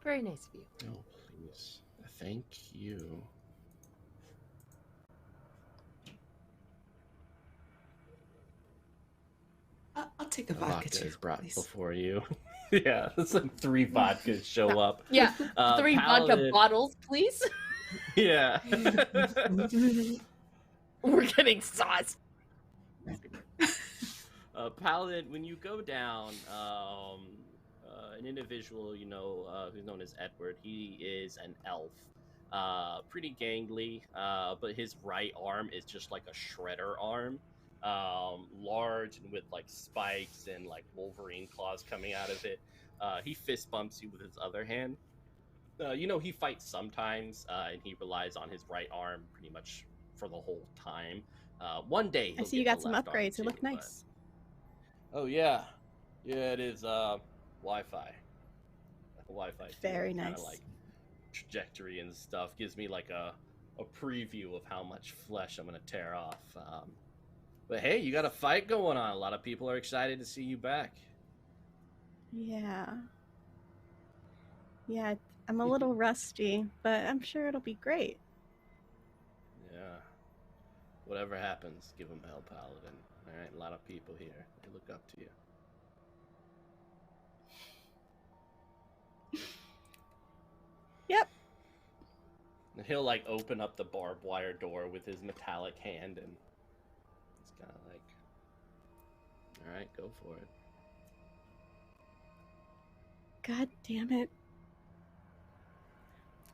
very nice of you. Oh, please. Thank you. I'll take a vodka too, is brought please. before you. Yeah, it's like 3 vodkas show up. Yeah, 3 Paladin... vodka bottles, please. Yeah. We're getting sauce. Paladin, when you go down, an individual who's known as Edward, he is an elf. Pretty gangly, but his right arm is just like a shredder arm. Large and with spikes and Wolverine claws coming out of it. He fist bumps you with his other hand. He fights sometimes, and he relies on his right arm pretty much for the whole time. One day I see you got some upgrades. They look nice. But... Oh yeah, it is Wi-Fi. Wi-Fi. Very nice. Kinda trajectory and stuff gives me a preview of how much flesh I'm gonna tear off. But hey, you got a fight going on. A lot of people are excited to see you back. Yeah. Yeah, I'm a little rusty, but I'm sure it'll be great. Yeah. Whatever happens, give them hell, Paladin. Alright, a lot of people here. They look up to you. he'll like open up the barbed wire door with his metallic hand, and he's kind of like, all right, go for it. God damn it.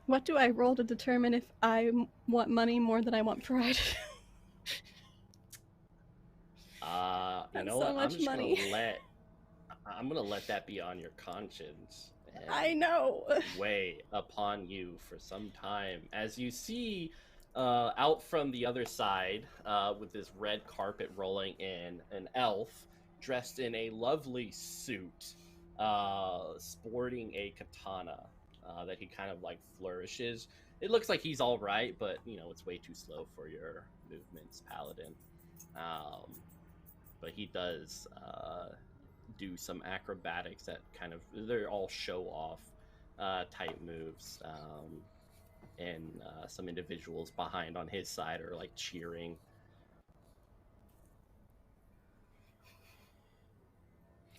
What do I roll to determine if I want money more than I want pride? You know so what? much money. I'm gonna let that be on your conscience. And I know. weigh upon you for some time as you see out from the other side with this red carpet rolling in, an elf dressed in a lovely suit, sporting a katana that he kind of like flourishes. It looks like he's all right, but you know, it's way too slow for your movements, Paladin. But he does do some acrobatics that kind of, they're all show off type moves, and some individuals behind on his side are like cheering.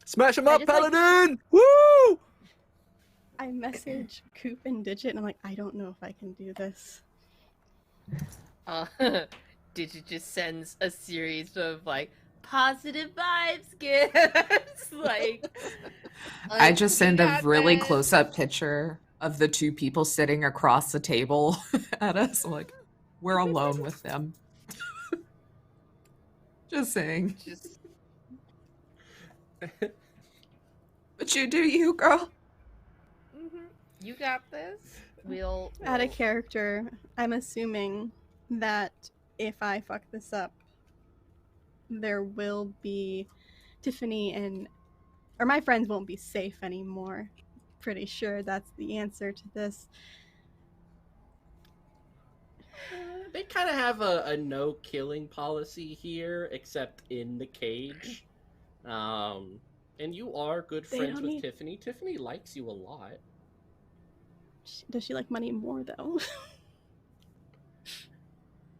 Smash him I up, just, like- Paladin! Woo! I message Coupe and Digit, and I'm like, I don't know if I can do this. Digit just sends a series of like positive vibes gifts. Like, I just send "You a got really this." close up picture of the two people sitting across the table at us. Like, we're alone with them. Just saying. Just But you do you, girl. you got this. We'll Out of character, I'm assuming that if I fuck this up, there will be Tiffany or my friends won't be safe anymore. Pretty sure that's the answer to this. They kind of have a no killing policy here, except in the cage. And you are good They friends don't with need- Tiffany. Tiffany likes you a lot. Does she like money more, though?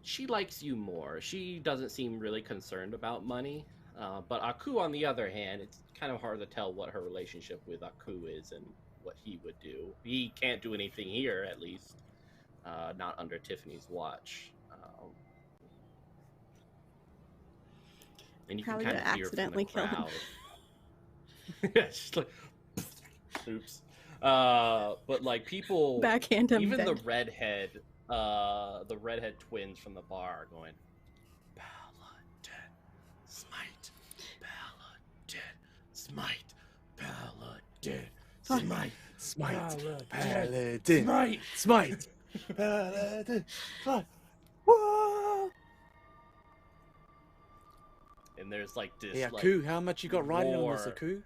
She likes you more. She doesn't seem really concerned about money. But Aku, on the other hand, it's kind of hard to tell what her relationship with Aku is and what he would do. He can't do anything here, at least. Not under Tiffany's watch. And you Probably can kind gonna of hear from the accidentally kill him. crowd. Yeah, just like, oops. But like people, Backhand him even dead. the redhead twins from the bar are going, Paladin, smite, Paladin, smite, Paladin, smite, Smite, Paladin, Paladin, smite, smite, Paladin, smite. Whoa! and there's like this. Hey, like, Aku, how much you got riding on this, roar. Aku?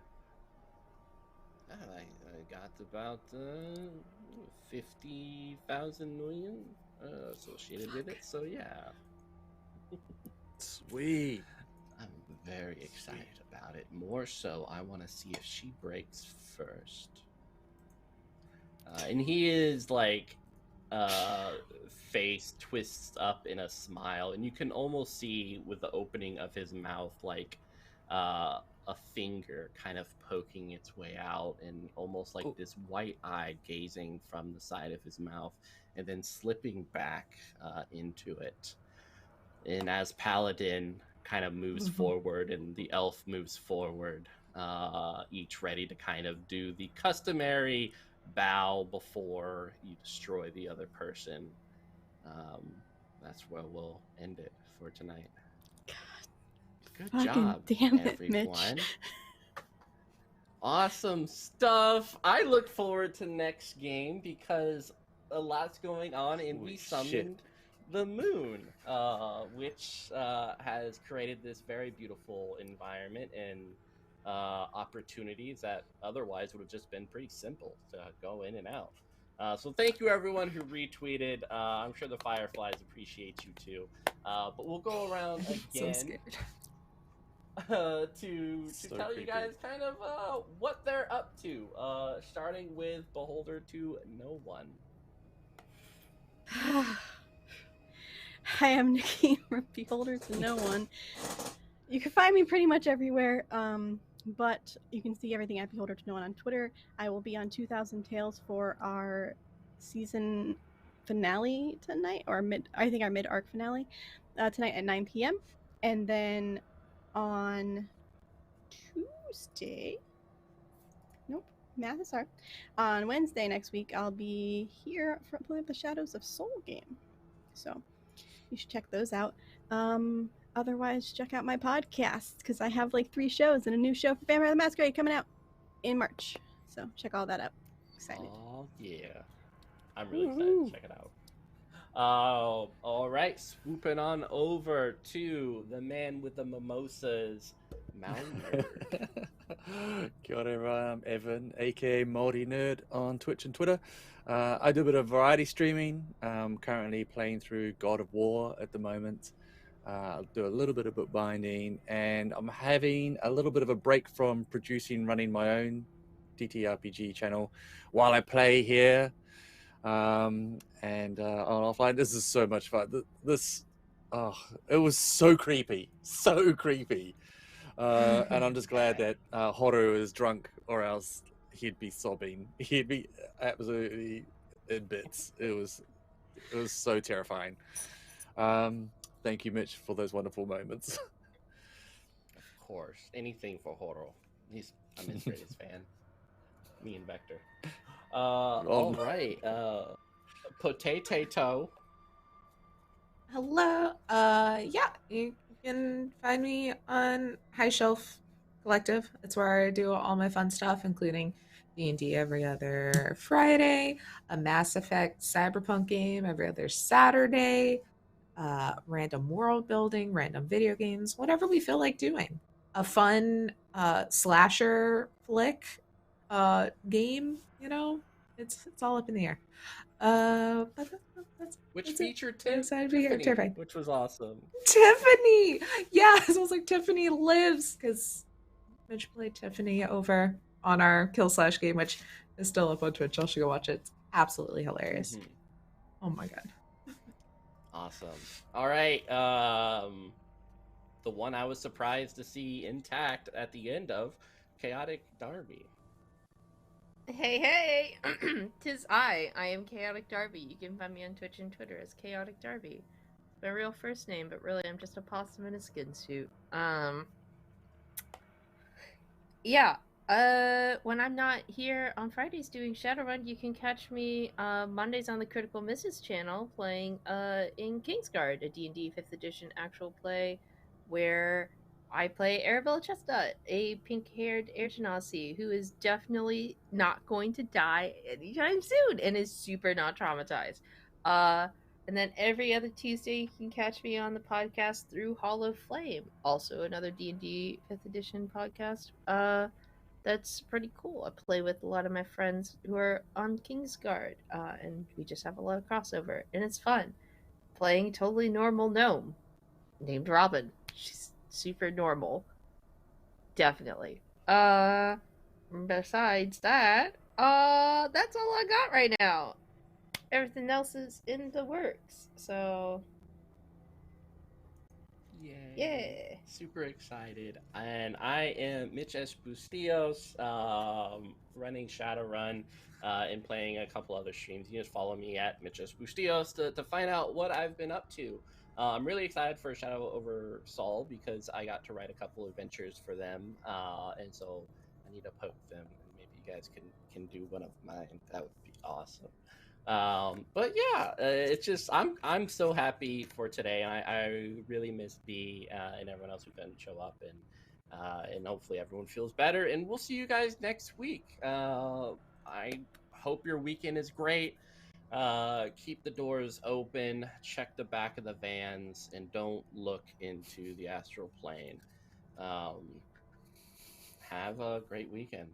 I got about 50,000 million associated with it, so yeah. Sweet. I'm very excited about it. More so, I want to see if she breaks first. And he is like, face twists up in a smile, and you can almost see with the opening of his mouth, like, a finger kind of poking its way out, and almost like this white eye gazing from the side of his mouth, and then slipping back into it. And as Paladin kind of moves forward and the elf moves forward, each ready to kind of do the customary bow before you destroy the other person, that's where we'll end it for tonight. Good Fucking job, damn it, everyone. Mitch. Awesome stuff. I look forward to next game because a lot's going on, and we summoned the moon, which has created this very beautiful environment and opportunities that otherwise would have just been pretty simple to go in and out. So thank you everyone who retweeted. I'm sure the Fireflies appreciate you too. But we'll go around again. So scared. To So tell creepy. you guys kind of what they're up to, starting with Beholder to No One. Hi, I'm Nikki from Beholder to No One. You can find me pretty much everywhere, but you can see everything at Beholder to No One on Twitter. I will be on 2000 Tales for our season finale tonight, or I think our mid arc finale tonight at 9 p.m. And then on Tuesday, nope, math is hard. On Wednesday next week, I'll be here for playing the Shadows of Soul game. So you should check those out. Otherwise, check out my podcast because I have like 3 shows and a new show for Vampire the Masquerade coming out in March. So check all that out. Excited. Oh yeah, I'm really excited to check it out. All right, swooping on over to the man with the mimosas, Mountain. Kia ora, everyone. I'm Evan, aka Multi Nerd on Twitch and Twitter. I do a bit of variety streaming. I'm currently playing through God of War at the moment. I'll do a little bit of bookbinding, and I'm having a little bit of a break from running my own TTRPG channel while I play here and on offline. This is so much fun. It was so creepy, and I'm just glad that Horo is drunk, or else he'd be sobbing. He'd be absolutely in bits. It was so terrifying. Thank you, Mitch, for those wonderful moments. Of course, anything for Horo. I'm his greatest fan. Me and Vector. All right. Potato. Hello. Yeah, you can find me on High Shelf Collective. It's where I do all my fun stuff, including D&D every other Friday, a Mass Effect Cyberpunk game every other Saturday, random world building, random video games, whatever we feel like doing. A fun slasher flick game, it's all up in the air. Which featured Tiffany, which was awesome. Tiffany! Yeah, so I was like, Tiffany lives, because Mitch played Tiffany over on our Kill Slash game, which is still up on Twitch. Y'all should go watch it. It's absolutely hilarious. Mm-hmm. Oh my god. Awesome. All right. The one I was surprised to see intact at the end of Chaotic Darby. Hey, 'tis I am Chaotic Darby. You can find me on Twitch and Twitter as Chaotic Darby. It's my real first name, but really I'm just a possum in a skin suit. Yeah. When I'm not here on Fridays doing Shadowrun, you can catch me Mondays on the Critical Misses channel playing in Kingsguard, a D&D 5th edition actual play where I play Arabella Chestnut, a pink-haired air genasi who is definitely not going to die anytime soon and is super not traumatized. And then every other Tuesday you can catch me on the podcast through Hollow Flame, also another D&D 5th edition podcast. That's pretty cool. I play with a lot of my friends who are on Kingsguard, and we just have a lot of crossover, and it's fun. Playing totally normal gnome named Robin. She's super normal. Definitely. Besides that, that's all I got right now. Everything else is in the works, so... Yay. Yeah. Super excited. And I am Mitchsbustillos, running Shadowrun and playing a couple other streams. You just follow me at Mitchsbustillos to find out what I've been up to. I'm really excited for Shadow over Sol because I got to write a couple adventures for them, and so I need to poke them. Maybe you guys can do one of mine. That would be awesome. But yeah, it's just I'm so happy for today. I really miss B and everyone else who couldn't show up, and hopefully everyone feels better. And we'll see you guys next week. I hope your weekend is great. Keep the doors open, check the back of the vans, and don't look into the astral plane. Have a great weekend.